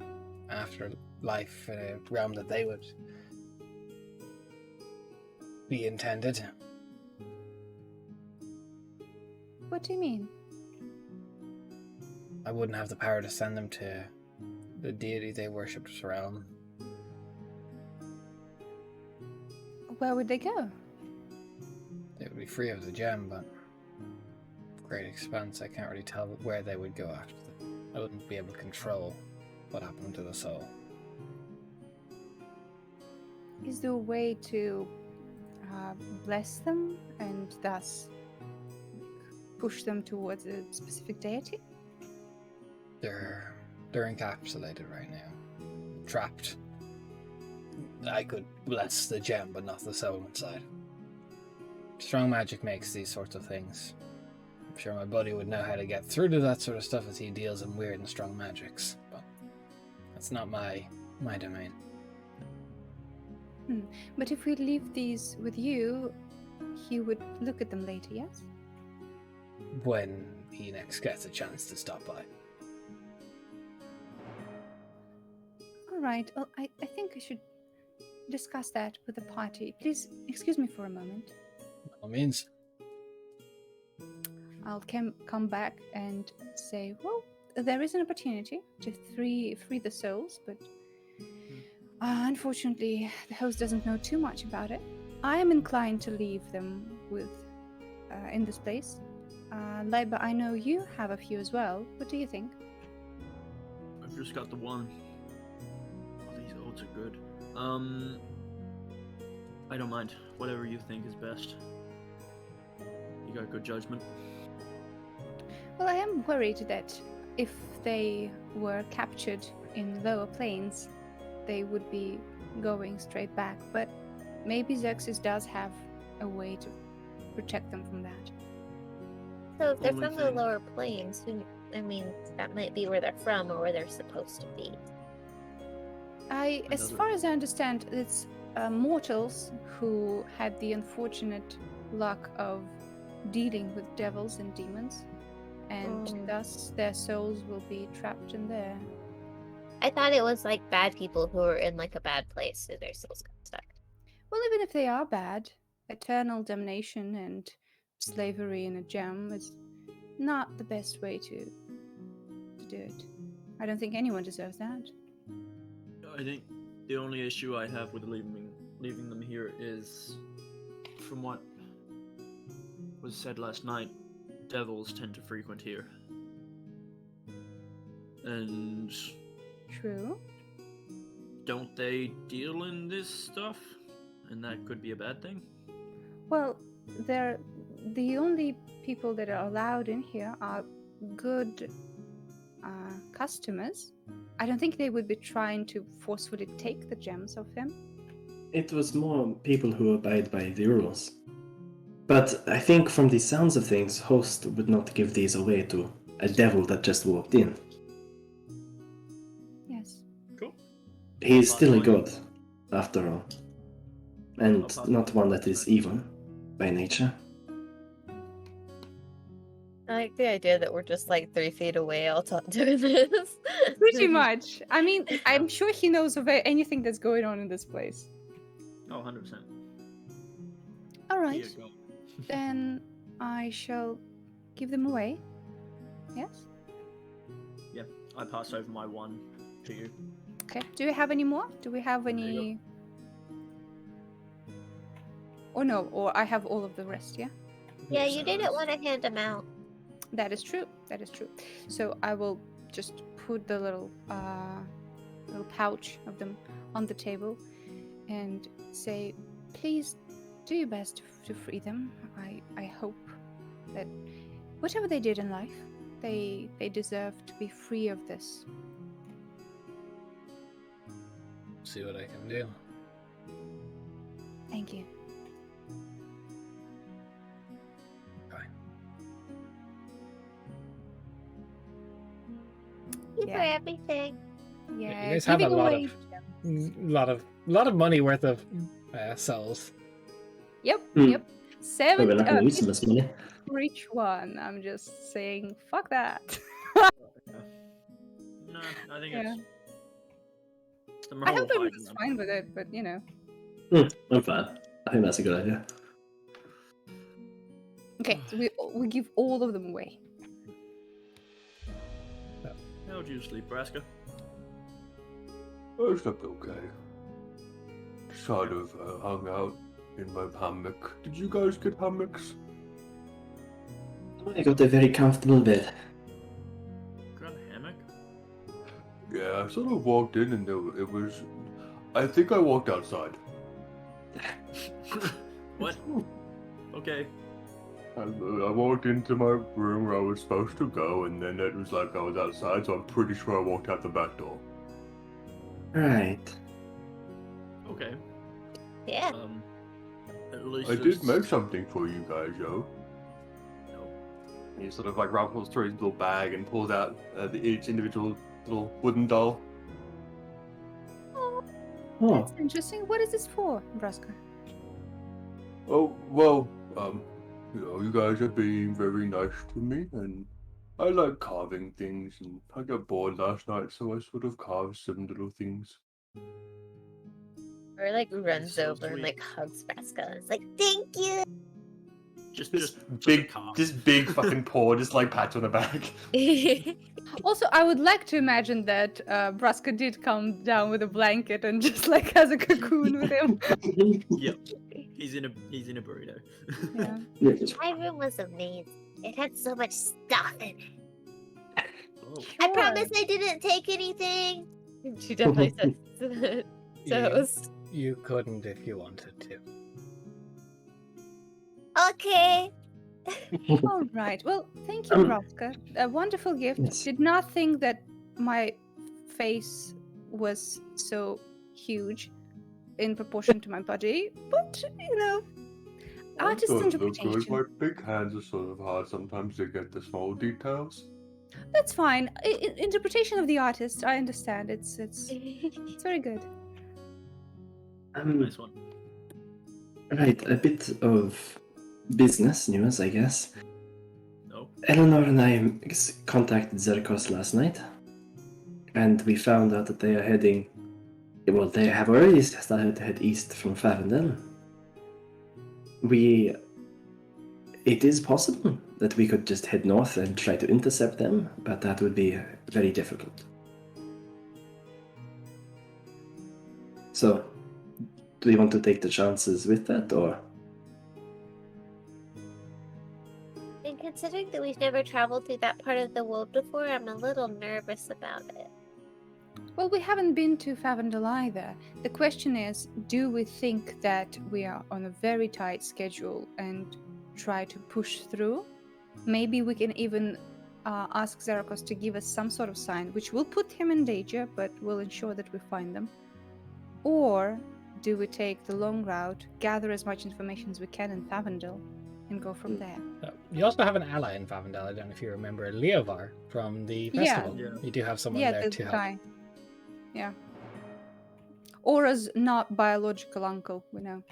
after life in a realm that they would be intended. What do you mean? I wouldn't have the power to send them to the deity they worshipped's realm. Where would they go? They would be free of the gem, but great expanse, I can't really tell where they would go after that. I wouldn't be able to control what happened to the soul. Is there a way to bless them and thus push them towards a specific deity? They're encapsulated right now. trapped, I could bless the gem, but not the soul inside. Strong magic makes these sorts of things. I'm sure my buddy would know how to get through to that sort of stuff as he deals in weird and strong magics, but that's not my domain. But if we leave these with you, he would look at them later, yes? When he next gets a chance to stop by. All right. Well, I think I should discuss that with the party. Please excuse me for a moment. By all means. I'll come back and say, well, there is an opportunity to free the souls, but unfortunately, the host doesn't know too much about it. I am inclined to leave them in this place. Leiba, I know you have a few as well. What do you think? I've just got the one. Oh, these odds are good. I don't mind. Whatever you think is best. You got good judgment. Well, I am worried that if they were captured in lower planes, they would be going straight back. But maybe Xerxes does have a way to protect them from that. So if they're Only from the thing- lower plains, that might be where they're from or where they're supposed to be. As Another- far as I understand, it's mortals who had the unfortunate luck of dealing with devils and demons, and Oh. thus their souls will be trapped in there. I thought it was like bad people who are in like a bad place, so their souls got stuck. Well, even if they are bad, eternal damnation and slavery in a gem is not the best way to do it. I don't think anyone deserves that. I think the only issue I have with leaving them here is, from what was said last night, devils tend to frequent here. And True. don't they deal in this stuff? And that could be a bad thing? Well, they're the only people that are allowed in here are good customers. I don't think they would be trying to forcefully take the gems of them. It was more people who abide by the rules. But I think from the sounds of things, host would not give these away to a devil that just walked in. Yes. Cool. He is Fine still a point. god, after all. And not one that is evil by nature. I like the idea that we're just like 3 feet away all doing this. Pretty much. I mean, I'm sure he knows of anything that's going on in this place. Oh, 100%. All Here right. you go. Then I shall give them away. Yes? Yeah, I pass over my one to you. Okay. Do we have any more? Do we have you go. any... Or no, or I have all of the rest, yeah? Yeah, Yes, you I didn't was- want to hand them out. That is true. That is true. So I will just put the little pouch of them on the table and say, please do your best to free them. I hope that whatever they did in life, they deserve to be free of this. See what I can do. Thank you. Thank you Yeah. for everything. Yeah, You guys have a giving lot away- of money worth of souls. Yep, Hmm. yep. But we're not gonna lose so 50 much money. for each one. I'm just saying, fuck that. No, I think Yeah. it's the I moral hope fight everyone's in them. fine with it, but you know. I'm fine. I think that's a good idea. Okay, so we give all of them away. How'd you sleep, Braska? I slept okay. Sort of hung out in my hammock. Did you guys get hammocks? I got a very comfortable bed. Got a hammock? Yeah, I sort of walked in and it was... I think I walked outside. What? Okay. I walked into my room where I was supposed to go, and then it was like I was outside, so I'm pretty sure I walked out the back door. Right. Okay. Yeah. At least I did make something for you guys, yo. No. He sort of like ruffles through his little bag and pulls out each individual little wooden doll. Oh, Oh, that's interesting. What is this for, Braska? Oh, well, you guys are being very nice to me, and I like carving things, and I got bored last night, so I sort of carved some little things. Or like runs so over and sweet. like hugs Braska. It's like, thank you. Just Big, a car. just big fucking paw, just like pats on the back. Also, I would like to imagine that Braska did come down with a blanket and just like has a cocoon with him. Yep. He's in a burrito. Yeah. My room was amazing. It had so much stuff in it. Oh. I promise I didn't take anything. She definitely says toast. You couldn't if you wanted to. Okay. All right. Well, thank you, Um, Braska. A wonderful gift. Yes. Did not think that my face was so huge in proportion to my body, but artist Those look good. interpretation. My big hands are sort of hard sometimes to get the small details. That's fine. Interpretation of the artist. I understand. It's very good. Nice one. Right, a bit of business news, I guess. No. Eleanor and I contacted Zerkos last night, and we found out that they are heading. Well, they have already started to head east from Favandel. It is possible that we could just head north and try to intercept them, but that would be very difficult. So, do you want to take the chances with that, or? And considering that we've never traveled through that part of the world before, I'm a little nervous about it. Well, we haven't been to Favandel either. The question is, do we think that we are on a very tight schedule and try to push through? Maybe we can even ask Zerkos to give us some sort of sign, which will put him in danger, but will ensure that we find them. Or do we take the long route, gather as much information as we can in Favandel, and go from there? You also have an ally in Favandel. I don't know if you remember Leovar from the Yeah. festival. Yeah. You do have someone Yeah, there the to help. guy. Yeah. Aura's not biological uncle, we know.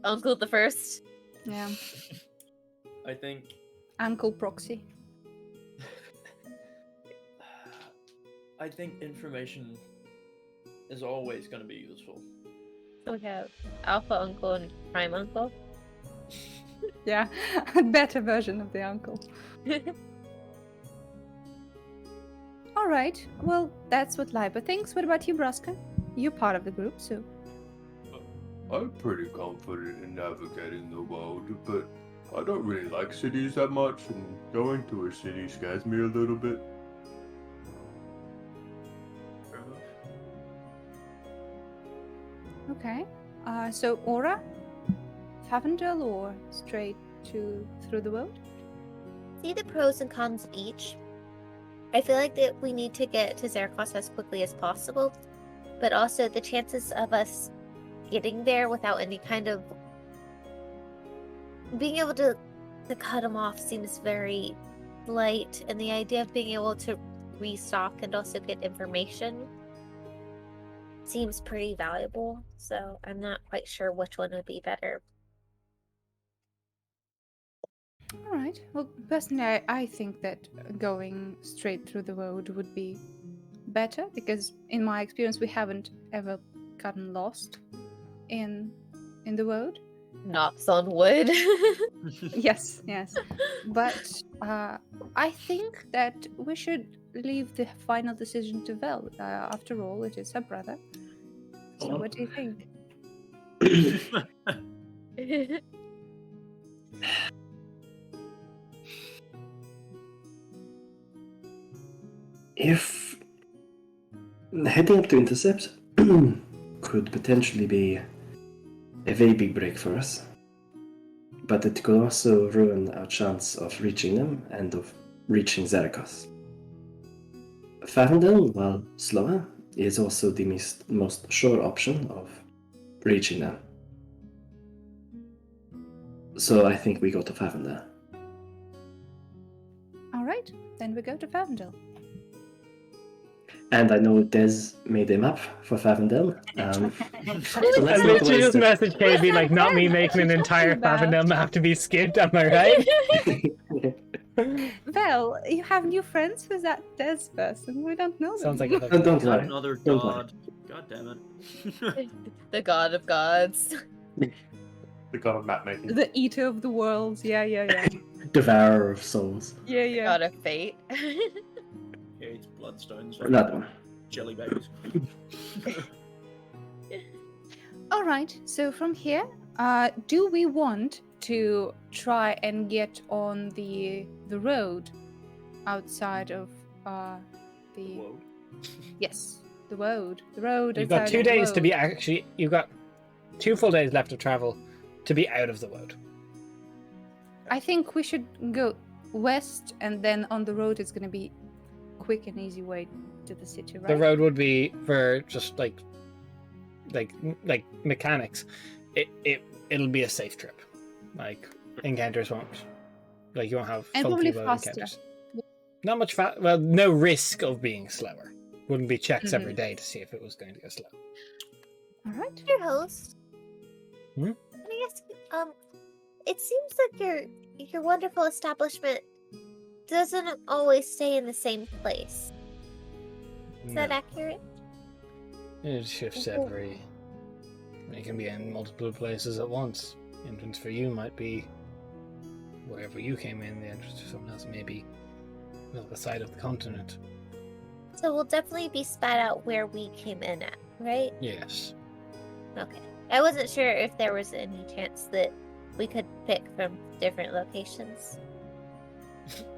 Uncle the First. Yeah. I think Uncle proxy. information is always going to be useful. So we have Alpha Uncle and Prime Uncle. Yeah, a better version of the uncle. All right. Well, that's what Liba thinks. What about you, Braska? You're part of the group, so. I'm pretty confident in navigating the world, but I don't really like cities that much, and going to a city scares me a little bit. Fair enough. Okay. So Aura, Favandel, or straight through the world? See the pros and cons of each. I feel like that we need to get to Zerkos as quickly as possible, but also the chances of us getting there without any kind of being able to cut them off seems very light, and the idea of being able to restock and also get information seems pretty valuable, so I'm not quite sure which one would be better. All right. Well, personally, I think that going straight through the road would be better because, in my experience, we haven't ever gotten lost in the road. Knocks on wood. Yes, yes. But I think that we should leave the final decision to Vel. After all, it is her brother. So, Oh. what do you think? If heading up to intercept could potentially be a very big break for us, but it could also ruin our chance of reaching them and of reaching Zerkos. Favandel, while slower, is also the most sure option of reaching them. So I think we go to Favandel. All right, then we go to Favandel. And I know Des made a map for Favandel. So I let's not literally waste just it. messaged KB like, not me making an entire Favandel map to be skipped, am I right? Well, you have new friends with that Des person. We don't know Sounds them. like a Don't worry. Another Don't worry. god. God damn it. The god of gods. The god of map making. The eater of the worlds. Yeah. Devourer of souls. Yeah. God of fate. Yeah, it's bloodstones. That one. Jelly babies. All right. So from here, do we want to try and get on the road outside of the Whoa. yes, the road. The road. You've got outside 2 of the days to road. be actually. You've got 2 full days left to travel to be out of the road. I think we should go west, and then on the road it's going to be quick and easy way to the city, right? The road would be for just like mechanics. It'll be a safe trip. Like encounters won't. Like you won't have And funky probably road faster. encounters. Not much well, no risk of being slower. Wouldn't be checks every day to see if it was going to go slow. All right. Your host. Hmm? Can I ask you, it seems like your wonderful establishment doesn't always stay in the same place. Is that No. accurate? It shifts every. You can be in multiple places at once. The entrance for you might be wherever you came in. The entrance for someone else may be the other side of the continent. So we'll definitely be spat out where we came in at, right? Yes. Okay. I wasn't sure if there was any chance that we could pick from different locations.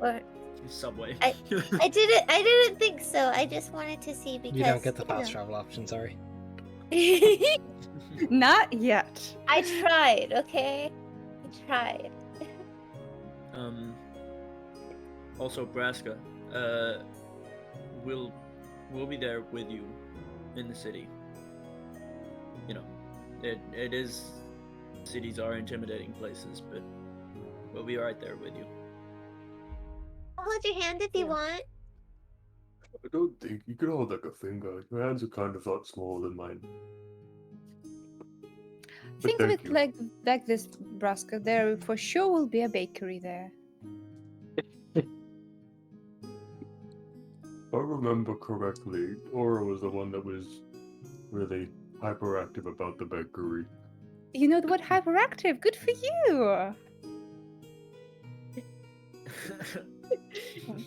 Or Subway. I didn't think so. I just wanted to see because You don't get the you know. fast travel option. Sorry. Not yet. I tried, okay? I tried. Also, Braska, we'll be there with you in the city. You know, it is cities are intimidating places, but we'll be right there with you. I'll hold your hand if you want. I don't think you could hold like a finger. Your hands are kind of a lot smaller than mine. Think of thank it you. like this, Braska. There for sure will be a bakery there. If I remember correctly, Aura was the one that was really hyperactive about the bakery. You know what? Hyperactive. Good for you.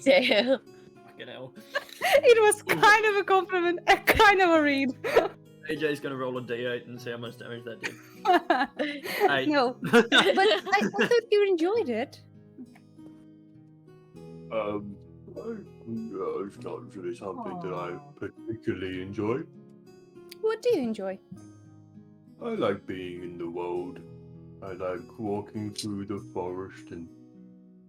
Damn. Fucking hell. It was kind of a compliment, a kind of a read. AJ's gonna roll a d8 and see how much damage that did. No, but I thought you enjoyed it. It's not really something that I particularly enjoy. What do you enjoy? I like being in the world. I like walking through the forest and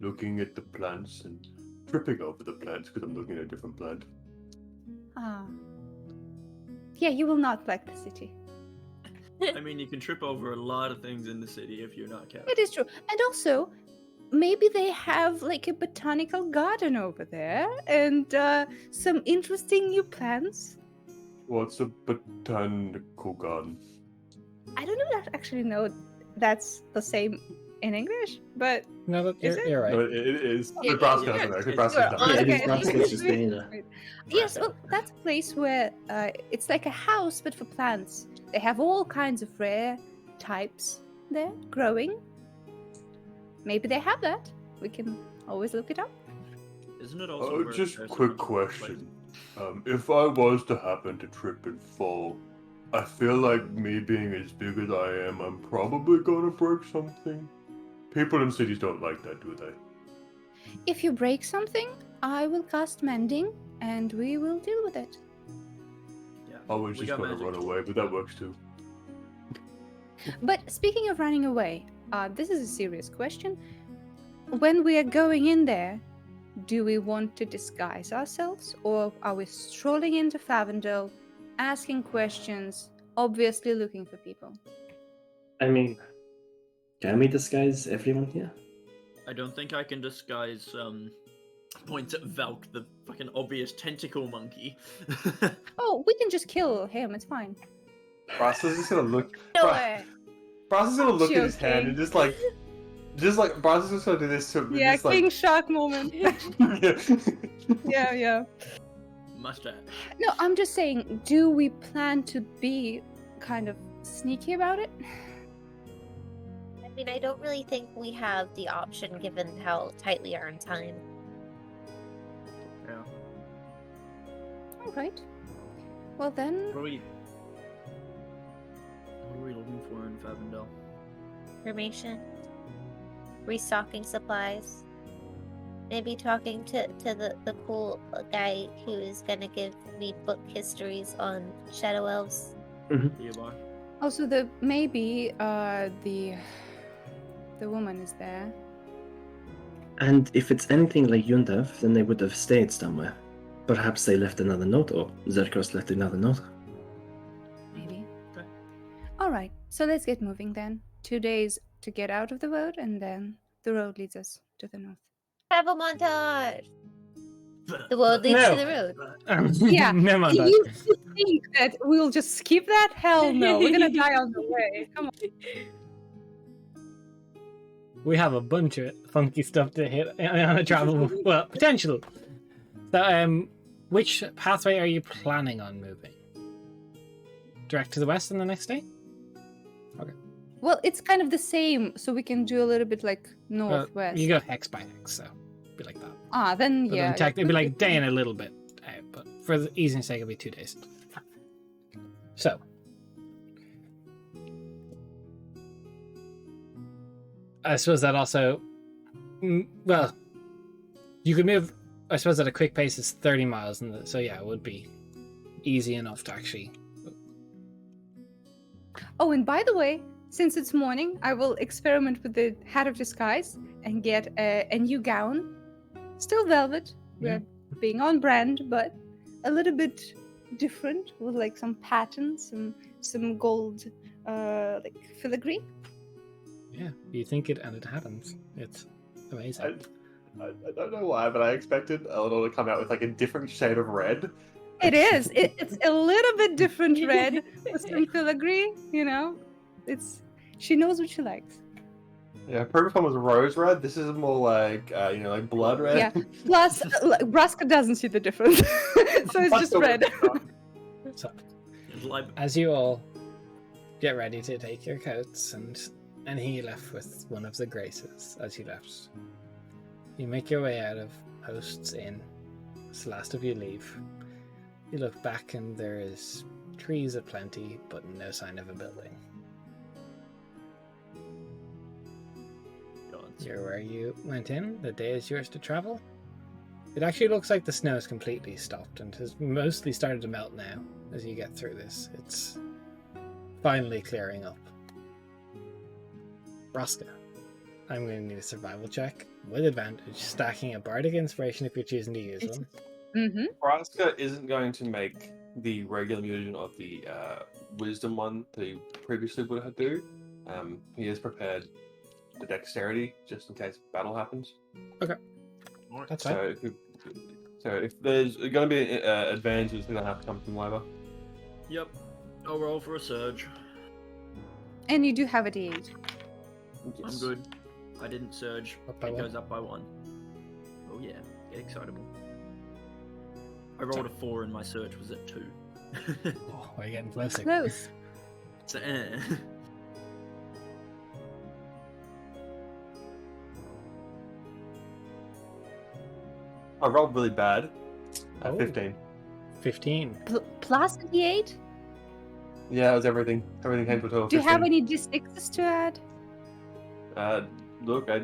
looking at the plants and tripping over the plants because I'm looking at a different plant. Ah. Yeah, you will not like the city. I mean, you can trip over a lot of things in the city if you're not careful. It is true. And also, maybe they have like a botanical garden over there and some interesting new plants. What's a botanical garden? I don't actually know that's the same in English, but No, that, Is you're right. No, it is. Yeah, Nebraska yeah, doesn't know. yeah. Nebraska You're doesn't on- know. Yeah, Okay. it's not supposed to stay there. yes, well, that's a place where it's like a house but for plants. They have all kinds of rare types there growing. Maybe they have that. We can always look it up. Isn't it also where Just there's quick another question. If I was to happen to trip and fall, I feel like me being as big as I am, I'm probably gonna break something. People in cities don't like that, do they? If you break something, I will cast mending and we will deal with it. Yeah. I was We just got gonna magic. run away, but that works too. But speaking of running away, this is a serious question. When we are going in there, do we want to disguise ourselves or are we strolling into Favandel asking questions, obviously looking for people. I mean, can we disguise everyone here? I don't think I can disguise, points at Valk, the fucking obvious tentacle monkey. Oh, we can just kill him. It's fine. Braska's just gonna look. No way. Braska's gonna look at his Joking. hand and just like Braska's just gonna do this to him. Yeah, just King like, Shark moment. Yeah. Mustache. No, I'm just saying, do we plan to be kind of sneaky about it? I mean, I don't really think we have the option given how tight we are in time. Yeah. All right. Well then, What are we looking for in Favandel? Information. Restocking supplies. Maybe talking to the cool guy who is gonna give me book histories on Shadow Elves. Nearby. also maybe the woman is there. And if it's anything like Yundev, then they would have stayed somewhere. Perhaps they left another note, or Zerkos left another note. Maybe. Okay. All right. So let's get moving then. 2 days to get out of the road, and then the road leads us to the north. Travel montage. The road leads to No. the road. Yeah, Never mind that. You think that we'll just skip that? Hell no. We're gonna die on the way. Come on. We have a bunch of funky stuff to hit on a travel. Well, potential. So, which pathway are you planning on moving? Direct to the west on the next day? Well, it's kind of the same, so we can do a little bit like Well, northwest. you go hex by hex, so be like that. Then But yeah. then it'd be like day and a little bit out, but for the easiness sake, it'll be 2 days. So, I suppose that also, well, you could move. I suppose at a quick pace is 30 miles, so yeah, it would be easy enough to actually. Oh, and by the way, since it's morning, I will experiment with the hat of disguise and get a new gown. Still velvet. We're being on brand, but a little bit different with like some patterns, some gold, like filigree. Yeah, you think it and it happens. It's amazing. I don't know why, but I expected Eleanor to come out with like a different shade of red. It is. It's a little bit different red with some filigree. You know, she knows what she likes. Yeah, previous one was rose red. This is more like like blood red. Yeah. Plus, Braska doesn't see the difference, so it's just red. So, It's like as you all get ready to take your coats, and he left with one of the graces as he left. You make your way out of Host's Inn. It's the last of you leave. You look back and there is trees aplenty, but no sign of a building. You're where you went in. The day is yours to travel. It actually looks like the snow has completely stopped and has mostly started to melt now as you get through this. It's finally clearing up. Braska, I'm going to need a survival check with advantage, stacking a bardic inspiration if you're choosing to use one. Mm-hmm. Braska isn't going to make the regular version of the wisdom one that he previously would have do. He has prepared the dexterity just in case battle happens. That's fine. So if there's going to be advantages, it's going to have to come from labor. Yep. I'll roll for a surge. And you do have a D8. I'm good. I didn't surge. Up by It one. goes up by 1. Oh yeah, get excitable. I rolled a 4 and my surge was at 2. Oh, we're getting closer. Close. So, I rolled really bad at Oh. 15. 15. Plus a D8? Yeah, it was everything. Everything came to a total of Do you 15. have any D6s to add? Look, I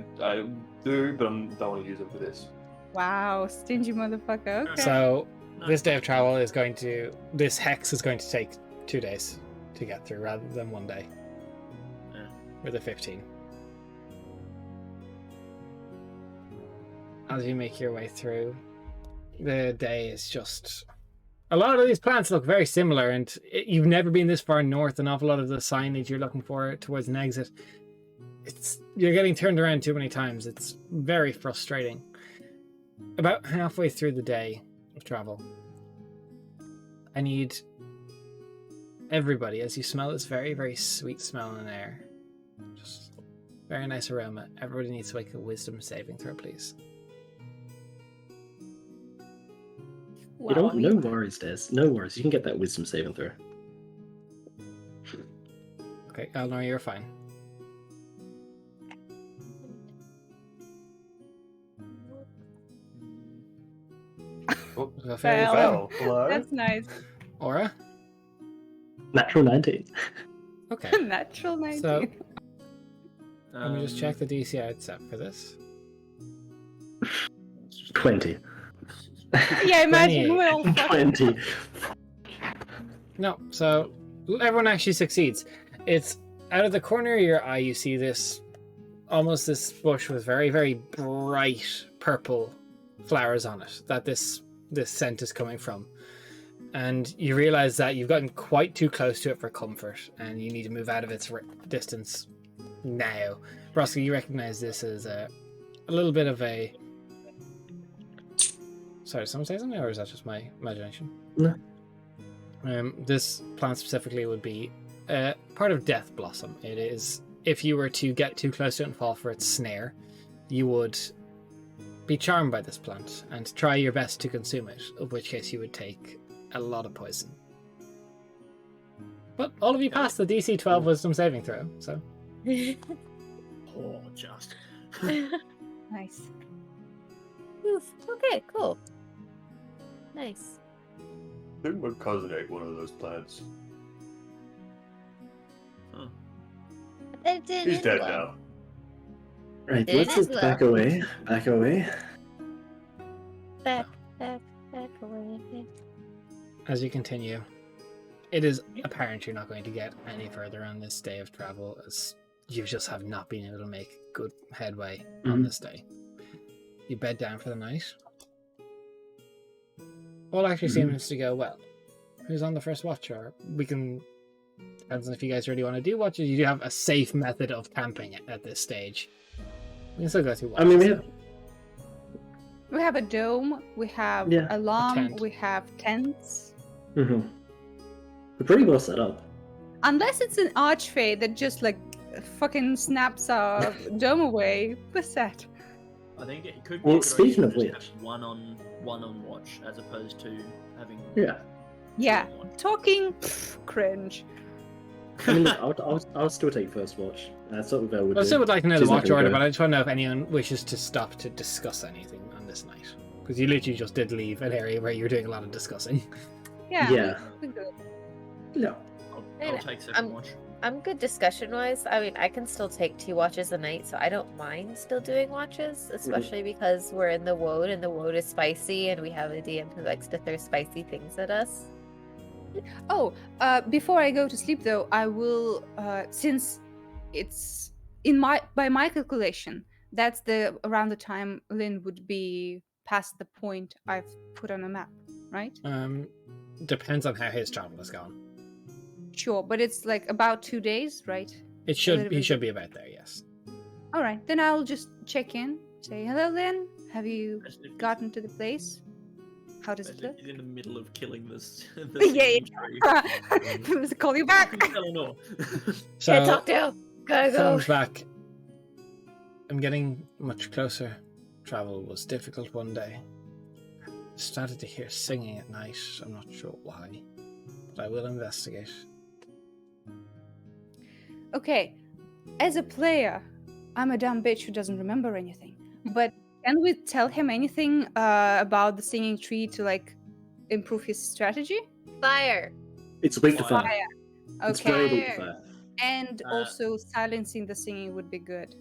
do, but I don't want to use them for this. Wow, stingy motherfucker. Okay. So, no. this day of travel is going to... This hex is going to take 2 days to get through rather than 1 day. Yeah. With a 15. As you make your way through, the day is just A lot of these plants look very similar, and you've never been this far north. An awful lot of the signage you're looking for towards an exit, you're getting turned around too many times. It's very frustrating. About halfway through the day of travel, I need everybody, as you smell this very, very sweet smell in the air, just very nice aroma. Everybody needs to make a wisdom saving throw, please. Wow, No worries, Des. No worries. You can get that wisdom saving throw. Okay, Eleanor, you're fine. Oh, Well, hello. That's nice. Aura? Natural 19. Okay. Natural 19. So, let me just check the DC I'd set for this. 20. Yeah, imagine 28. Will. 20. No, so everyone actually succeeds. It's out of the corner of your eye, you see this bush with very, very bright purple flowers on it that this scent is coming from. And you realize that you've gotten quite too close to it for comfort, and you need to move out of its distance now. Roscoe, you recognize this as a little bit of a... Sorry, did someone say something, or is that just my imagination? No. This plant specifically would be part of Death Blossom. It is, if you were to get too close to it and fall for its snare, you would be charmed by this plant and try your best to consume it, of which case you would take a lot of poison. But all of you passed the DC 12 wisdom saving throw, so... Oh, just. Nice. Oof, okay, cool. Nice. I think my cousin ate one of those plants. Huh. It did He's dead well. now. Right, It let's is just back away. Back away. Back away. As you continue, it is apparent you're not going to get any further on this day of travel, as you just have not been able to make good headway on this day. You bed down for the night. All actually seems to go well. Who's on the first watch? Or we can... Depends on if you guys really want to do watches. You do have a safe method of camping at this stage. We can still go through watches. I mean, We have a dome, we have Yeah, a alarm, tent. we have tents. We're pretty well set up. Unless it's an archfey that just like fucking snaps our dome away, we're set. I think it could. Well, you could speaking also of just which- have one on watch as opposed to having. Yeah. Yeah, two on watch. talking cringe. I mean, look, I'll still take first watch. That's what Vel would I do. still would like to know the She's not watch gonna order, go. but I just want to know if anyone wishes to stop to discuss anything on this night. Because you literally just did leave an area where you were doing a lot of discussing. Yeah. Yeah. We're good. No. I'll take second watch. I'm good discussion wise. I mean, I can still take 2 watches a night, so I don't mind still doing watches, especially because we're in the woad and the woad is spicy and we have a DM who likes to throw spicy things at us. Oh, before I go to sleep though, I will since it's by my calculation, that's around the time Lynn would be past the point I've put on a map, right? Depends on how his travel has gone. Sure, but it's like about 2 days, right? He should be about there, yes. All right, then I'll just check in, say hello, Lynn. Have you gotten to the place? How does it look? He's in the middle of killing this. Yeah. Let's call you back. Eleanor. So, Can't talk to. Gotta go. Thumbs back. I'm getting much closer. Travel was difficult one day. Started to hear singing at night. I'm not sure why, but I will investigate. Okay, as a player, I'm a dumb bitch who doesn't remember anything. But can we tell him anything about the singing tree to like improve his strategy? Fire. It's weak to Fire. fire. Okay. It's very weak to fire. And Uh, also silencing the singing would be good.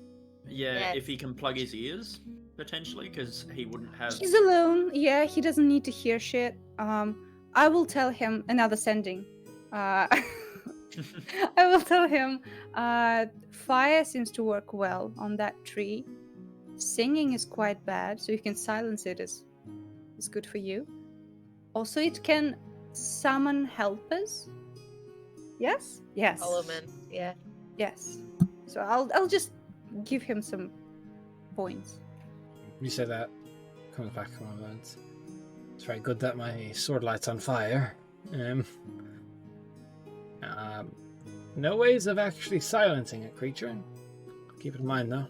Yeah, Yes. if he can plug his ears potentially, because he wouldn't have. He's alone. Yeah, he doesn't need to hear shit. I will tell him another sending. I will tell him fire seems to work well on that tree. Singing is quite bad, so you can silence it is good for you. Also, it can summon helpers? Yes? Yes. Solomon. Yeah. Yes. So I'll just give him some points. You say that. Comes back a moment. It's very good that my sword light's on fire. No ways of actually silencing a creature. Keep it in mind, though.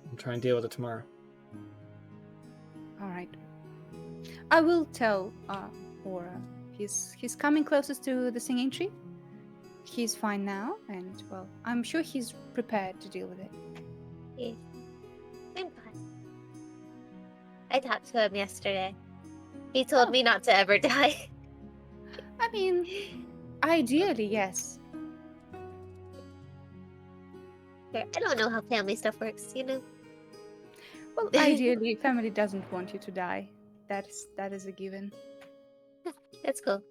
I'll try and deal with it tomorrow. All right. I will tell Aura. He's coming closest to the singing tree. He's fine now, and well, I'm sure he's prepared to deal with it. Yes. I'm fine. I talked to him yesterday. He told me not to ever die. I mean, ideally, yes. I don't know how family stuff works, you know. Well, ideally, family doesn't want you to die. That is a given. That's cool.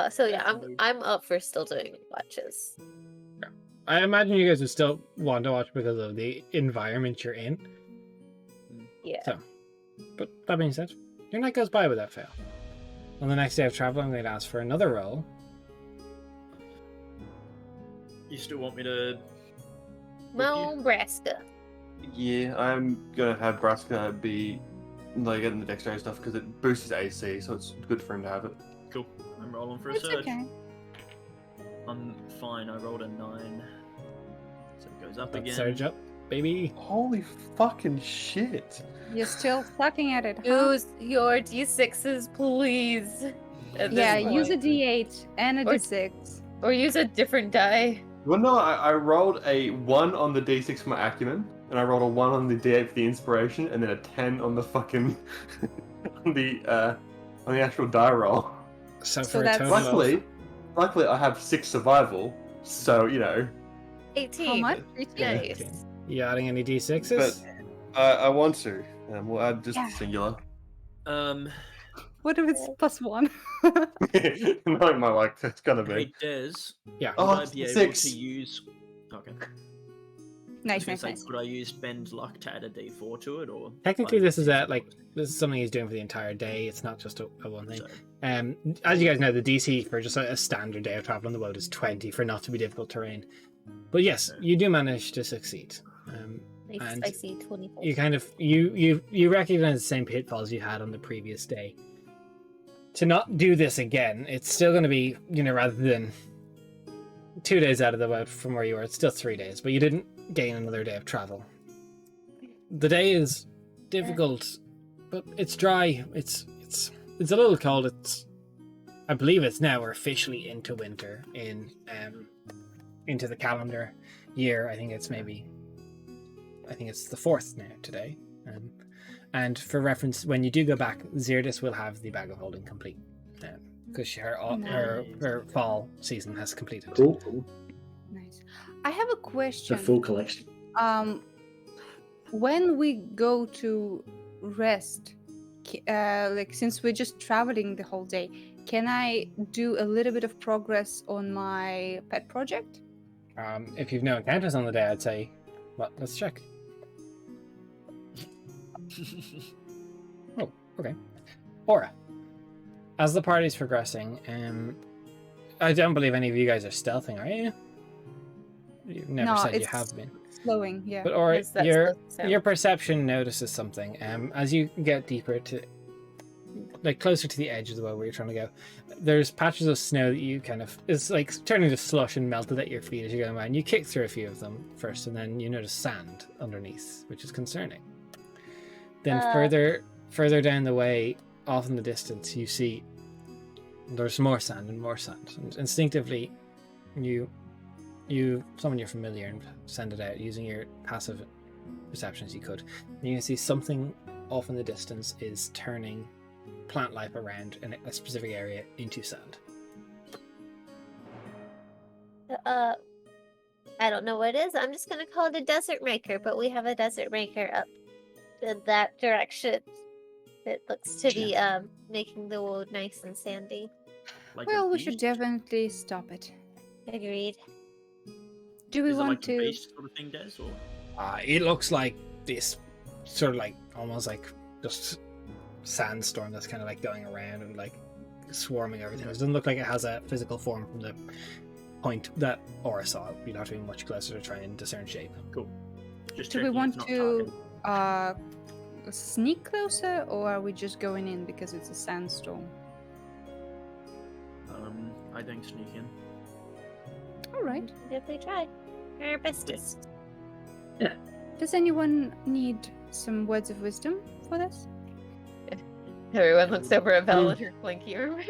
So yeah, I'm up for still doing watches. I imagine you guys would still want to watch because of the environment you're in. Yeah. So, but that being said, your night goes by without fail. On the next day of travel, I'm going to ask for another roll. You still want me to? Nebraska. Yeah, I'm gonna have Braska be like getting the dexterity stuff because it boosts his AC, so it's good for him to have it. Cool. I'm rolling for a It's surge. okay. I'm fine. I rolled a 9, so it goes up That again. surge up, baby. Holy fucking shit! You're still sucking at it, huh? Use your d6s, please. At Yeah, this use a point. D8 and a Or- D6. Or use a different die. Well, no, I rolled a 1 on the d6 for my acumen, and I rolled a 1 on the d8 for the inspiration, and then a 10 on the fucking on the actual die roll. So So for a that's- total of... Luckily, I have 6 survival, so you know. 18. How much? Nice. You adding any d6s? But I want to. We'll add just Yeah. singular. What if it's +1? Not my like it's gonna Hey be. Des, Yeah. would Oh, I be able 6. to use? Okay. Nice, I was nice, gonna nice. say, could I use spend luck to add a D4 to it, or Technically, find this is D6 like or- this is something he's doing for the entire day. It's not just a one thing. So, As you guys know, the DC for just a standard day of travel on the road is 20 for not to be difficult terrain. But yes, you do manage to succeed. Nice And spicy 24. You kind of you recognize the same pitfalls you had on the previous day. To not do this again, it's still going to be, rather than 2 days out of the way from where you were, it's still 3 days, but you didn't gain another day of travel. The day is difficult, but it's dry. It's a little cold. I believe it's now we're officially into winter into the calendar year. I think it's the 4th now today. And for reference, when you do go back, Xerdis will have the bag of holding complete. Because her fall season has completed. Cool. Nice. I have a The question. full collection. When we go to rest, since we're just traveling the whole day, can I do a little bit of progress on my pet project? If you've no encounters on the day, I'd say, well, let's check. Oh, okay. Aura. As the party's progressing, I don't believe any of you guys are stealthing, are you? You've never said you have been. Slowing, yeah. But Aura, Yes, that's your the sound. your perception notices something. As you get deeper to, closer to the edge of the well where you're trying to go, there's patches of snow that you it's like turning to slush and melted at your feet as you're going by. And you kick through a few of them first, and then you notice sand underneath, which is concerning. Then further down the way, off in the distance, you see there's more sand and more sand. And instinctively, you summon your familiar and send it out using your passive perception as you could. And you can see something off in the distance is turning plant life around in a specific area into sand. I don't know what it is. I'm just gonna call it a desert maker, but we have a desert maker up in that direction. It looks to be making the world nice and sandy. like Well, a we should beast? definitely stop it. Agreed. Do we Is it want like to? a beast sort of thing, Des? Or It looks like this, sort of like almost like just sandstorm that's kind of like going around and like swarming everything. It doesn't look like it has a physical form from the point that Aura saw. You'd have to be much closer to try and discern shape. Cool. Just Do we checking want it's not to target. sneak closer, or are we just going in because it's a sandstorm? I think sneak in. All right. Definitely try. Our bestest. Does anyone need some words of wisdom for this? Everyone looks over at Belle and her Clinky armor.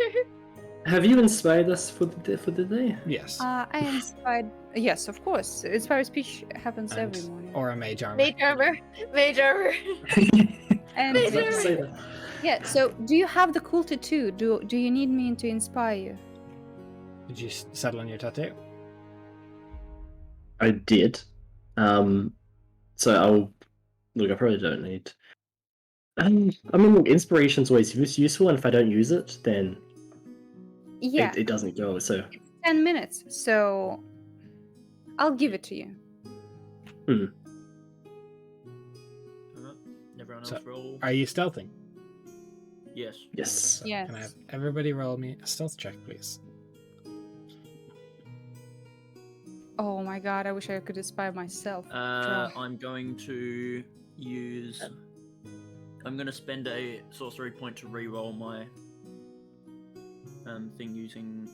Have you inspired us for the day? Yes. I inspired. Yes, of course. Inspired speech happens And every morning. or a mage armor. Mage armor. Mage armor. And I was about to say that. yeah. So, do you have the cool tattoo? Do you need me to inspire you? Did you settle on your tattoo? I did. So I'll look. I probably don't need. I mean, look, inspiration's always useful, and if I don't use it, then Yeah, it doesn't go. So 10 minutes. So, I'll give it to you. Alright. Everyone else So, roll. Are you stealthing? Yes. yes. So Yes. Can I have everybody roll me a stealth check, please? Oh my god! I wish I could inspire myself. I'm going to use. I'm going to spend a sorcery point to re-roll my thing using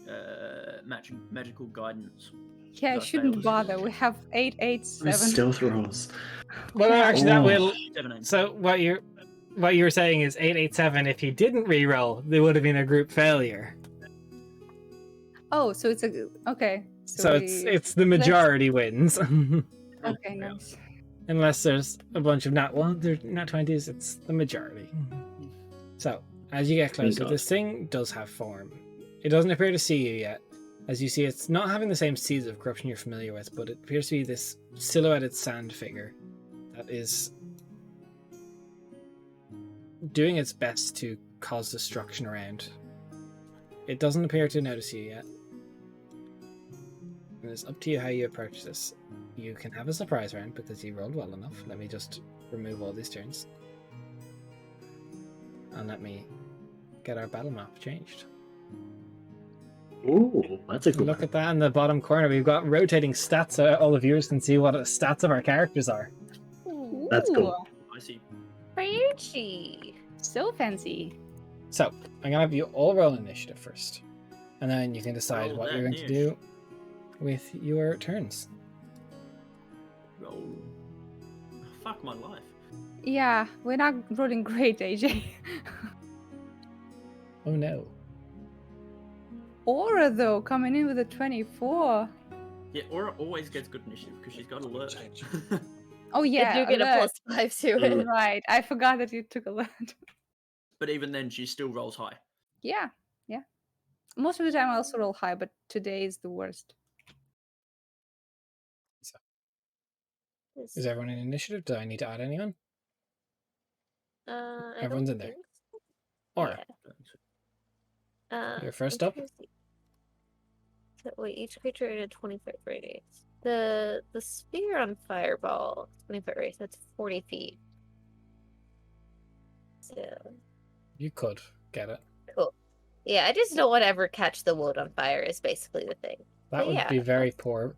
magical guidance. Yeah, I that shouldn't fails. bother. We have 8, 8, 7. Stealth rolls. Well, actually, that Oh. will. 7. So what you were saying is 887. If he didn't re-roll, there would have been a group failure. Oh, so it's a okay. So it's the majority wins. Okay, nice. Unless there's a bunch of nat 20s, it's the majority. So, as you get closer, God. this thing does have form. It doesn't appear to see you yet. As you see, it's not having the same seeds of corruption you're familiar with, but it appears to be this silhouetted sand figure that is doing its best to cause destruction around. It doesn't appear to notice you yet. And it's up to you how you approach this. You can have a surprise round because you rolled well enough. Let me just remove all these turns. And let me get our battle map changed. Ooh, that's a good Look one. at that in the bottom corner. We've got rotating stats so all the viewers can see what the stats of our characters are. That's cool. Ooh, I see. Fancy. So fancy. So, I'm going to have you all roll initiative first. And then you can decide Roll what that you're going to do with your turns. Roll. Fuck my life. Yeah, we're not rolling great, AJ. Oh no. Aura, though, coming in with a 24. Yeah, Aura always gets good initiative because she's got alert. Oh, yeah. You get a alert. +5 to it. Right, I forgot that you took alert. But even then, she still rolls high. Yeah, yeah. Most of the time I also roll high, but today is the worst. Is everyone in initiative? Do I need to add anyone? I Everyone's don't in there. think so. Or Yeah. You're first I'm up? trying to see. So, wait, each creature in a 20-foot radius. The sphere on Fireball, 20-foot radius, that's 40 feet. So, you could get it. cool. Yeah, I just don't want to ever catch the wood on fire is basically the thing. That But would yeah, be very poor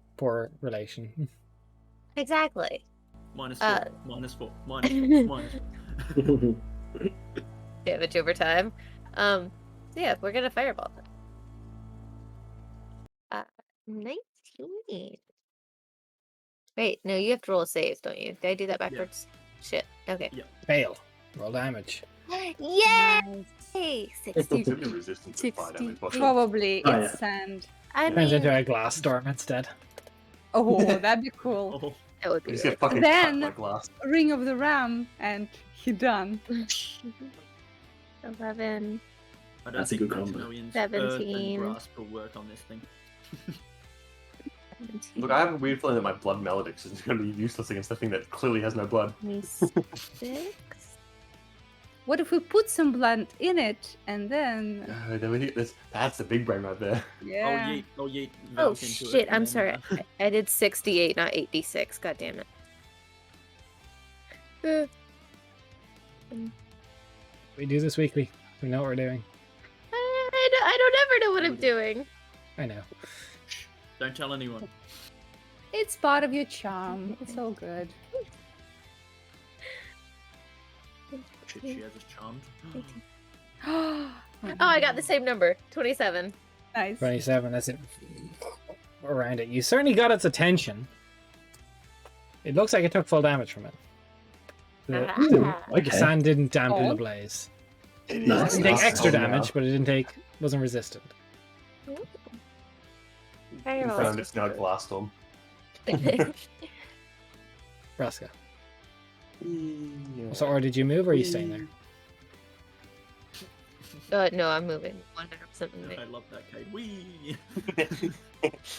relation. Exactly. -4, -4, -4, -4. Damage over time. Yeah, we're gonna fireball. 19. Wait, no, you have to roll a save, don't you? Did I do that backwards? Shit. Okay. Fail. Roll damage. Yay! 60. Should be resistant to fire 60. damage, possibly. Probably Oh, it's yeah. sand. I Turns mean, into a glass storm instead. Oh, that'd be cool. Oh, that would You be just really get fucking Then- cut by glass. Ring of the Ram, and he done. 11. I don't That's a think good combo. Maximilian's 17. Earth and grasp will work on this thing. 17, Look, I have a weird feeling that my blood maledicts is going to be useless against the thing that clearly has no blood. 26. What if we put some blood in it and then Then we think that's the big brain right there. yeah. Oh yeet. Oh Valk into it, shit, and I'm then, sorry. I did 68, not 86. God damn it. We do this weekly. We know what we're doing. I don't ever know what I'm doing. I know. Don't tell anyone. It's part of your charm. It's all good. Shit, she has us charmed. Oh, I got the same number. 27. Nice. 27, that's it. Around it. You certainly got its attention. It looks like it took full damage from it. The Okay. sand didn't dampen Oh. the blaze. It It Nice. didn't take Nice. extra Oh, no. damage, but it wasn't resistant. Very We well. found it's now glass storm. Braska. Yeah. So, or did you move or are you staying there? No, I'm moving. 100% moving. I love that, Kate. Wee!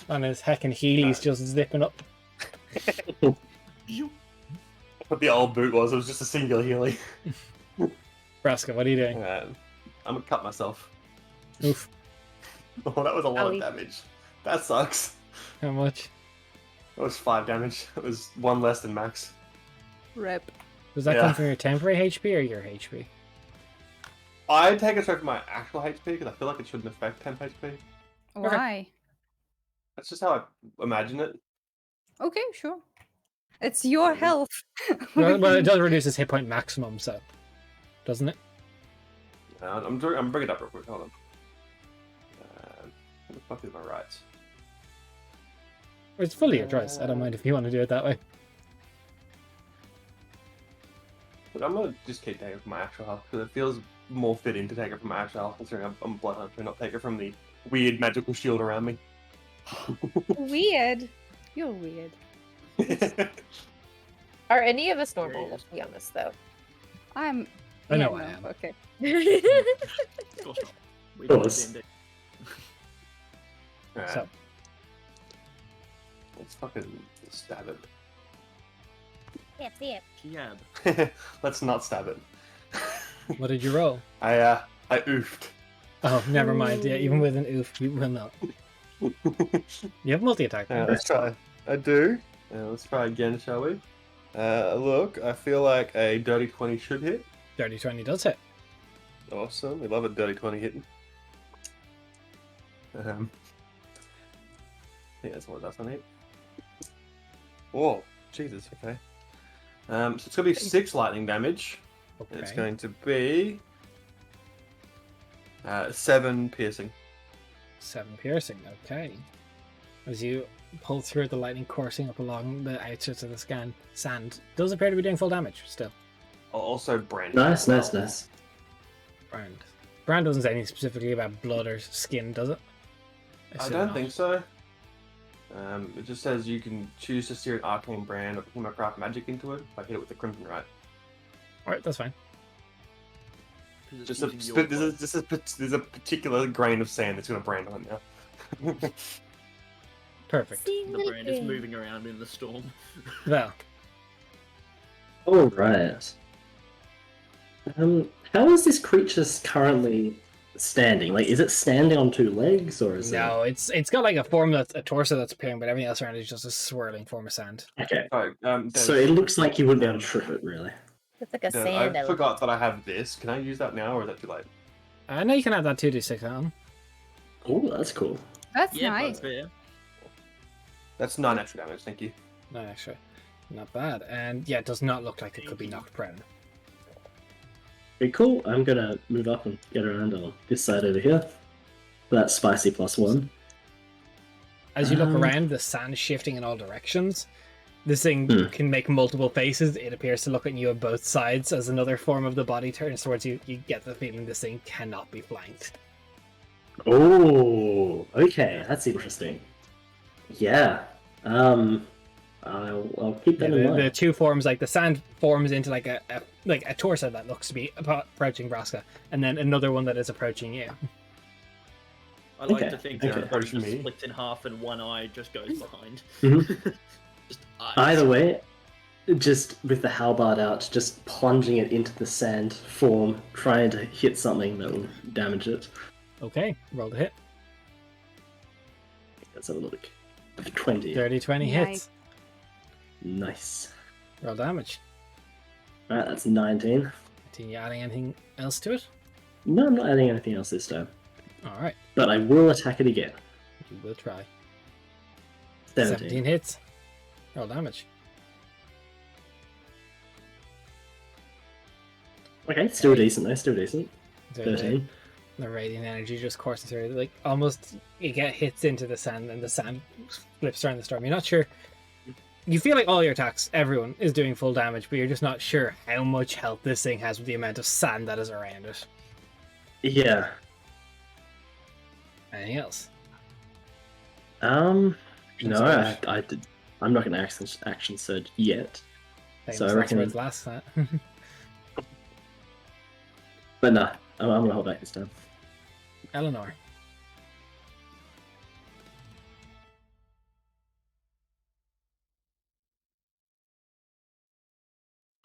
On his heckin' heelys just zipping up. What the old boot was, it was just a singular healing. Braska, what are you doing? I'm gonna cut myself. Oof. Oh, that was a lot Oh, of damage. That sucks. How much? That was 5 damage. It was 1 less than max. Rip. Does that Yeah. come from your temporary HP or your HP? I take it straight from my actual HP because I feel like it shouldn't affect temp HP. Why? That's just how I imagine it. Okay, sure. It's your health. Well, it does reduce his hit point maximum, so. Doesn't it? I'm bringing it up real quick. Hold on. What the fuck is my rights? It's fully your choice. I don't mind if you want to do it that way. But I'm gonna just keep taking it from my actual health because it feels more fitting to take it from my actual health, considering I'm a blood hunter and not take it from the weird magical shield around me. Weird. You're weird. Are any of us normal, Yeah. let's be honest, though? I'm. I know yeah, I no, am. Okay. Of course not. We Of don't course. D&D. Alright, So, let's fucking stab Yep. Kiab. it. Let's not stab it. what did you roll? I oofed. Oh, never mind. Yeah, even with an oof, you will not. You have multi-attack. right? Let's try. I do. Let's try again, shall we? Look, I feel like a dirty 20 should hit. Dirty 20 does hit. Awesome. We love a dirty 20 hitting. I think that's what that's on it. Whoa, Jesus, okay. So it's going to be 6 lightning damage. And it's Okay. going to be 7 piercing. 7 piercing. Okay. As you pull through the lightning coursing up along the outskirts of the sand, does appear to be doing full damage still. Also brand. Nice, nice, nice. Brand. Brand doesn't say anything specifically about blood or skin, does it? I assume don't not. think so. It just says you can choose to steer an arcane brand or craft magic into it. If I hit it with the crimson right. Alright, that's fine. 'Cause it's Just a, using your there's a particular grain of sand that's going to brand on now. Perfect. The brand is moving around in the storm. Well, All right. How is this creature currently standing? Like, is it standing on 2 legs, or is no, it's got like a form that's a torso that's appearing, but everything else around it is just a swirling form of sand. it? Okay. Sorry, So it looks like you wouldn't be able to trip it, really. It's like a Dev, sand I element. forgot that I have this. Can I use that now, or is that too late? I know you can have that 2d6 on. Oh, that's cool. That's Yeah, nice. but fair. That's 9 extra damage, thank you. No, actually, not bad. And yeah, it does not look like it could be knocked prone. Very cool. I'm gonna move up and get around on this side over here. That's spicy +1. As you look Um, around, the sand is shifting in all directions. This thing Hmm. can make multiple faces. It appears to look at you on both sides. As another form of the body turns towards you, you get the feeling this thing cannot be flanked. Oh, okay, that's interesting. Yeah. I'll keep that in The mind. two forms, like the sand forms into like a torso that looks to be approaching Braska, and then another one that is approaching you. I like Okay, to think okay. that it just Me. splits in half and one eye just goes behind. Mhm. Just eyes. Either way, just with the halberd out, just plunging it into the sand form, trying to hit something that will damage it. Okay, roll the hit. Let's have a look. 20. Dirty 20 hits. Nice. Roll damage. Alright, that's 19. 19. You adding anything else to it? No, I'm not adding anything else this time. Alright, But I will attack it again. you will try. 17. 17 hits. Roll damage. Okay, still decent though, still decent. So 13. The radiant energy just courses through. Like, almost, you get hits into the sand, and the sand flips around the storm. You're not sure. You feel like all your attacks, everyone, is doing full damage, but you're just not sure how much health this thing has with the amount of sand that is around it. Yeah. Anything else? No, Surge. I'm not going to action surge yet. So I Famous reckon- words last that. But no, I'm going to hold back this time. Eleanor.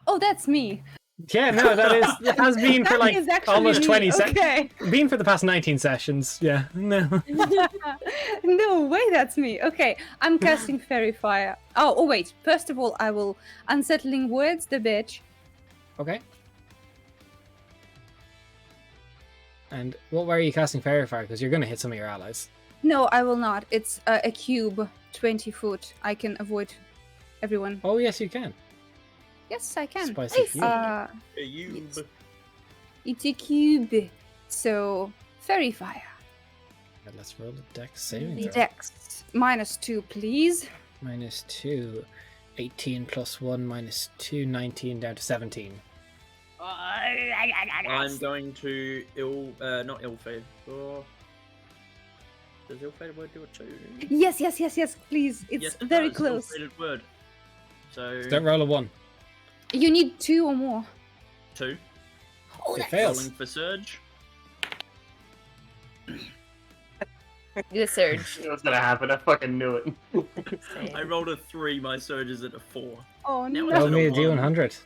Oh, that's me. Yeah, no, that has been for That like is actually almost me. 20 seconds. Okay. Been for the past 19 sessions. Yeah, no. No way, that's me. Okay, I'm casting Fairy Fire. Oh, wait. First of all, I will Unsettling Words, the bitch. Okay. And what were you casting Fairy Fire? Because you're going to hit some of your allies. No, I will not. It's a cube, 20 foot. I can avoid everyone. Oh, yes, you can. Yes, I can. Spicy cube. Hey, you. It's a cube. So, Fairy Fire. Right, let's roll the dex saving throw. Dex. -2, please. -2. 18 plus 1 minus 2, 19 down to 17. I'm going to not ill-fade. Oh. Does ill-fated word do it too? Yes, please. It's Yes, it very does, close. ill-fated word. So Don't roll a 1. You need 2 or more. 2. Oh, It that's fails. Rolling for surge. You surge. It was gonna happen. I fucking knew it. I rolled a 3. My surge is at a 4. Oh Now no. it's Roll at me a a D100.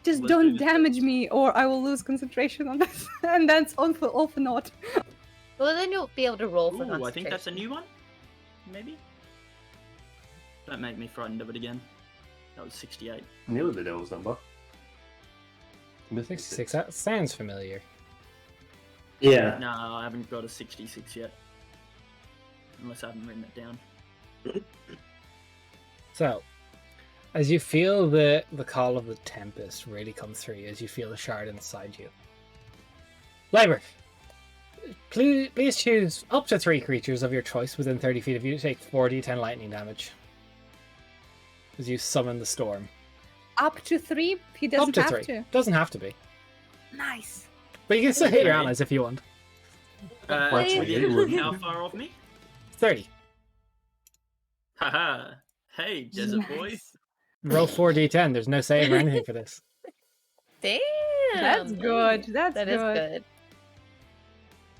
Just Let's do don't this damage next. me or I will lose concentration on this. And that's all for naught. Well, then you'll be able to roll for Ooh, I think that's a concentration. new one. Maybe. Don't make me frightened of it again. That was 68. Nearly the devil's number. 66. That sounds familiar. Yeah. No, I haven't got a 66 yet. Unless I haven't written it down. So, as you feel the call of the Tempest really come through, as you feel the shard inside you. Liber, please choose up to 3 creatures of your choice within 30 feet of you to take 4d10 lightning damage. As you summon the storm. Up to 3? He Up doesn't to have 3. to. Doesn't have to be. Nice. But you can still hit your Okay. allies if you want. What's Within it? how far off me? 30. Haha. Hey, desert boy. Nice. Roll 4d10. There's no save or anything for this. Damn. That's good. That's That is good. good.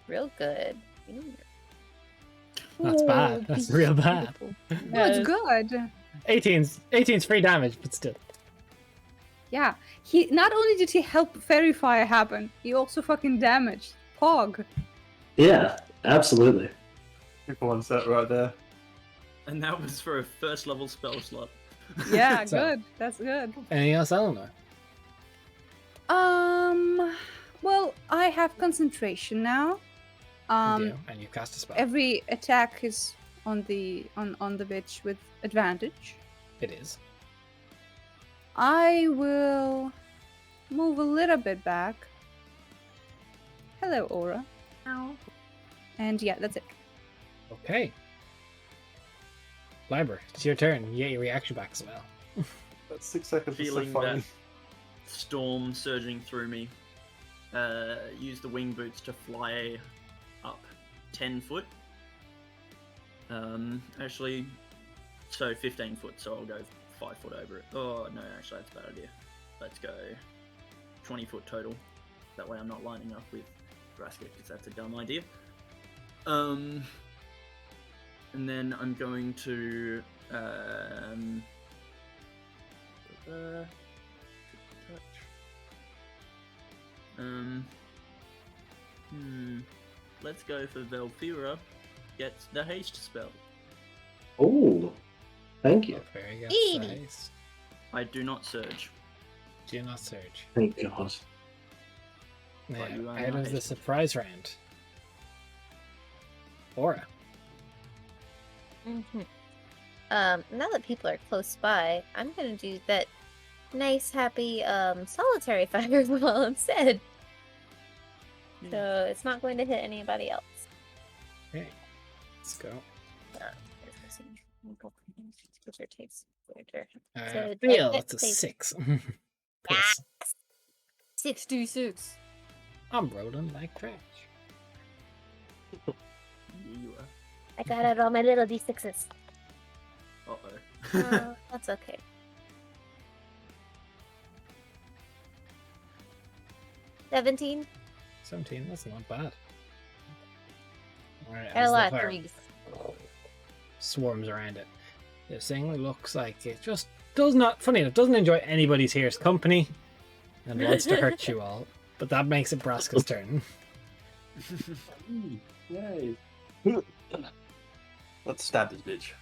Real good. That's bad. Ooh, That's real bad. No, it's good. 18's free damage, but still. Yeah. He not only did he help Fairy Fire happen, he also fucking damaged. Pog. Yeah, absolutely. People on set right there. And that was for a first level spell slot. Yeah, So- good. That's good. Anything else, Eleanor? Well, I have concentration now. You do, and you cast a spell. Every attack is on the bitch with advantage. It is. I will move a little bit back. Hello, Aura. And yeah, that's it. Okay. Liber, it's your turn. You get your reaction back as well. That 6 seconds was so Feeling funny. that storm surging through me. Use the wing boots to fly up 10 foot. Actually, so 15 foot, so I'll go 5 foot over it. Oh, no, actually, that's a bad idea. Let's go 20 foot total. That way I'm not lining up with Braska, because that's a dumb idea. And then I'm going to let's go for Velfira. Gets the haste spell. Oh, thank you. Oh, very good. Eee. Nice. I do not surge. Do not surge. Thank God. Now, Right, you are out not of the hasted. surprise round. Aura. Now that people are close by, I'm gonna do that nice, happy, solitary fireball instead. So it's not going to hit anybody else. Okay. Let's go. Which takes later. Uh, So fail. that That's a takes- 6. Plus. 6d6. I'm rolling like trash. You are. I got out all my little d6s. Uh-oh. Oh, that's okay. $17. 17. That's not bad. Alright, Got a as the lot of fire threes. swarms around it. This thing looks like it just does not, funny enough, doesn't enjoy anybody's here's company and wants to hurt you all. But that makes it Braska's turn. Yay. Let's stab this bitch.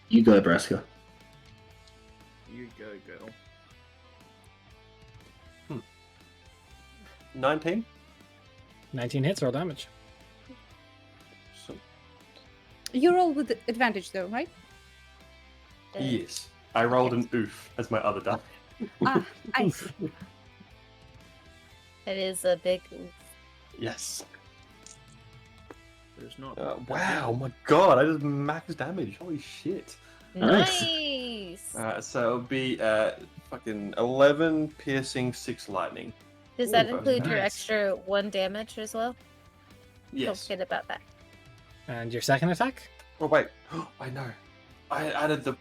You go, Braska. You go, girl. 19? 19 hits, roll damage. So, You roll with advantage, though, right? yes. I rolled an oof as my other die. Ah, I see. It is a big. Yes. There's not. Wow, my god, I just max damage. Holy shit. Nice. Nice. So it'll be fucking 11 piercing, 6 lightning. Does that Ooh, include your nice. extra 1 damage as well? Yes. Don't forget about that. And your second attack? Oh wait, I know. I added the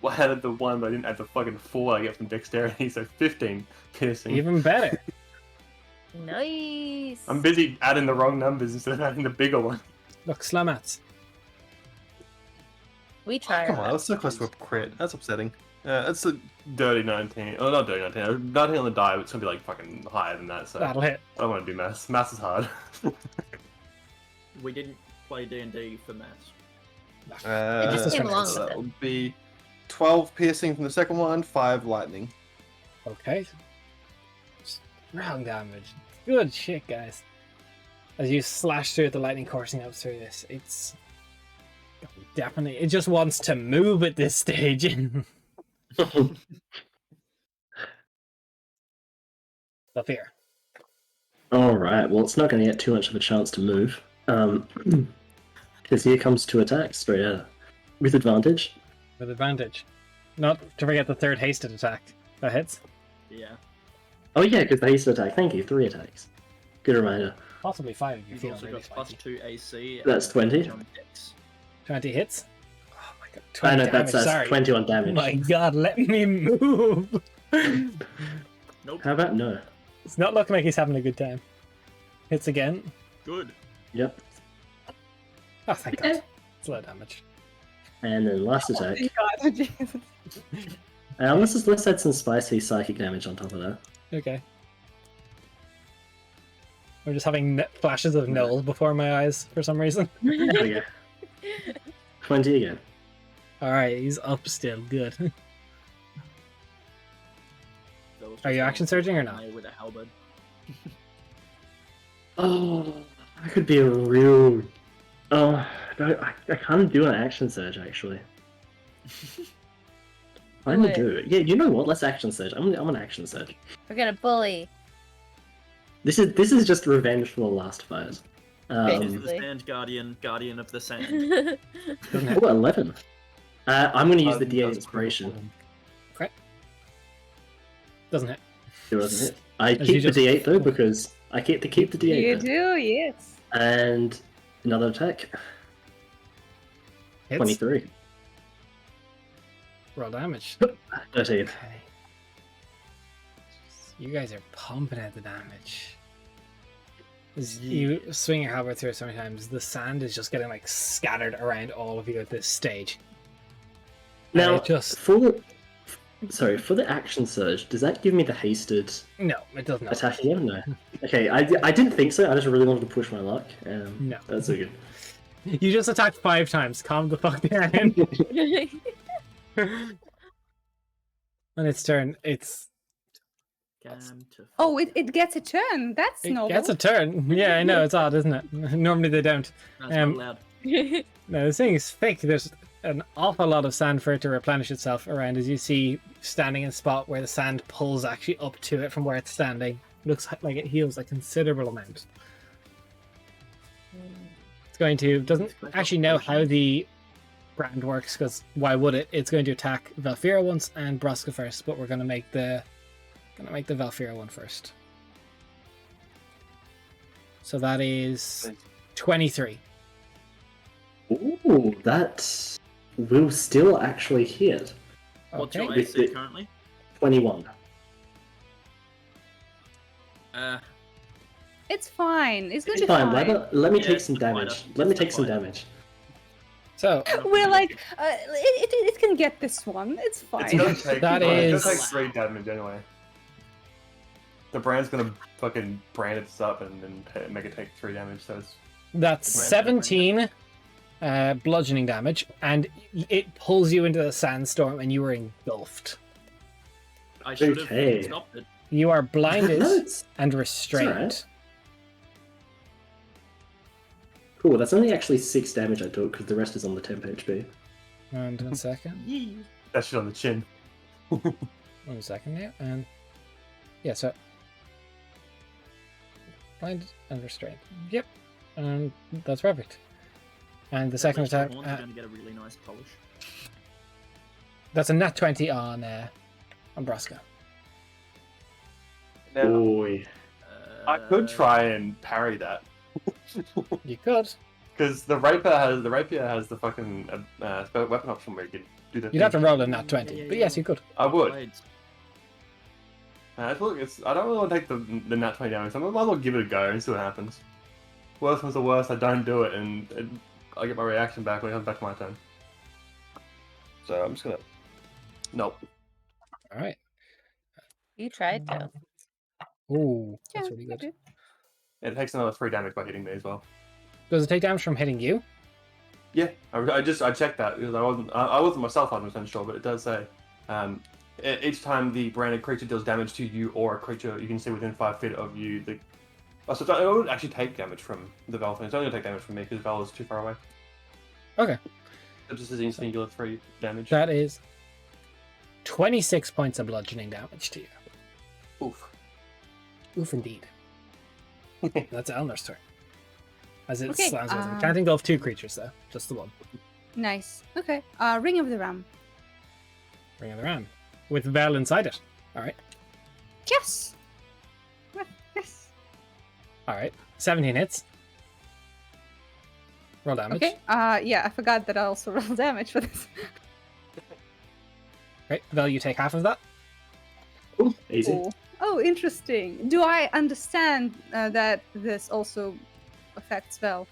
1, but I didn't add the fucking 4 I get from dexterity, so 15 piercing. Even better. Nice. I'm busy adding the wrong numbers instead of adding the bigger one. Look, Slamats. We try. Come our on, that's so close to a crit. That's upsetting. That's a dirty 19. Oh, not dirty 19. 19 on the die, but it's gonna be like fucking higher than that, so That'll hit. I don't want to do maths. Maths is hard. We didn't play D&D for maths. It just came so along with that it. would be 12 piercing from the second one, 5 lightning. Okay. Strong damage. Good shit, guys. As you slash through it, the lightning coursing up through this, it's definitely, it just wants to move at this stage. Up here. All right. Well, it's not going to get too much of a chance to move. Because here comes 2 attacks straight out with advantage. With advantage. Not to forget the third hasted attack. That hits. Yeah. Oh yeah, because the haste attack. Thank you. 3 attacks. Good reminder. Possibly 5 if you You've feel also really got plus spicy. 2 AC. That's 20. on dex. 20 hits. Oh my god. I 20 know damage, that's sorry. 21 Oh damage. my god, let me move. Nope. How about no? It's not looking like he's having a good time. Hits again. Good. Yep. Oh, thank god. It's low damage. And then last attack. God, Jesus. Let's add some spicy psychic damage on top of that. Okay. We're just having flashes of Noel before my eyes for some reason. There we go. 20 again. Alright, he's up still. Good. That was Are you just action one surging or guy not? With a halberd. Oh, that could be a real. Oh, I can't do an action surge actually. I'm gonna do it. Yeah, you know what? Let's action surge. I'm an action surge. We're gonna bully. This is just revenge for the last fight. This is Basically. the Sand Guardian of the Sand. Doesn't hit. Oh, 11. I'm gonna use the D8 That's inspiration. Okay. Doesn't hit. It doesn't hit. I As you keep the just- D8 though because I get to keep the D8. You though. do, yes. And another attack. Hits. 23. Roll damage. 13. Okay. You guys are pumping out the damage. As you swing your halberd through it so many times, the sand is just getting like scattered around all of you at this stage. And Now, it just for the action surge, does that give me the hasted no, it does not. attack again? No. Okay, I didn't think so. I just really wanted to push my luck. No. That's so good. You just attacked 5 times. Calm the fuck down. On its turn, it's Scam to. Oh, it gets a turn. That's It novel. gets a turn. Yeah, I know, it's odd, isn't it? Normally they don't. That's not allowed. No, this thing is thick. There's an awful lot of sand for it to replenish itself around, as you see standing in a spot where the sand pulls actually up to it from where it's standing. Looks like it heals a considerable amount. It's going to doesn't actually know how the brand works, because why would it? It's going to attack Valfira once and Braska first, but we're going to make the Valfira one first. So that is 23. Ooh, that will still actually hit. What's Okay. your AC currently? 21. It's fine. It's going It's to be fine, fine. let me Yeah, take some it's fine. damage. It's Let me fine. take some damage. So We're like, it can get this one. It's fine. It's gonna take, That it's gonna is- take 3 damage anyway. The brand's gonna fucking brand it up and then make it take 3 damage, so it's... that's 17 bludgeoning damage, and it pulls you into the sandstorm, and you are engulfed. I should Okay. have stopped it. You are blinded No, it's and it's restrained. alright. Cool, that's only actually 6 damage I took, because the rest is on the temp HP. And 1 second. Yee. That shit on the chin. 1 second now, and yeah, so blinded and restrained. Yep, and that's perfect. And the second At least your attack, horns are going to get a really nice polish. that's a nat 20 on Braska. Now, Boy. I could try and parry that. You could. Because the rapier has the fucking weapon option where you can do the You'd have to thing. roll a nat 20, but yes, you could. I would. Blades. I don't really want to take the nat 20 damage, so I might as well give it a go and see what happens. Worst comes to worst, I don't do it, and I get my reaction back when it comes back to my turn. So I'm just gonna... Nope. All right. You tried to. Ooh, Yeah, that's really good. okay. It takes another 3 damage by hitting me as well. Does it take damage from hitting you? Yeah, I checked that because I wasn't myself 100% sure, but it does say each time the branded creature deals damage to you or a creature you can see within 5 feet of you, so it would actually take damage from the Val thing. It's only gonna take damage from me because Val is too far away. Okay. It just says singular 3 damage. That is 26 points of bludgeoning damage to you. Oof. Oof, indeed. That's Elnor's turn. As it Okay, slams with him. Can't engulf 2 creatures, though. Just the one. Nice. Okay. Ring of the Ram. Ring of the Ram. With Vel inside it. Alright. Yes. Yes. Alright. 17 hits. Roll damage. Okay. Yeah, I forgot that I also roll damage for this. Right. Vel, you take half of that. Ooh, easy. Oh. Oh, interesting. Do I understand that this also affects Vel?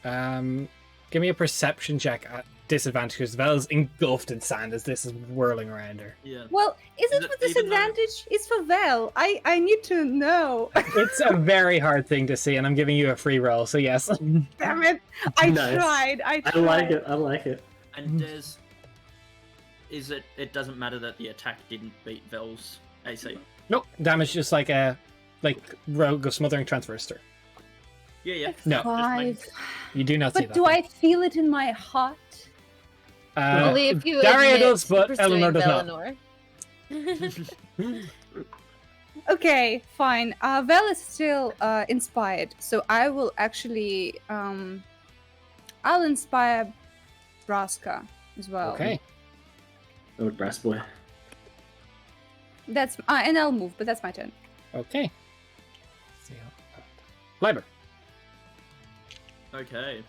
Give me a perception check at disadvantage, because Vel's engulfed in sand as this is whirling around her. Yeah. Well, is it Is with it even though- disadvantage? It's for Vel. I need to know. It's a very hard thing to see, and I'm giving you a free roll, so yes. Damn it! I Nice. tried. I tried. I like it, I like it. And there's... It doesn't matter that the attack didn't beat Vel's AC. Nope. Damage just like a rogue of smothering transfers through. Yeah, yeah. No. Five. You do not see But that. do I feel it in my heart? Only if you Daria admit does, to but pursuing Eleanor does not. Valinor. Okay, fine. Vel is still inspired, so I will actually I'll inspire Braska as well. Okay. Oh, brass boy. That's and I'll move, but that's my turn. Okay. Let's see how... Liber. Okay.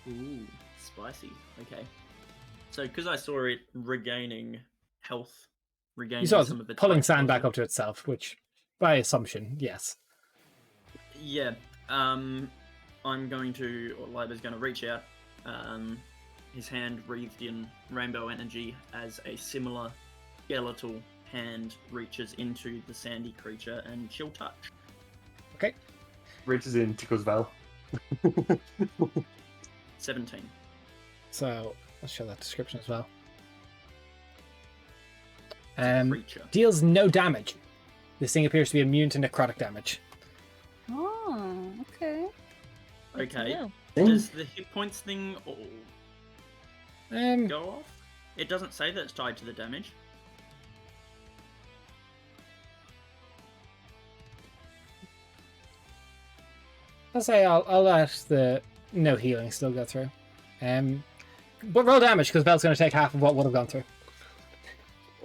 Ooh, spicy. Okay. So, because I saw it regaining health, regaining You saw some it of its pulling life sand back potion. up to itself, which, by assumption, yes. Yeah. I'm going to, or Liber's going to reach out. His hand wreathed in rainbow energy as a similar skeletal hand reaches into the sandy creature, and she'll touch. Okay. Reaches in, tickles Val. 17. So, let's show that description as well. Creature. Deals no damage. This thing appears to be immune to necrotic damage. Oh, okay. Good to Okay. know. Does the hit points thing Um, go off? It doesn't say that it's tied to the damage. I'll say I'll let the no healing still go through. But roll damage because Bel's going to take half of what would have gone through.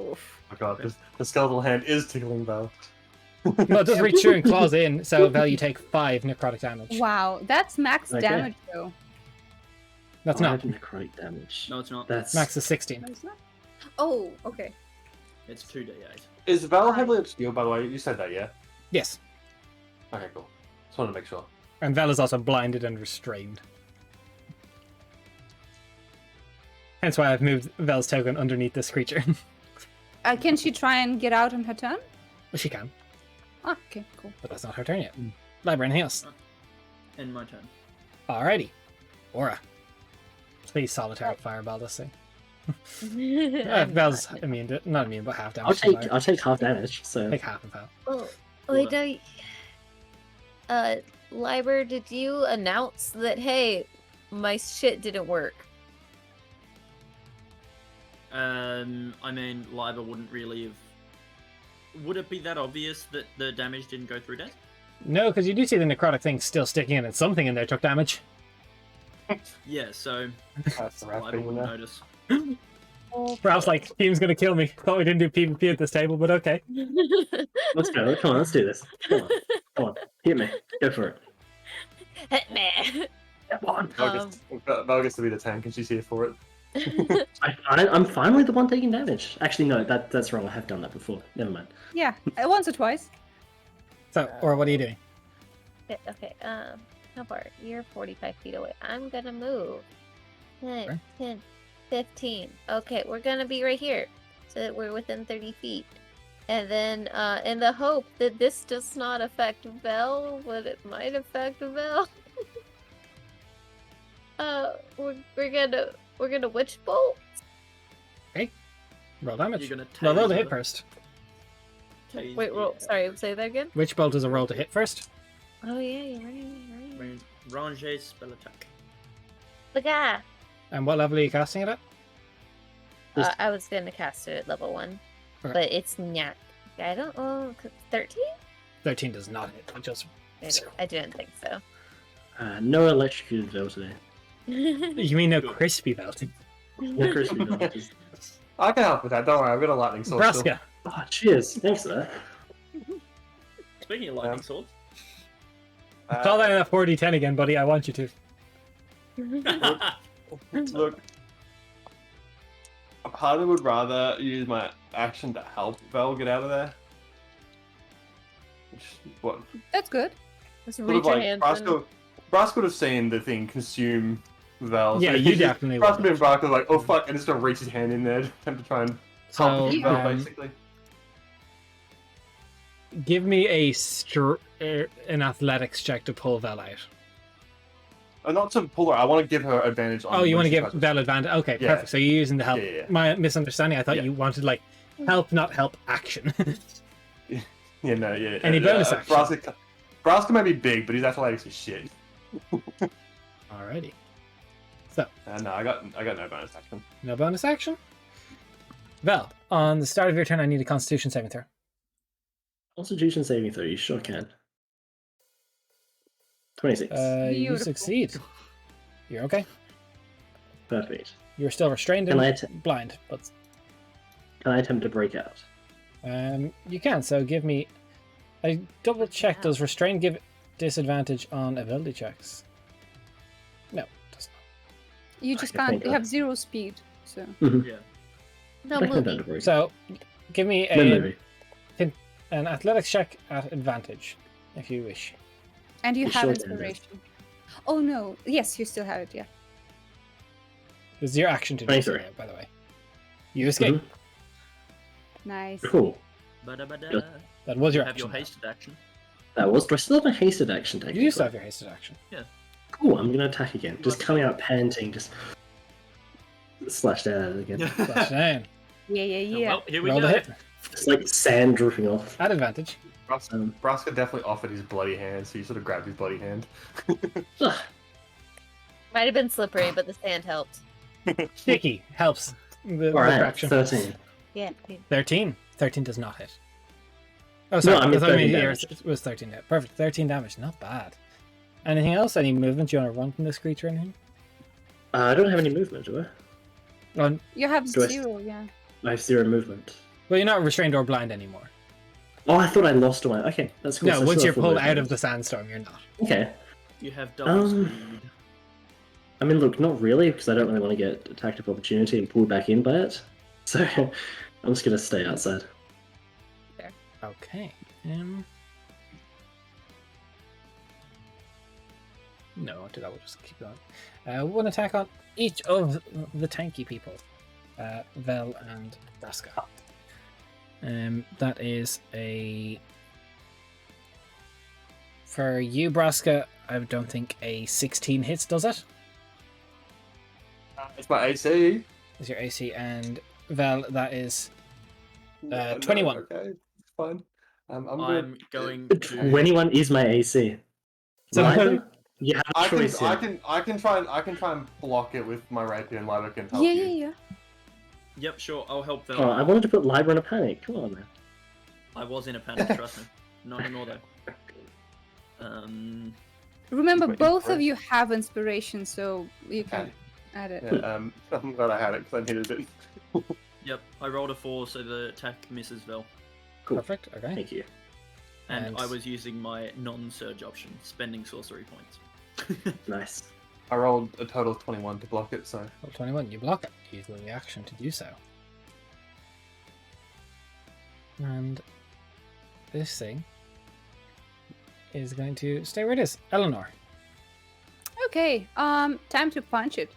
Oof. Oh god, the skeletal hand is tickling Val. Well, it does reach through and claws in, so Vel, you take 5 necrotic damage. Wow, that's max Okay. damage though. That's not. necrotic damage. No, it's not. That's Max is 16. No, it's not. Oh, okay. It's 2d8. Is Val heavily obscured, by the way? You said that, yeah? Yes. Okay, cool. Just wanted to make sure. And Vel is also blinded and restrained. Hence why I've moved Vel's token underneath this creature. Can she try and get out on her turn? Well, she can, Ah, okay, cool. but that's not her turn yet. Library, anything else? End my turn. Alrighty. Aura. Please solitary fireball this thing. Vel's immune, not immune, but half damage. I'll take half damage. So Take half of Vel. Oh, wait, Liber, did you announce that, hey, my shit didn't work? I mean, Liber wouldn't really have... Would it be that obvious that the damage didn't go through death? No, because you do see the necrotic thing still sticking in, and something in there took damage. Yeah, so That's the rat Liber being wouldn't there. notice. Ralph's like, team's gonna kill me. Thought we didn't do PvP at this table, but okay. let's go. Come on, let's do this. Come on, hit me. Go for it. Hit me. Come on. Val gets to be the tank and she's here for it. I'm fine with the one taking damage. Actually, no, that's wrong. I have done that before. Never mind. Yeah, once or twice. So, or what are you doing? Okay, how far? You're 45 feet away. I'm gonna move. 9, 10, 15. Okay, we're gonna be right here. So that we're within 30 feet. And then, in the hope that this does not affect Vel, but it might affect Vel. We're gonna witch bolt. Roll damage. You're gonna Well, roll to tase hit her. first. Tase Wait, roll. the- Sorry, say that again. Witch bolt is a roll to hit first. Oh yeah, you're right. When Ranger spell attack. The guy. And what level are you casting it at? I was gonna cast it at level 1, Okay. but it's not. I don't know. 13? 13 does not hit. Just I didn't think so. No electrocuted though today. you mean no crispy belt? No crispy though. Just... I can help with that, don't worry, I've got a lightning sword still. Braska. Oh, cheers. Thanks for that. Speaking of lightning swords. Call that in a 4d10 again, buddy. I want you to. Look, a part of me would rather use my action to help Val get out of there. What? That's good. Just Sort reach of your like hands Braska would have seen the thing consume Val. Yeah, so you he's just- definitely would. Braska being Braska was like, oh fuck, and just gonna reach his hand in there to try and So, help Val, um, basically. give me an athletics check to pull Vel out. Not to pull her, I want to give her advantage on Oh, you when want to she give tries to- Vel advantage? Okay, Yeah. perfect. So you're using the help. Yeah. My misunderstanding, I thought Yeah. you wanted, like, help, not help action. Yeah, no, yeah. Any bonus action? Braska may be big, but his athletics is shit. Alrighty. So, No, I got no bonus action. no bonus action. Vel, on the start of your turn, I need a Constitution saving throw. Constitution saving throw. You sure can. 26. You Beautiful. succeed. You're okay. Perfect. You're still restrained Can and I blind, but Can I attempt to break out? you can. So give me. I double check. Does restrain give disadvantage on ability checks? No, it does You just I can't. think You that- have 0 speed, so. Yeah. No I can attempt movie. to break not. So give me No movie. an athletics check at advantage, if you wish. And you You have sure can, inspiration. Oh no! Yes, you still have it. Yeah. This is your action to do so, 23. by the way. You escape. Mhm. Nice. Cool. Ba-da-ba-da. That was You your have action. your hasted action. That was. Do I still have a hasted action technically? You used to have your hasted action. Cool. I'm gonna attack again. Just coming out panting. Just slash down at it again. Slash down. Yeah. Well, here we Roll go. the hit. It's like sand dripping off. At advantage. Braska definitely offered his bloody hand, so you sort of grabbed his bloody hand. Ugh. Might have been slippery, but the sand helped. Sticky helps. The All right, fraction. 13. Yeah. 13. 13 does not hit. Oh, sorry. I mean 13 damage. It was 13 damage. Perfect. 13 damage. Not bad. Anything else? Any movement? Do you want to run from this creature or anything? I don't have any movement, do I? Oh, You have Do I- 0, yeah. I have 0 movement. well, you're not restrained or blind anymore. Oh, I thought I lost one. Okay, that's cool. No, So I once still you're have full pulled out movement. of the sandstorm, you're not. Okay. You have double Um, speed. I mean, look, not really, because I don't really want to get attacked of opportunity and pulled back in by it. So I'm just gonna stay outside. Okay. No, I'll do that. We'll just keep going. One attack on each of the tanky people. Vel and Braska. That is a... For you, Braska, I don't think a 16 hits, does it? It's my AC. Is your AC, and Vel, that is No, 21. Okay, it's fine. I'm I'm good. going to. 21 is my AC. So- Liza, you have a I choice here. can try and block it with my rapier, and Liva can help Yeah, you. yeah. Yep, sure. I'll help Vel. Oh, I wanted to put Libra in a panic. Come on, man. I was in a panic. Trust me. Not anymore though. Remember, Wait, both what? of you have inspiration, so you can Okay. add it. Yeah, I'm glad I had it because I needed it. Yep, I rolled a 4, so the attack misses Vel. Cool. Perfect, okay. Thank you. And And- I was using my non-surge option, spending sorcery points. Nice. I rolled a total of 21 to block it, so Roll 21, you block it. Use the reaction to do so. And this thing is going to stay where it is. Eleanor. Okay, time to punch it.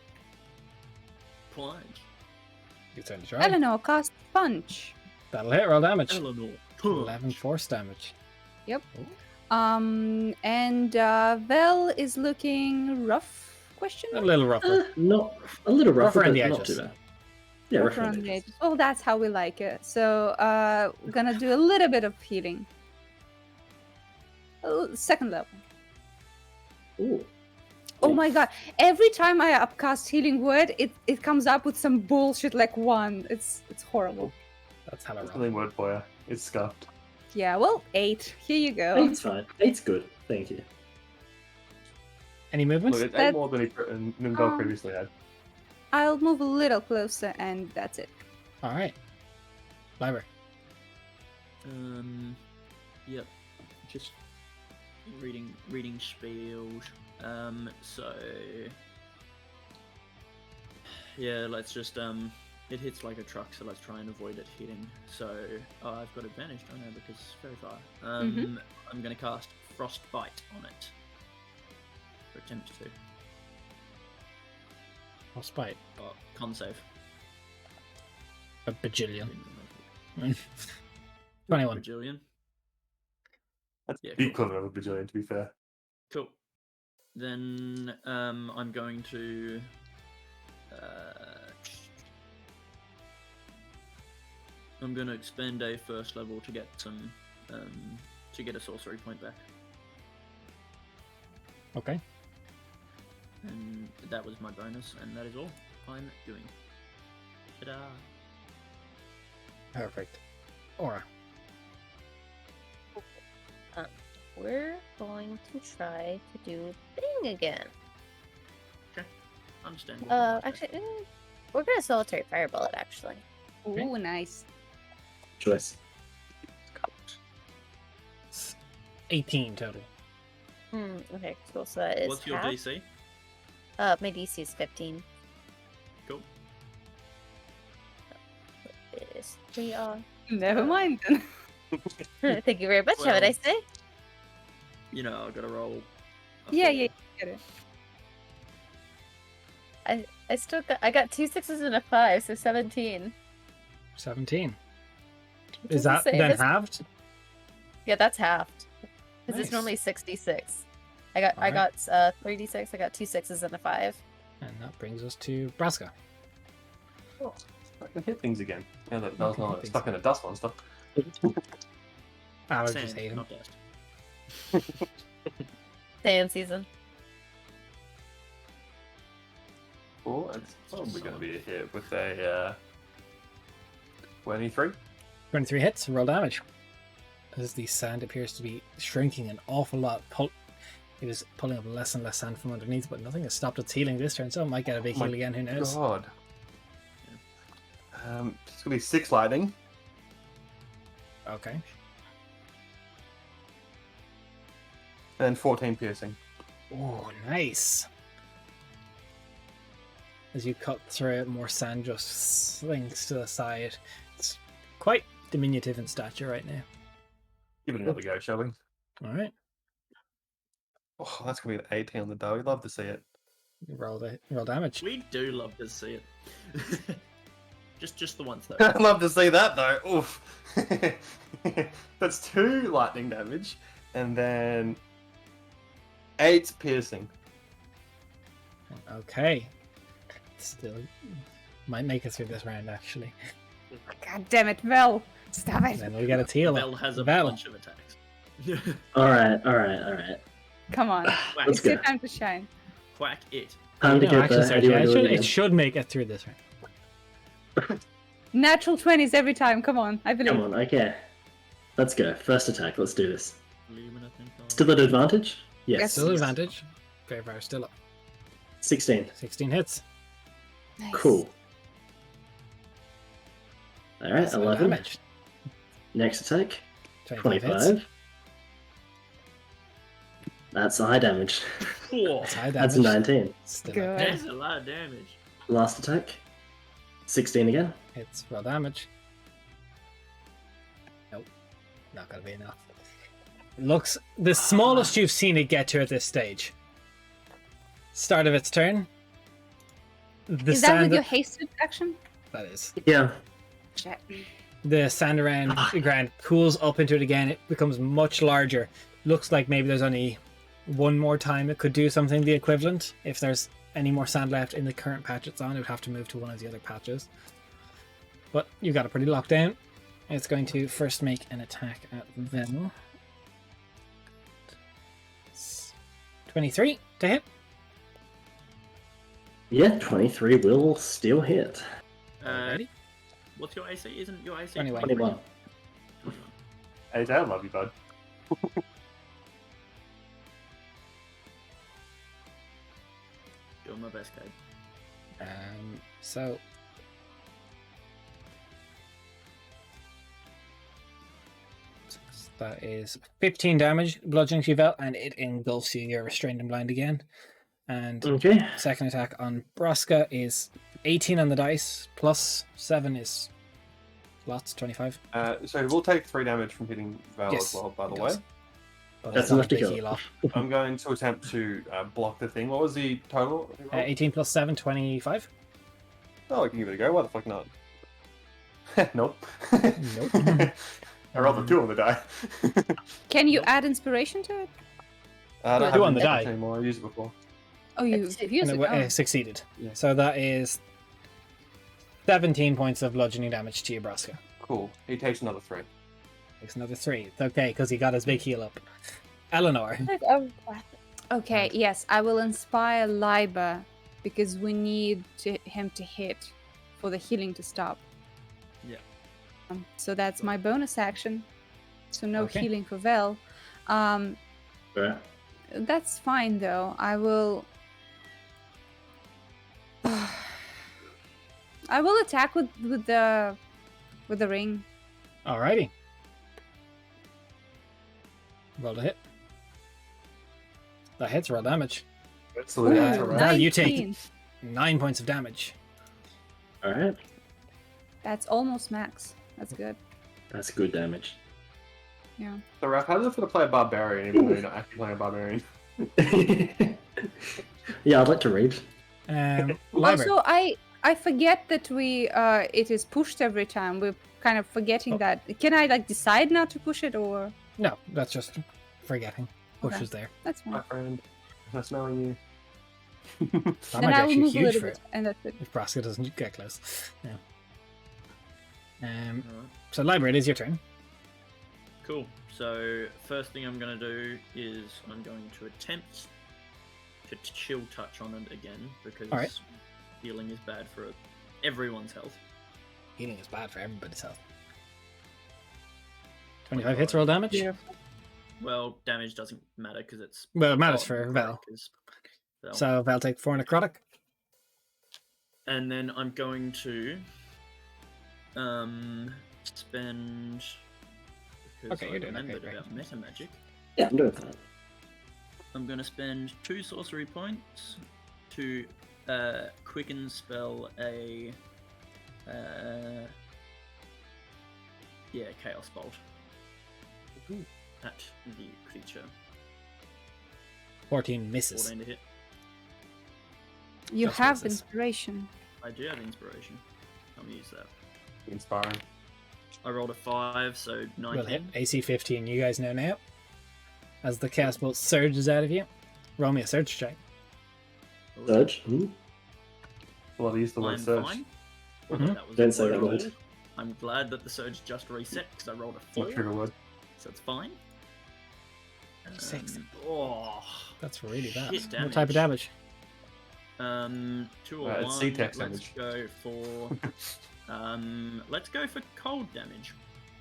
Plunge. You turn to try. Eleanor, cast punch. That'll hit, roll damage. Eleanor. 11 force damage. And Vel is looking rough? Question A mark? little rougher. Not a little rough, Rougher around but the not edges. too bad. Yeah, Rough rough around the edges. edges. Oh, that's how we like it. So, we're gonna do a little bit of healing. Oh, second level. Ooh. Oh my god! Every time I upcast healing word, it comes up with some bullshit like 1. It's horrible. That's hella that's rough. the word for you. It's scuffed. Yeah, well, 8. Here you go. 8's fine. 8's good. Thank you. Any movements? Look, it's That- 8 more than Nimdal previously had. I'll move a little closer, and that's it. Alright. Library. Yep. Just reading spiels. So yeah, let's just it hits like a truck, so let's try and avoid it hitting. So I've got advantage, don't I? Because it's very far. I'm gonna cast Frostbite on it. Or attempt to. Or spite. But con save. A bajillion. 21. Bajillion. That's Yeah, the cool. equivalent of a bajillion, to be fair. Cool. Then I'm going to I'm going to expend a first level to get some to get a sorcery point back, Okay. and that was my bonus, and that is all I'm doing. Ta-da! Perfect. Aura. We're going to try to do thing again. Understand. Actually, we're gonna solitary firebolt it. Actually, Okay. Ooh, nice. Choice. It's 18 total. Okay, cool. So that is What's your half. DC? My DC is 15. Cool. It is 3 off. Never mind then. Thank you very much. Have a Well, nice day. You know, I've got to roll. a Yeah, four. yeah, get it. I got 2 6s and a 5, so 17. 17. Which Is the that same then as- halved? Yeah, that's halved. Because Nice. it's normally 66. I got Alright. 3d6. I got 2 6s and a 5. And that brings us to Braska. I can hit things again. Now that Val's can hit not things. stuck in a dust monster. I was Sand, just hating. not dust. Sand season. Oh, it's probably going to be a hit with a 23. 23 hits, roll damage. As the sand appears to be shrinking an awful lot. It is pulling up less and less sand from underneath, but nothing has stopped its healing this turn, so it might get a big Oh my heal again, who knows? God. It's going to be 6 lightning. Okay. And 14 piercing. Oh, nice. As you cut through it, more sand just slinks to the side. It's quite diminutive in stature right now. Give it another go, shall we? Alright. Oh, that's going to be an 18 on the die. We'd love to see it. Roll damage. We do love to see it. just the once though. I'd love to see that, though. Oof. That's 2 lightning damage. And then 8 piercing. Okay. Still might make it through this round, actually. God damn it, Vel. Stop it. Then we get a teal. Bell has a Vel. bunch of attacks. Alright. Come on. Whack, Let's It's your go. time to shine. whack it. Time to No, get actually, there. sorry, How do you yeah, want to do it it again? should make it through this round. Natural 20s every time. Come on. I believe. Come on, okay. Let's go. First attack, let's do this. Leaving it in for- Still at advantage? Yes. Yes. Still advantage. Great fire still up. 16. 16 hits. Nice. Cool. Alright, That's no 11. damage. Next attack, 25 hits. 25. That's high damage. Whoa, That's high That's damage. 19. Still Good. okay. that's a lot of damage. Last attack, 16 again. Hits roll damage. Nope. Not gonna be enough. Looks the smallest you've seen it get to at this stage. Start of its turn. The Is that with sand your hasted action? that is. Yeah. Shit. The sand around the ground cools up into it again. It becomes much larger. Looks like maybe there's only one more time it could do something the equivalent. If there's any more sand left in the current patch it's on, it would have to move to one of the other patches. But you got it pretty locked down. It's going to first make an attack at them. 23 to hit. Yeah, 23 will still hit. Alrighty. What's your AC? Isn't your AC 21. 21. Hey, I love you, bud. Doing my best, Gabe. So that is 15 damage, bludgeoning you, Vel, and it engulfs you. You're restrained and blind again. And Okay. second attack on Braska is 18 on the dice, plus 7 is lots, 25. So we'll take 3 damage from hitting Val Yes, as well, by the it way. does. But That's it's not enough a to big kill. heal off. I'm going to attempt to block the thing. What was the total? 18 plus 7, 25. Oh, I can give it a go. Why the fuck not? Nope. Nope. I rolled a 2 on the die. Can you add inspiration to it? I don't Two have on the it die. anymore. I used it before. Oh, you It's- have used And it. it Oh. succeeded. Yeah. So that is 17 points of bludgeoning damage to you, Braska. Cool. He takes another 3. Takes another 3. It's okay, because he got his big heal up. Eleanor. Okay, yes, I will inspire Liber because we need him to hit for the healing to stop. Yeah. So that's my bonus action. So no Okay. healing for Vel. Right. That's fine though. I will. I will attack with the ring. Alrighty. Roll to hit. That hits, roll damage. Absolutely. Ooh, That's nice. alright. Now you take 19. 9 points of damage. Alright. That's almost max. That's good. That's good damage. Yeah. So, Ralph, how does it feel to play a barbarian even though you're not actually playing a barbarian? Yeah, I'd like to read. Liber. Also, I forget that we it is pushed every time. We're kind of forgetting Oh. that. Can I like decide not to push it or No, that's just forgetting. Push Okay. is there. that's My fine. friend, I'm smelling you. That Then might be I will actually move a huge little for bit, and that's it. if Braska doesn't get close. Yeah. Alright. So, Library, it is your turn. Cool. So first thing I'm going to do is I'm going to attempt to chill touch on it again because Alright. healing is bad for everyone's health. Healing is bad for everybody's health. 25 hits, roll damage. Yeah. Well, damage doesn't matter because it's Well, it matters oh, for necrotic Vel. is- Vel. So, Vel take 4 necrotic. And then I'm going to spend because Okay, I you're doing okay, remembered great. about meta magic. Yeah, I'm doing fine. I'm going to spend 2 sorcery points to quicken spell a chaos bolt at the creature. 14 misses. 14 to hit. You Just have misses. inspiration. I do have inspiration. I'm gonna use that. Inspiring. I rolled a 5, so 19. Will hit. AC 15, you guys know now. As the cast bolt surges out of you, roll me a surge check. Surge. Well, I used the word I'm surge. fine. Mhm. That was Don't a say that roll. word. I'm glad that the surge just reset because I rolled a 4, What trigger word? so it's fine. 6. Oh, That's really bad. shit What type of damage? 2 or Right, 1. it's C-tex Let's damage. go for let's go for cold damage.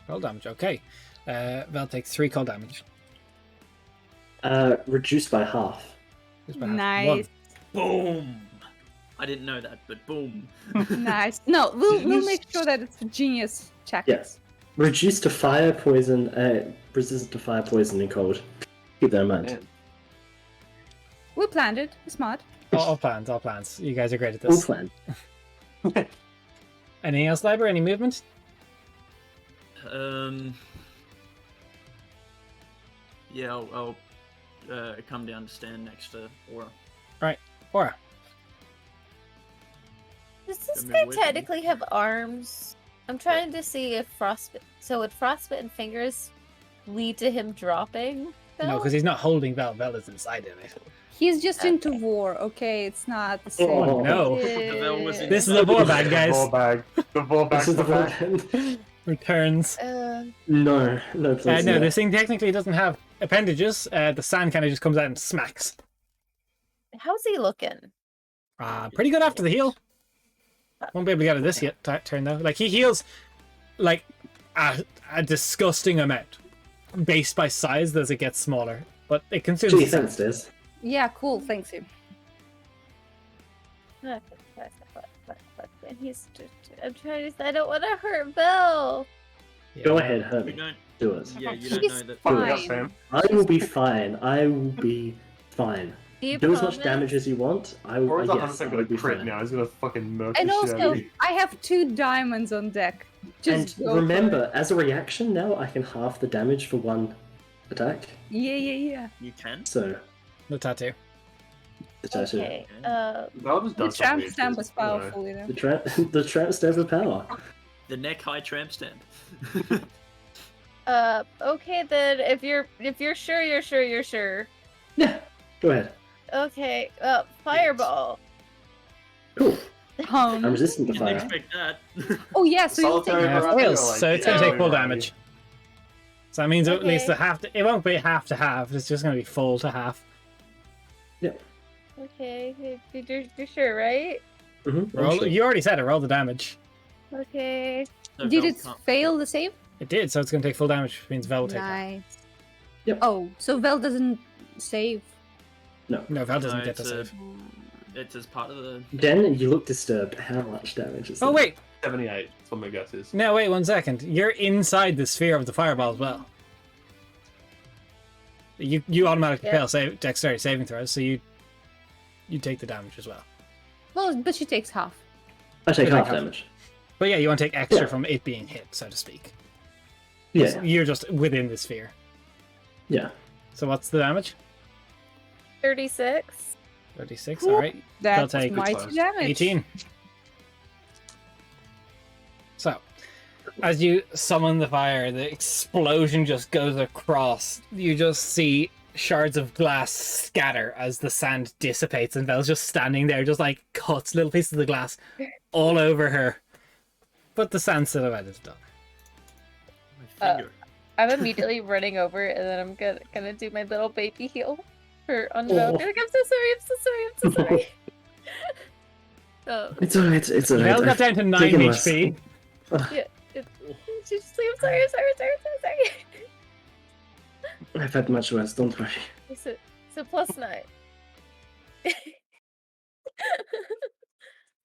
Roll damage, okay. Vel takes 3 cold damage. Reduced by half. Just by half. Nice. Boom! I didn't know that, but boom. Nice. No, we'll make sure that it's a genius check. Yes. Reduced to fire, poison, resistant to fire, poison, and cold. Keep that in mind. Man. We planned it. We're smart. All plans, all plans. You guys are great at All this. plan. Anything else, Liber? Any movement? Yeah, I'll come down to stand next to Aura. Aura. Does this Come guy in with me. technically have arms? I'm trying to see if frostbite. So would frostbite and fingers lead to him dropping? No, Vel? because he's not holding Vel. Vel is inside of it. He's just into Okay. war, okay? It's not the same. Oh, No. Vel was This is a war bag, The ball guys. bag. The ball bag. This is the back. plan. Returns. No, please. No, no. this thing technically doesn't have appendages. The sand kind of just comes out and smacks. How's he looking? Pretty good after the heal. Won't be able to get it this turn though. Like he heals like a disgusting amount, based by size as it gets smaller. But it consumes. Gee, the sand. thanks, Des. Yeah, cool. Thanks you. And he's I'm trying to. I don't want to hurt Vel. Yeah. Go ahead, hurt You me. don't. Do it. Yeah, you don't He's know that. Fuck Fine. up, Sam. I will be fine. I will be fine. Do you Do as much promise? damage as you want. I will. Or is Yes, 100% I will gonna be crit fine. now? He's gonna fucking murk And the shit out also, of you. I have 2 diamonds on deck. Just And go for remember, it. as a reaction now, I can half the damage for one attack. Yeah. You can. So, The tattoo. the tattoo. Okay. That just The does something tramp weird, stamp doesn't was it? I don't know. powerful, you know. The tramp stamp of power. The neck high tramp stamp. Okay then. If you're sure, you're sure, you're sure. Yeah. Go ahead. Okay. Fireball. Cool. I'm Um, resistant to Didn't fire. expect that. oh yeah, so you'll Solitary take variety, Fails, or, like, so it's gonna yeah, take full variety? damage. So that means at least Okay. the half. It won't be half to half. It's just gonna be full to half. Okay. You're sure, right? Mm-hmm. Roll. You already said it. Roll the damage. Okay. So Did Vel it can't- fail the save? It did, so it's gonna take full damage, which means Vel will take that. Nice. Yep. Oh, so Vel doesn't save. No, Vel doesn't No, get to it's a- save. It's as part of the. Den, you look disturbed. How much damage is Oh that? wait, 78. That's what my guess is. no, wait 1 second. You're inside the sphere of the fireball as well. You automatically Yeah. fail dexterity saving throws, so you take the damage as well. Well, but she takes half. I take You'll half take half. damage. But yeah, you want to take extra Yeah. from it being hit, so to speak. Yeah. You're just within the sphere. Yeah. So what's the damage? 36. 36, Cool. alright. That's take mighty close. damage. 18. So, as you summon the fire, the explosion just goes across. You just see shards of glass scatter as the sand dissipates, and Vel's just standing there, just like cuts little pieces of the glass all over her. but the sand silhouette is dull. My finger. I'm immediately running over, and then I'm gonna do my little baby heal for Unveil. Like, I'm so sorry. I'm so sorry. I'm so sorry. Oh, It's alright, it's alright. Vel got down to 9 taken worse. HP. yeah. She's just like, I'm sorry. I'm sorry. I'm sorry. I'm sorry. I've had much worse, don't worry. So +9.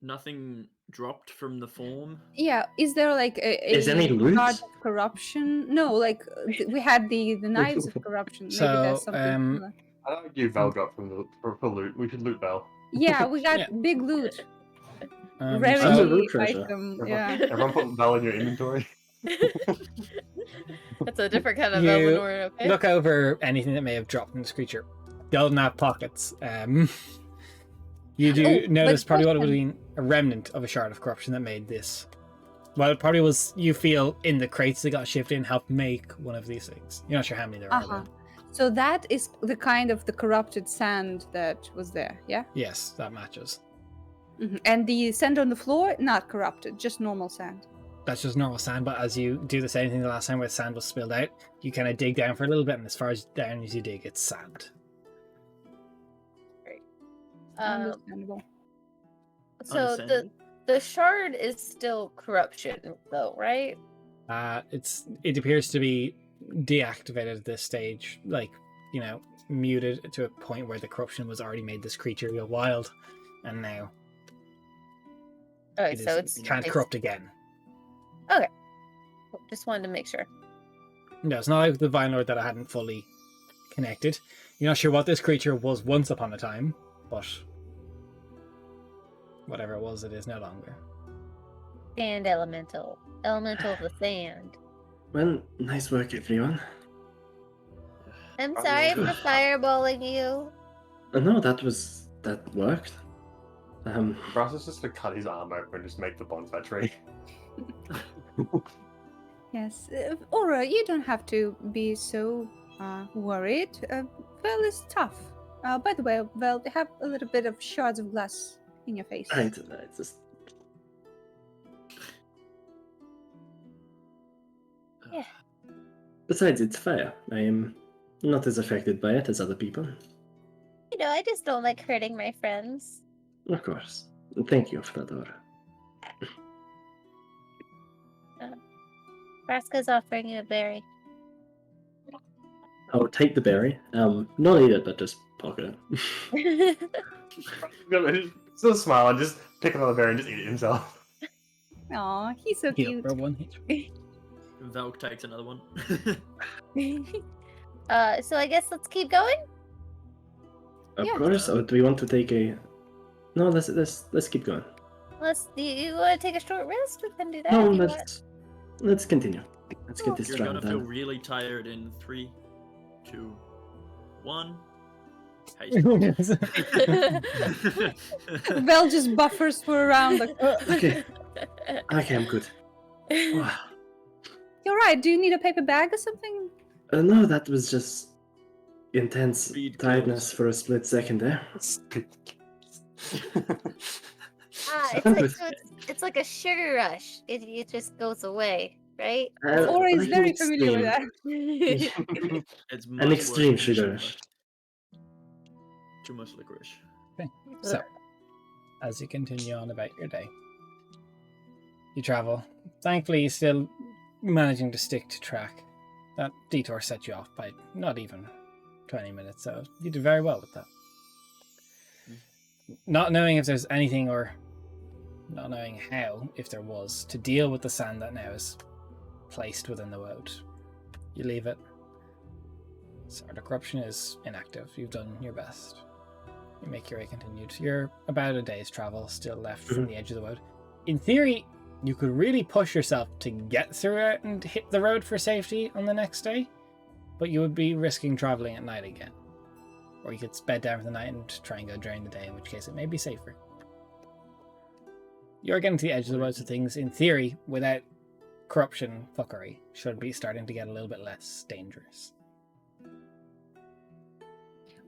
Nothing dropped from the form. Yeah, is there like Is any loot? shard of corruption? No, like we had the knives of corruption. Maybe So, there's something similar. I don't think you Val got from for loot. We should loot Val. Yeah, we got Yeah. big loot. So- Rarity Some of the loot treasure. item. Everyone, Yeah. everyone put Val in your inventory. That's a different kind of You Velvenor, okay? look over anything that may have dropped from this creature. Golden out pockets. You do Oh, notice but probably what would have question. been a remnant of a shard of corruption that made this. Well, it probably was, you feel, in the crates that got shifted and helped make one of these things. You're not sure how many there are. Uh-huh. though. So that is the kind of the corrupted sand that was there, yeah? Yes, that matches. And the sand on the floor, not corrupted, just normal sand. That's just normal sand, but as you do the same thing the last time where the sand was spilled out, you kind of dig down for a little bit, and as far as down as you dig, it's sand. Understandable. So Understandable. the shard is still corruption, though, right? It appears to be deactivated at this stage, like, muted to a point where the corruption was already made this creature go wild, and now Alright, it so can't corrupt again. Just wanted to make sure. No, it's not like the Vine Lord that I hadn't fully connected. You're not sure what this creature was once upon a time, but whatever it was, it is no longer. Sand elemental. Elemental of the sand. Well, nice work, everyone. I'm sorry for fireballing you. No, that worked. Brass is just to cut his arm open and just make the bonfire tree. Yes. Aura, you don't have to be so worried. Vel is tough. By the way, Vel, you have a little bit of shards of glass in your face. Right, just Yeah. Besides, it's fire. I am not as affected by it as other people. You know, I just don't like hurting my friends. Of course. Thank you for that, Aura. Vraska's offering you a berry. I'll take the berry. Not eat it, but just pocket it. Still smile and just pick another berry and just eat it himself. Aw, he's so Heal cute. for 1 HP. Valk takes another one. So I guess let's keep going. Of Yeah. course. Or do we want to take a? No, let's keep going. Do you want to take a short rest? We can do that. No, if you want. let's continue. Let's get this You're round gonna feel done. really tired in 3, 2, 1. Hey. Vel just buffers for a round. Like, Okay, I'm good. Wow. You're right. Do you need a paper bag or something? No, that was just intense Speed tiredness kills. for a split second there. It's like a sugar rush. It just goes away, right? Aura is like very an familiar with that. It's An much worse extreme than sugar sugar rush. Too much licorice. So, as you continue on about your day, you travel. Thankfully, you're still managing to stick to track. That detour set you off by not even 20 minutes, so you did very well with that. Not knowing if there's anything, or not knowing how, if there was, to deal with the sand that now is placed within the woad, you leave it. Sword of Corruption is inactive. You've done your best. You make your way continued. You're about a day's travel still left from the edge of the road. In theory, you could really push yourself to get through it and hit the road for safety on the next day, but you would be risking traveling at night again. Or you could bed down for the night and try and go during the day, in which case it may be safer. You're getting to the edge of the road, so things, in theory, without corruption fuckery, should be starting to get a little bit less dangerous.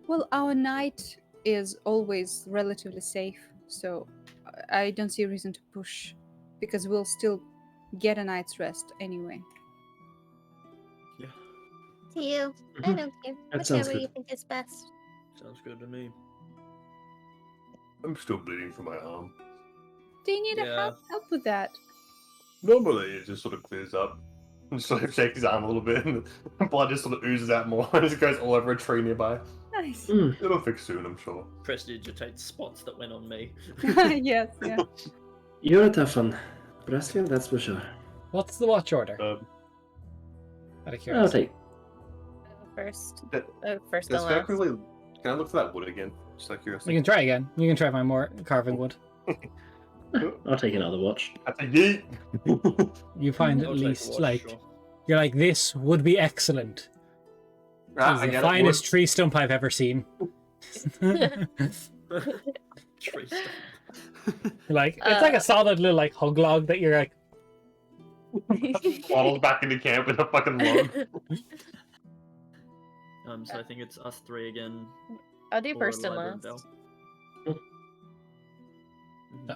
Well, our night is always relatively safe, so I don't see a reason to push, because we'll still get a night's rest anyway. To you. I Mhm. don't care. That sounds Whichever you good. think is best. Sounds good to me. I'm still bleeding from my arm. Do you need Yeah. help with that? Normally, it just sort of clears up. And sort of shakes his arm a little bit, and the blood just sort of oozes out more, and it goes all over a tree nearby. Nice. Mm. It'll fix soon, I'm sure. Prestidigitate spots that went on me. Yes, yeah. You're a tough one, Braska, that's for sure. What's the watch order? Out of I'll curiosity. take. First, That- first Let's and very last. quickly. Can I look for that wood again? Just out of You curiosity. can try again. You can try my more carving wood. I'll take another watch. That's a yeet! You find at I'll take a least watch, like sure. you're like this would be excellent. Ah, It's I the get finest it. tree stump I've ever seen. Tree stump. Like it's like a solid little like hug log that you're like Wood. Waddles back into camp with a fucking log. So I think it's us three again. I'll do for first and Library of last. Bell. No.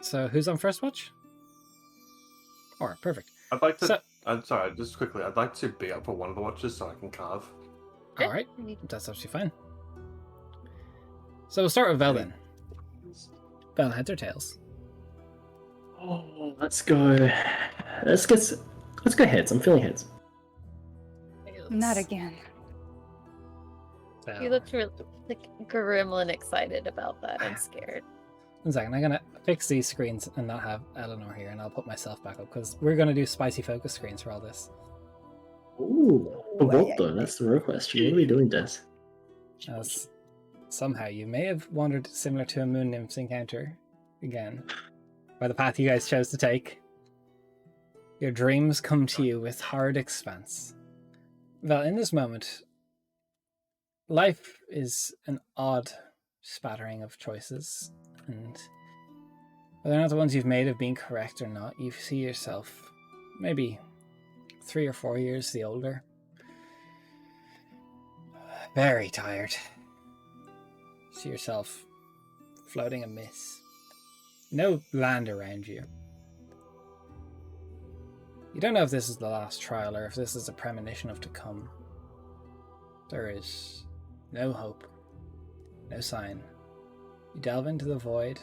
So who's on first watch? Alright, perfect. I'd like to. So- I'm sorry, just quickly. I'd like to be up for one of the watches so I can carve. Alright, that's actually fine. So we'll start with Vel then. Vel, heads or tails? Oh, let's go. Let's go heads. I'm feeling heads. Not again. So, You looked really like gremlin excited about that. I'm scared. 1 second, I'm gonna fix these screens and not have Eleanor here, and I'll put myself back up because we're gonna do spicy focus screens for all this. Ooh, for what though? That's the real question. What are we doing, Des? As somehow you may have wandered similar to a moon nymph's encounter again by the path you guys chose to take. Your dreams come to you with hard expanse. Well, in this moment, life is an odd spattering of choices, and whether or not the ones you've made have been correct or not, you see yourself maybe 3 or 4 years the older. Very tired. See yourself floating amiss. No land around you. You don't know if this is the last trial or if this is a premonition of to come. There is no hope, no sign. You delve into the void,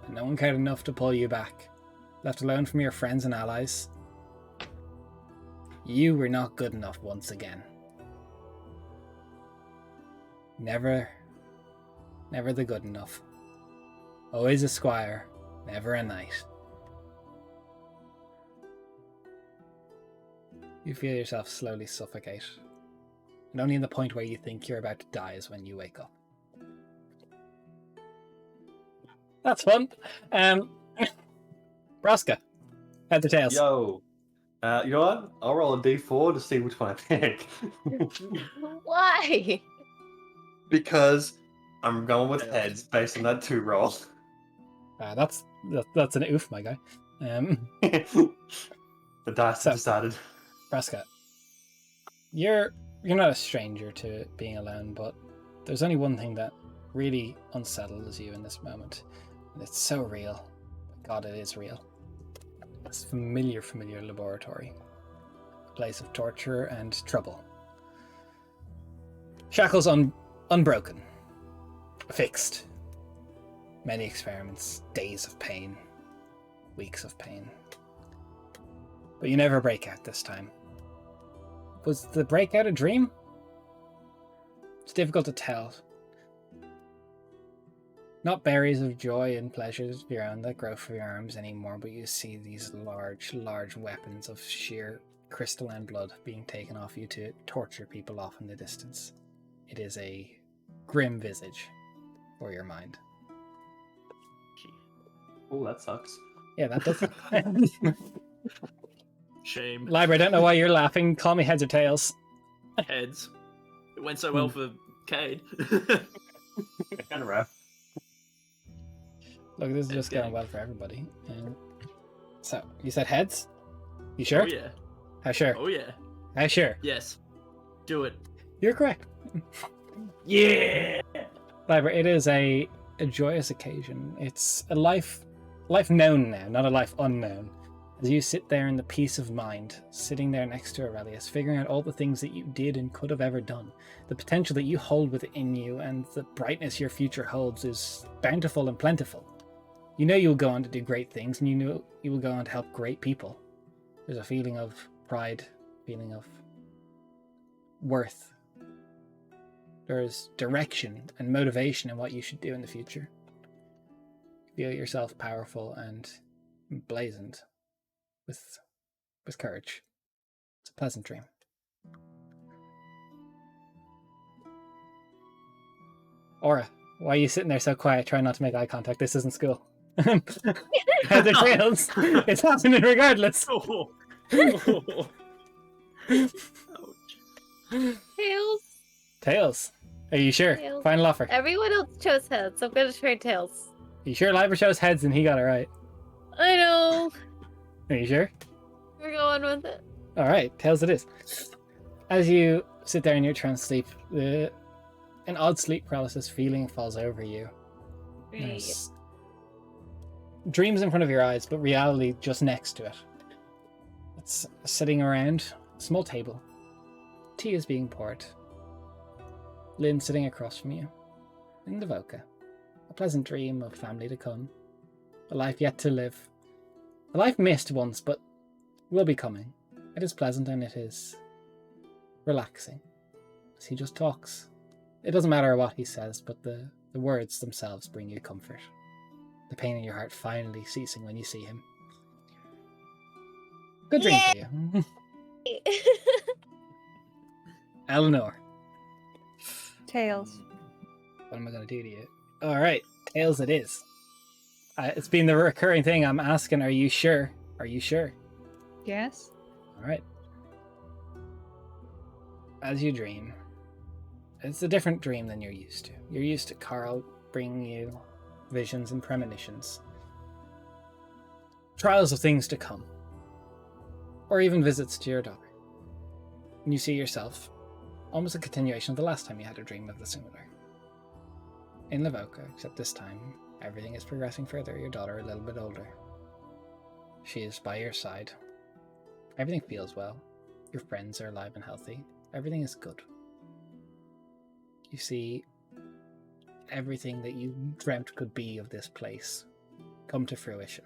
and no one cared enough to pull you back. Left alone from your friends and allies. You were not good enough once again. Never the good enough. Always a squire, never a knight. You feel yourself slowly suffocate. And only in the point where you think you're about to die is when you wake up. That's fun. Braska, heads or tails? Yo. You know what? I'll roll a d4 to see which one I pick. Why? Because I'm going with heads based on that 2 roll. That's an oof, my guy. The dice So- have decided. Braska, you're not a stranger to being alone, but there's only one thing that really unsettles you in this moment, and it's so real. God, it is real. It's a familiar laboratory, a place of torture and trouble. Shackles unbroken, fixed. Many experiments, days of pain, weeks of pain. But you never break out this time. Was the breakout a dream? It's difficult to tell. Not berries of joy and pleasures of your own that grow from your arms anymore, but you see these large weapons of sheer crystalline blood being taken off you to torture people off in the distance. It is a grim visage for your mind. Oh, that sucks. Yeah, that does. Shame. Library, I don't know why you're laughing. Call me heads or tails. Heads. It went so well for Cade. Kind of rough. Look, this is just Okay. going well for everybody. So, you said heads? You sure? Oh yeah. How sure? Oh yeah. How sure? Yes. Do it. You're correct. Yeah. Library, it is a a joyous occasion. It's a life known now, not a life unknown. As you sit there in the peace of mind, sitting there next to Aurelius, figuring out all the things that you did and could have ever done, the potential that you hold within you and the brightness your future holds is bountiful and plentiful. You know you'll go on to do great things, and you know you will go on to help great people. There's a feeling of pride, feeling of worth. There's direction and motivation in what you should do in the future. You feel yourself powerful and emblazoned with courage. It's a pleasant dream. Aura, why are you sitting there so quiet? Try not to make eye contact. This isn't school. Heather Tails, it's happening regardless. Oh. Tails. Tails, are you sure? Tails. Final offer. Everyone else chose heads, so I'm gonna try tails. Are you sure Liber chose heads and he got it right? I know. Are you sure? We're going with it. All right, tails it is. As you sit there in your trance sleep, an odd sleep paralysis feeling falls over you. There's dreams in front of your eyes, but reality just next to it. It's sitting around a small table. Tea is being poured. Lynn sitting across from you. In the Voca. A pleasant dream of family to come. A life yet to live. A life missed once, but will be coming. It is pleasant and it is relaxing. As he just talks. It doesn't matter what he says, but the words themselves bring you comfort. The pain in your heart finally ceasing when you see him. Good dream for you. Eleanor. Tails. What am I going to do to you? Alright, tails it is. It's been the recurring thing. I'm asking, are you sure? Are you sure? Yes. Alright. As you dream, it's a different dream than you're used to. You're used to Carl bringing you visions and premonitions. Trials of things to come. Or even visits to your daughter. And you see yourself, almost a continuation of the last time you had a dream of the similar. In Lavoca, except this time, everything is progressing further, your daughter a little bit older. She is by your side. Everything feels well. Your friends are alive and healthy. Everything is good. You see everything that you dreamt could be of this place come to fruition.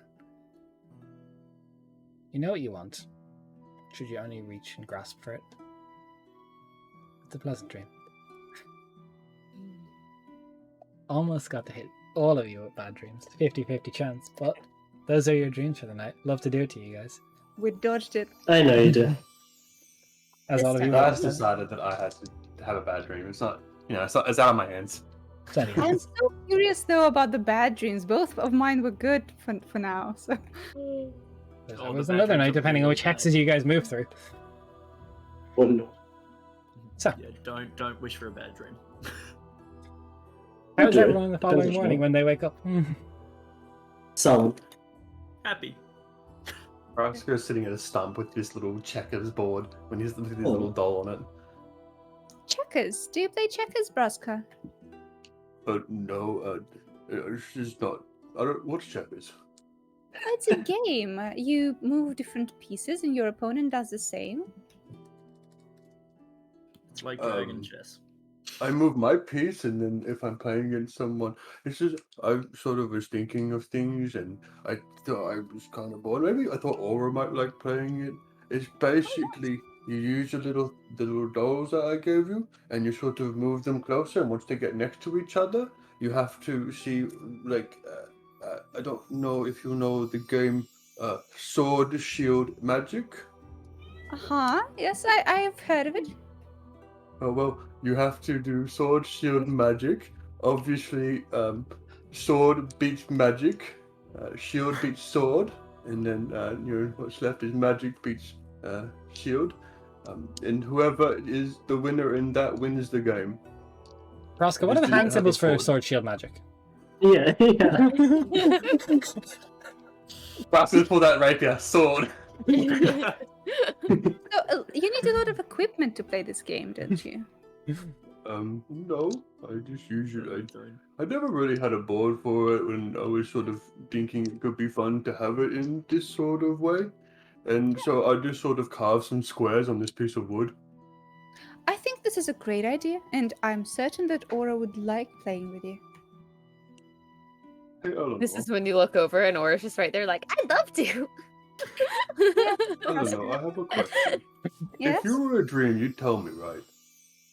You know what you want, should you only reach and grasp for it. It's a pleasant dream. Almost got to hit all of you with bad dreams. 50-50 chance, but those are your dreams for the night. Love to do it to you guys. We dodged it. I know you do. As all of you I have just decided that I had to have a bad dream. It's not, it's out of my hands. I'm so curious though about the bad dreams. Both of mine were good for now. So There was another night, depending on which hexes you guys move through. Oh no. So, Yeah, don't wish for a bad dream. how's Okay. everyone the following Doesn't morning show. when they wake up? Sound. Happy. Roscoe's sitting at a stump with this little checkers board when he's with his little doll on it. checkers. Do you play checkers, Braska? No, it's just not. I don't. What's checkers? It's a game. You move different pieces and your opponent does the same. It's like dragon chess. I move my piece, and then if I'm playing against someone, it's just I sort of was thinking of things, and I thought I was kind of bored. Maybe I thought Aura might like playing it. It's basically you use the little dolls that I gave you, and you sort of move them closer. And once they get next to each other, you have to see I don't know if you know the game Sword Shield Magic. Yes, I have heard of it. Oh, well, you have to do sword, shield, magic. Obviously, sword beats magic, shield beats sword, and then what's left is magic beats shield. And whoever is the winner in that wins the game. Roscoe, what are the Just didn't hand have symbols a for sword. sword, shield, magic? Yeah, yeah. Roscoe's pull that rapier, sword. So, you need a lot of equipment to play this game, don't you? No. I just usually Sorry. I never really had a board for it when I was sort of thinking it could be fun to have it in this sort of way. And so I just sort of carved some squares on this piece of wood. I think this is a great idea, and I'm certain that Aura would like playing with you. Hey, I don't This know. is when you look over and Aura's just right there, like, I'd love to. I don't know. I have a question. Yes? If you were a dream, you'd tell me, right?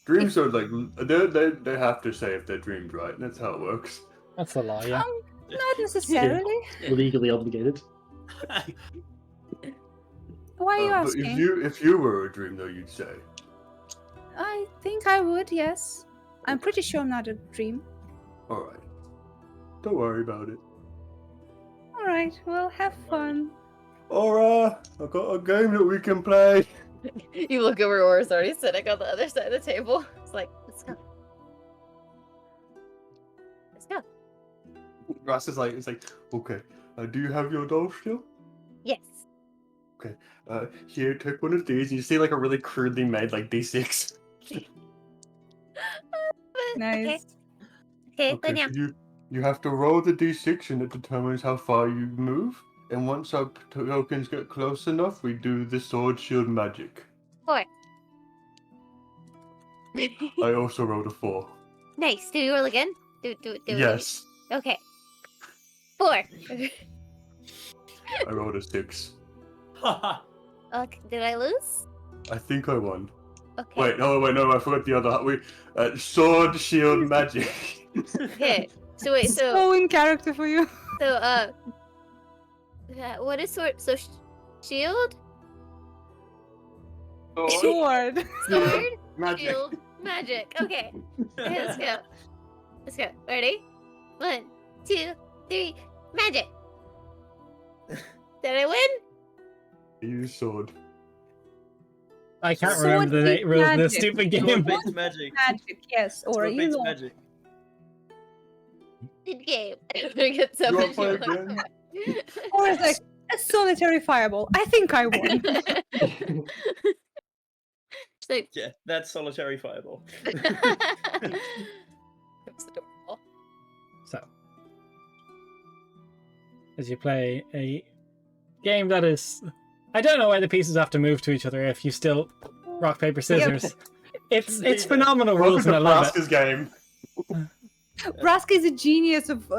Dreams are like they have to say if their dreams right, and that's how it works. That's the law, yeah. Not necessarily. Legally obligated. Why are you But asking? if you were a dream, though, you'd say. I think I would, yes. I'm pretty sure I'm not a dream. All right. Don't worry about it. Alright, well, have fun. Aura, I've got a game that we can play. You look over, Aura's already sitting on the other side of the table. It's like, let's go. Let's go. Ross is like, okay. Do you have your doll still? Yes. Here, take one of these. You see like a really crudely made like D6. Nice. Okay, Okay, then yeah. so you have to roll the D6 and it determines how far you move. And once our tokens get close enough, we do the sword shield magic. 4. I also rolled a 4. Nice. Do you roll again? Do it. Yes, Okay. 4. I rolled a 6. Okay, did I lose? I think I won. Okay. Wait, no, I forgot the other. Sword shield magic. Okay. So wait, so So in character for you. what is sword? So shield, Sword. sword, Magic. shield, magic. Okay. Okay, let's go. Let's go. Ready? 1, 2, 3, magic. Did I win? Use sword. I can't Sword remember the beats rules of this magic. stupid Sword game. beats magic. Magic, yes. Or Sword you beats know. magic. Good game. I'm gonna get so You wanna much play more. again? Or it's like a solitary fireball. I think I won. So, Yeah, that's solitary fireball. It's adorable. So, as you play a game that is, I don't know why the pieces have to move to each other if you still rock paper scissors. It's phenomenal Welcome rules to and I love it. Braska's game. Braska is a genius of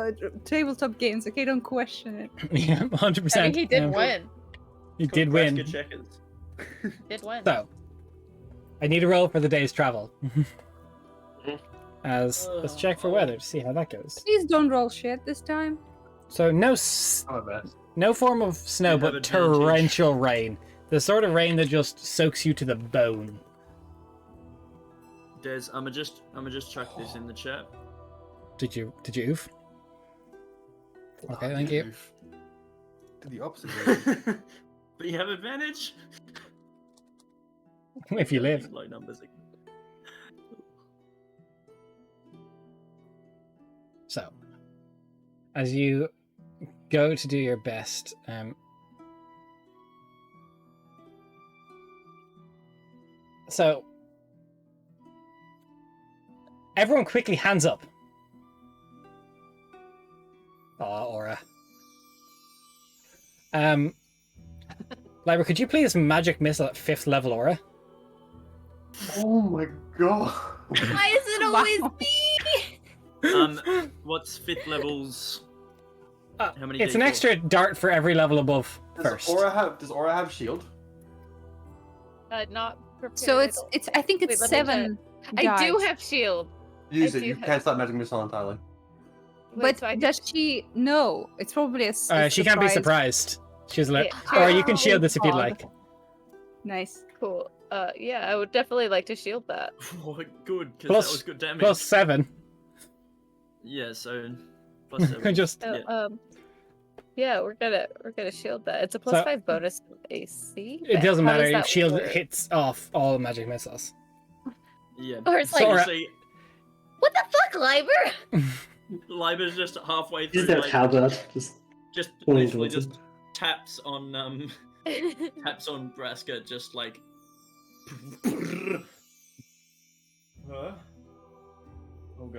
tabletop games. Okay, don't question it. Yeah, 100%. I mean, he did win. He It's did called win. Braska checkers. Did win. So, I need a roll for the day's travel. Let's check for weather to see how that goes. Please don't roll shit this time. So Oh, man. no form of snow, You but have advantage. torrential rain. The sort of rain that just soaks you to the bone. Des, I'ma just chuck this in the chat. Did you oof? Okay, thank you. To the opposite. But you have advantage. If you live. Low numbers again. So, as you go to do your best, so everyone quickly hands up. Aura. Lyra, could you please magic missile at 5th level Aura? Oh my god. why is it always me? What's 5th levels? How many? It's an D4? extra dart for every level above first. Does Aura have shield? Not prepared. So it's. I think it's Wait, let me 7. I do guys. have shield. Use I it. do You have- can't stop magic missile entirely. Wait, But so I does she? No, it's probably a She can't be surprised. She's like, Yeah. or you can shield this if you'd God. like. Nice. cool. Yeah, I would definitely like to shield that. Oh, good, because Plus- that was good damage. Plus 7. Yeah, so plus 7. Just So, Yeah. yeah, we're gonna shield that. It's a So- +5 bonus to AC. it but doesn't how matter. does that Shield work? hits off all magic missiles. Yeah. Or it's so like- you Sora- see, What the fuck, Liber? Libra's just halfway through. Use that like, halberd. Just just pointing literally towards just taps on Braska, just like. Huh?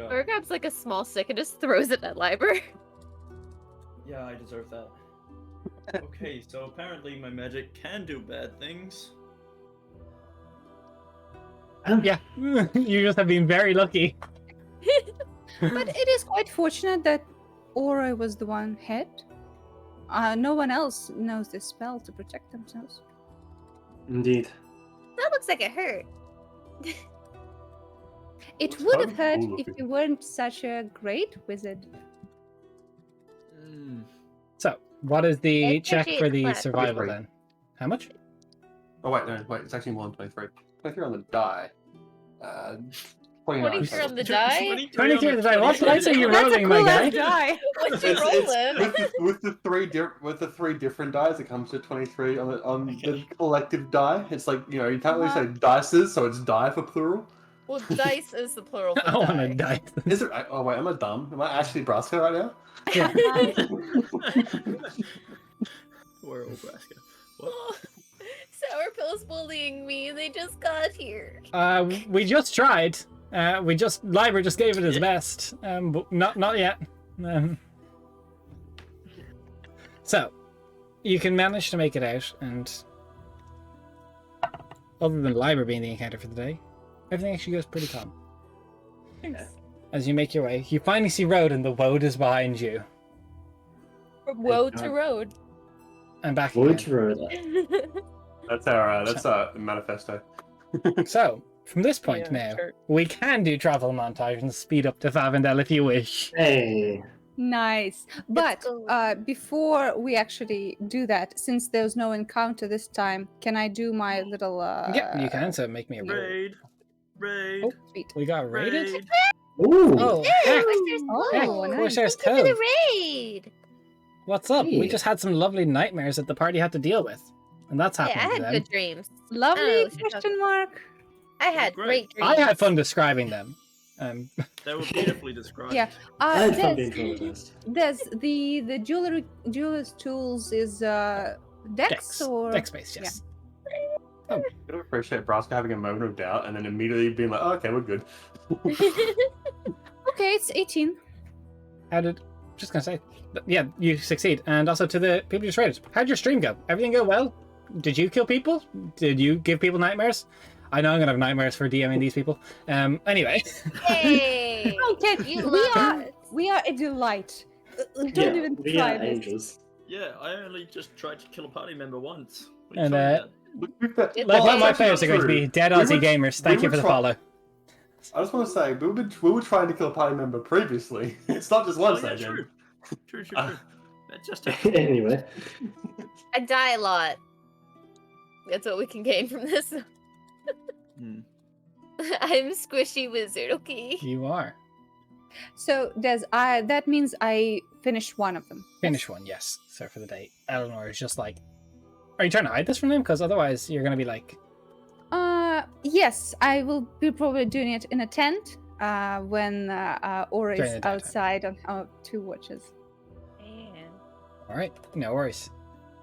longer. Or grabs like a small stick and just throws it at Liber. Yeah, I deserve that. Okay, so apparently my magic can do bad things. Yeah, you just have been very lucky. But it is quite fortunate that Aura was the one hit. No one else knows this spell to protect themselves. Indeed. That looks like it hurt. It Looks would kind have of hurt cool if looking. you weren't such a great wizard. So, what is the Hey, check Bridget, for the clap. survival 23. then? How much? Oh wait, no, wait. It's actually more than 23. 23 on the die. 29. 23 on the total. die? 23 on the die. What dice are you rolling, my guy? die. What you It's rolling? with the three different dies, it comes to 23 on the collective die. It's like, you know, you can't really say dices, so it's die for plural. Well, dice is the plural for I want to die. die. Is it? Oh wait, am I dumb? Am I actually Braska right now? Yeah. We're all Braska. What? Sourpill's bullying me. They just got here. We just tried. Liber just gave it his best. But not yet. So, you can manage to make it out, and other than Liber being the encounter for the day, everything actually goes pretty calm. As you make your way, you finally see Road, and the Woad is behind you. From woe to road. And back Which again. road? That's our manifesto. So, from this point Yeah, now, sure. we can do travel montage and speed up to Favandel if you wish. Hey. Nice. But go. before we actually do that, since there's no encounter this time, can I do my little Yeah, you can, so make me a roll. Raid. Raid. Oh, sweet. We got raided? Raid. Ooh. Oh, Hey, heck. Corsair's Oh, Cove. nice. Corsair's Thank you for Cove. the raid. What's up? We Hey. just had some lovely nightmares that the party had to deal with. And that's Hey, I happening to had them. good dreams. Lovely Oh, we should talk- question mark. I had Great. great dreams. I had fun describing them. They were beautifully described. Yeah. I had fun being There's traumatized. the jeweler's tools is Dex or Dex based, yes. I don't appreciate Braska having a moment of doubt and then immediately being like, oh, okay, we're good. Okay, it's 18. How did... Just gonna say... Yeah, you succeed. And also to the people you just raided. How'd your stream go? Everything go well? Did you kill people? Did you give people nightmares? I know I'm gonna have nightmares for DMing these people. Anyway. Hey. Okay, You we love are it. we are a delight. Don't Yeah, even we try are this. angels. Yeah, I only just tried to kill a party member once. What And, are you talking about? It's Like, all one of my right. players are going to be Dead We Aussie were- Gamers. we Thank you were for the try- follow. I just want to say, we were trying to kill a party member previously. It's not just Oh, once yeah, again. true. True. Ah. That just happened. Anyway. I die a lot. That's what we can gain from this. Hmm. I'm squishy wizard, okay? You are. So that means I finished one of them. Finish one, yes. So for the day. Eleanor is just like... Are you trying to hide this from them? Because otherwise you're going to be like... Yes, I will be probably doing it in a tent when Aura During is the daytime. outside on 2 watches. Man. Alright, no worries.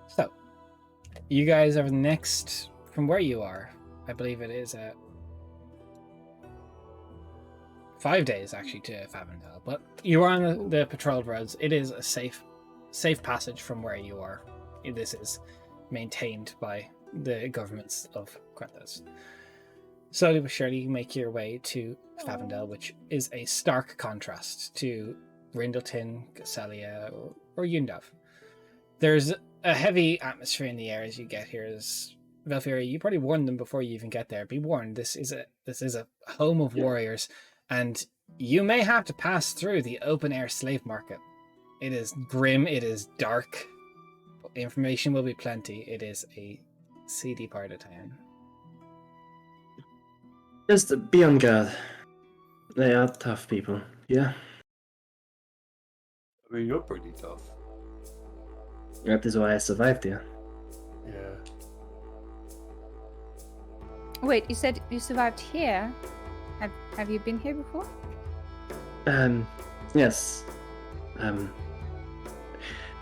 So, you guys are next from where you are. I believe it is 5 days actually to Favandel, but you are on the patrolled roads. It is a safe passage from where you are. This is maintained by the governments of Quenthos. Slowly but surely you make your way to Favandel, which is a stark contrast to Rindleton, Gasselia, or Yundav. There's a heavy atmosphere in the air as you get here. As Velfiri, you probably warned them before you even get there. Be warned, this is a home of warriors, and you may have to pass through the open air slave market. It is grim, it is dark. Information will be plenty. It is a seedy part of town. Just be on guard. They are tough people. Yeah. I mean, you're pretty tough. That is why I survived here. Yeah. Wait, you said you survived here? Have you been here before? Yes.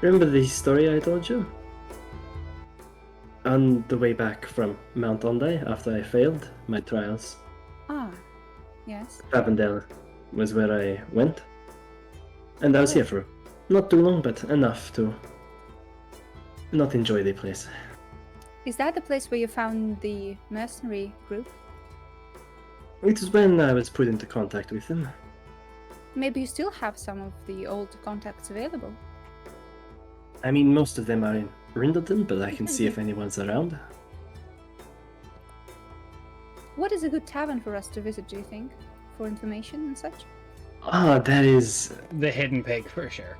Remember the story I told you? On the way back from Mount Onday after I failed my trials. Ah, yes. Favandel was where I went. And I was here for not too long, but enough to not enjoy the place. Is that the place where you found the mercenary group? It was when I was put into contact with them. Maybe you still have some of the old contacts available. I mean, most of them are in Rindleton, but I can see if anyone's around. What is a good tavern for us to visit, do you think? For information and such? Ah, that is The Hidden Pig for sure.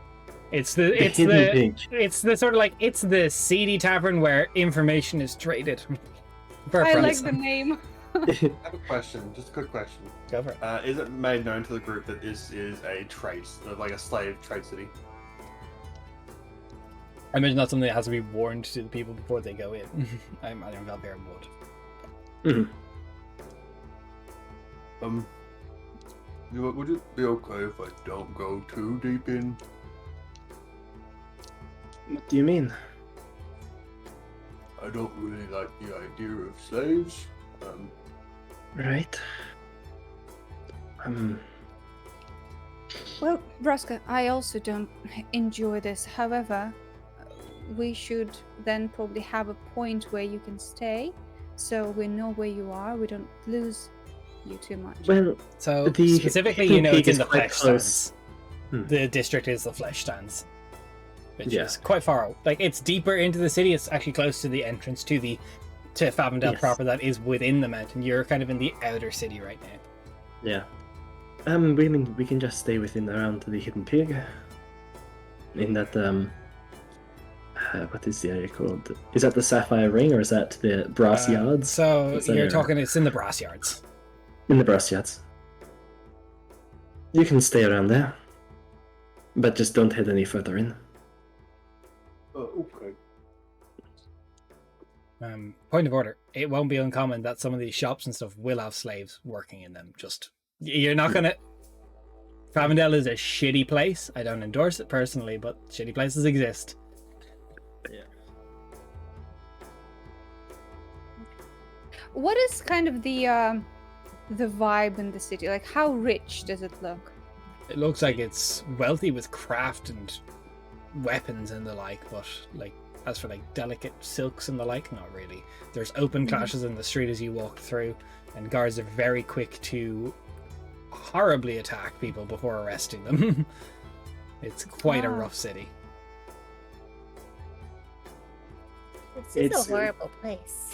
It's the it's Hidden the Pig. it's the sort of like it's the seedy tavern where information is traded. For I like price. the name. I have a question, just a quick question. Go for it. Is it made known to the group that this is a trade, like a slave trade city? I imagine that's something that has to be warned to the people before they go in. I imagine Valbear would. Mhm. Would it be okay if I don't go too deep in? What do you mean? I don't really like the idea of slaves. Right. Well, Braska, I also don't enjoy this. However, we should then probably have a point where you can stay, so we know where you are. We don't lose you too much. Well, So the specifically, Hidden you know, Pig it's in is the quite flesh close. stands. Hmm. The district is the flesh stands, which Yeah. is quite far. Like it's deeper into the city. It's actually close to the entrance to Favandel Yes. proper. That is within the mountain. You're kind of in the outer city right now. Yeah. We can just stay within around the Hidden Pig. In that what is the area called? Is that the Sapphire Ring or is that the Brass Yards? So What's that you're area? talking. It's in the brass yards. In the Brass Yards. You can stay around there, but just don't head any further in. Okay. Point of order. It won't be uncommon that some of these shops and stuff will have slaves working in them. Just you're not gonna. Favandel is a shitty place. I don't endorse it personally, but shitty places exist. Yeah. What is kind of the vibe in the city? Like, how rich does it look? It looks like it's wealthy with craft and weapons and the like, but like as for like delicate silks and the like, not really. There's open clashes in the street as you walk through, and guards are very quick to horribly attack people before arresting them. It's quite a Ah. rough city. This is It's- a horrible place.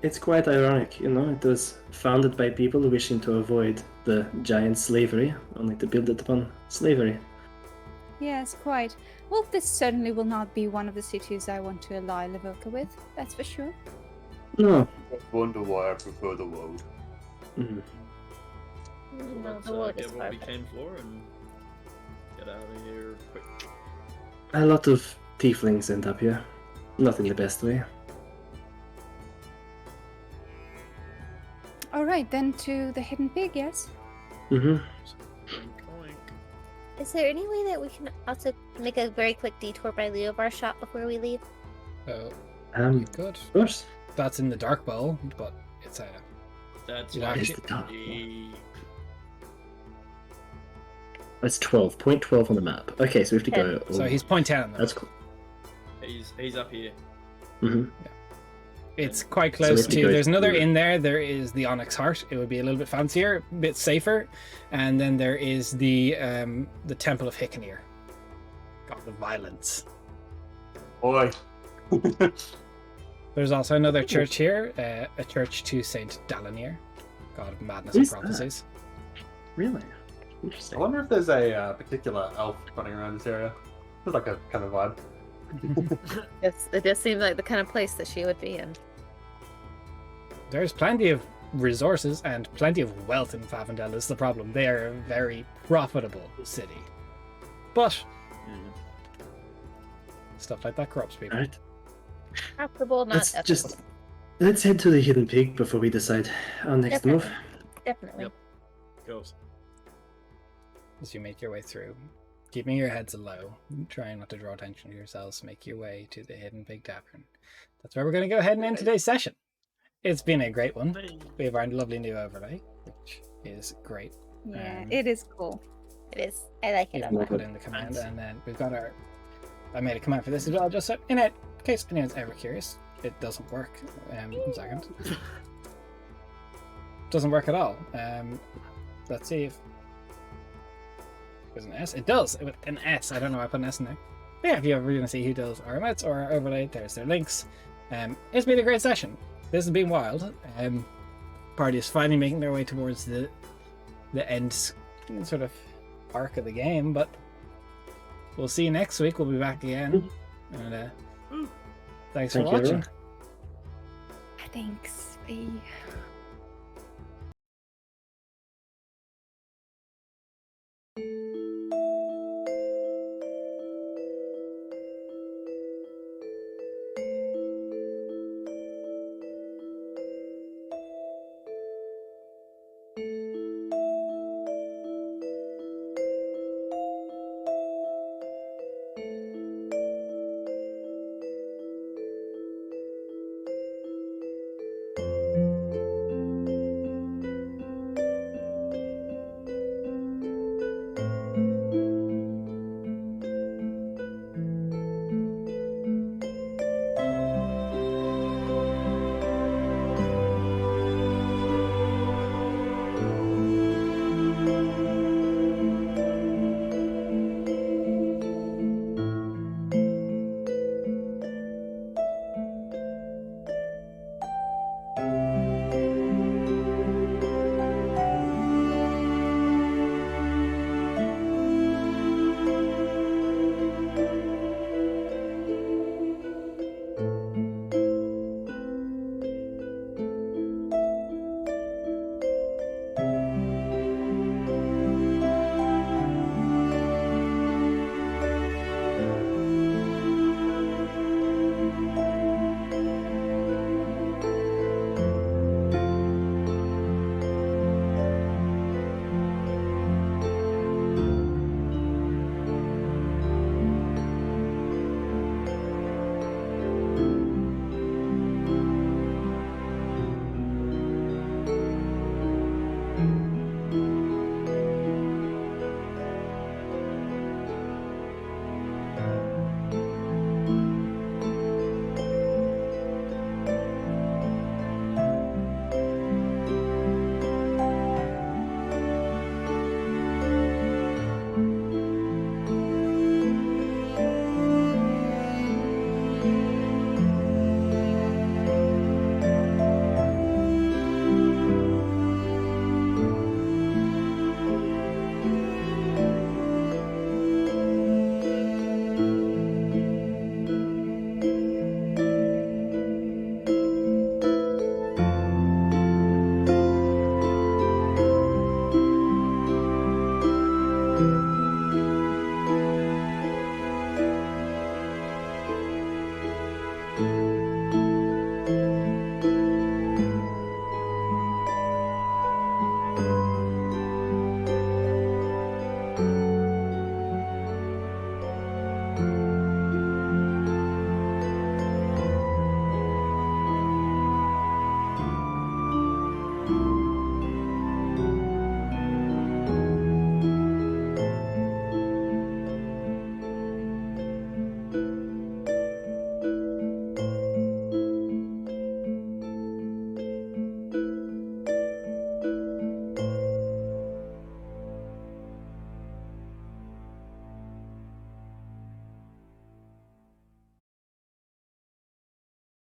It's quite ironic, you know. It was founded by people wishing to avoid the giant slavery, only to build it upon slavery. Yes, quite. Well, this certainly will not be one of the cities I want to ally Livoka with, that's for sure. No. I wonder why I prefer the world. Mhm. No, Let's the world get is what we perfect. came for and get out of here quick. A lot of tieflings end up here. Not in the best way. Alright, then to the Hidden Pig, yes? Mm-hmm. Oink. Is there any way that we can also make a very quick detour by Leobar's shop before we leave? So good. Of course. That's in the Dark Bowl, but it's a That's You like actually- It's the top. the- That's 12. Point 12 on the map. Okay, so we have to go. so he's point 10 on the That's map. cool. he's up here. Mm-hmm. It's quite So we close have to to. go There's another through it. in there. There is the Onyx Heart. It would be a little bit fancier, a bit safer, and then there is the Temple of Hickenir, God of Violence. Boy. There's also another church here, a church to Saint Dalanir, God of Madness Who's and that? Prophecies. Really? I Interesting. wonder if there's a particular elf running around this area. Feels like a kind of vibe. It does seem like the kind of place that she would be in. There's plenty of resources and plenty of wealth in Favandel is the problem. They are a very profitable city. But Mm. stuff like that corrupts people. Alright. Profitable, not Let's ethical. just let's head to the Hidden Pig before we decide our next Definitely. move. Definitely. Yep. Goes. As you make your way through, keeping your heads low, trying not to draw attention to yourselves, make your way to the Hidden Pig Tavern. That's where we're going to go ahead and end today's session. It's been a great one. Hey. We have our lovely new overlay, which is great. Yeah, it is cool. It is. I like it a Even lot. put in the command, and then we've got our. I made a command for this as well, just so in case anyone's ever curious. It doesn't work. 1 second. Doesn't work at all. Let's see if there's an S. It does with an S. I don't know why I put an S in there. But yeah, if you ever want to see who does our emotes or our overlay, there's their links. It's been a great session. This has been wild. Party is finally making their way towards the end sort of arc of the game, but we'll see you next week. We'll be back again. And thanks for watching. everyone. Thanks. Bye.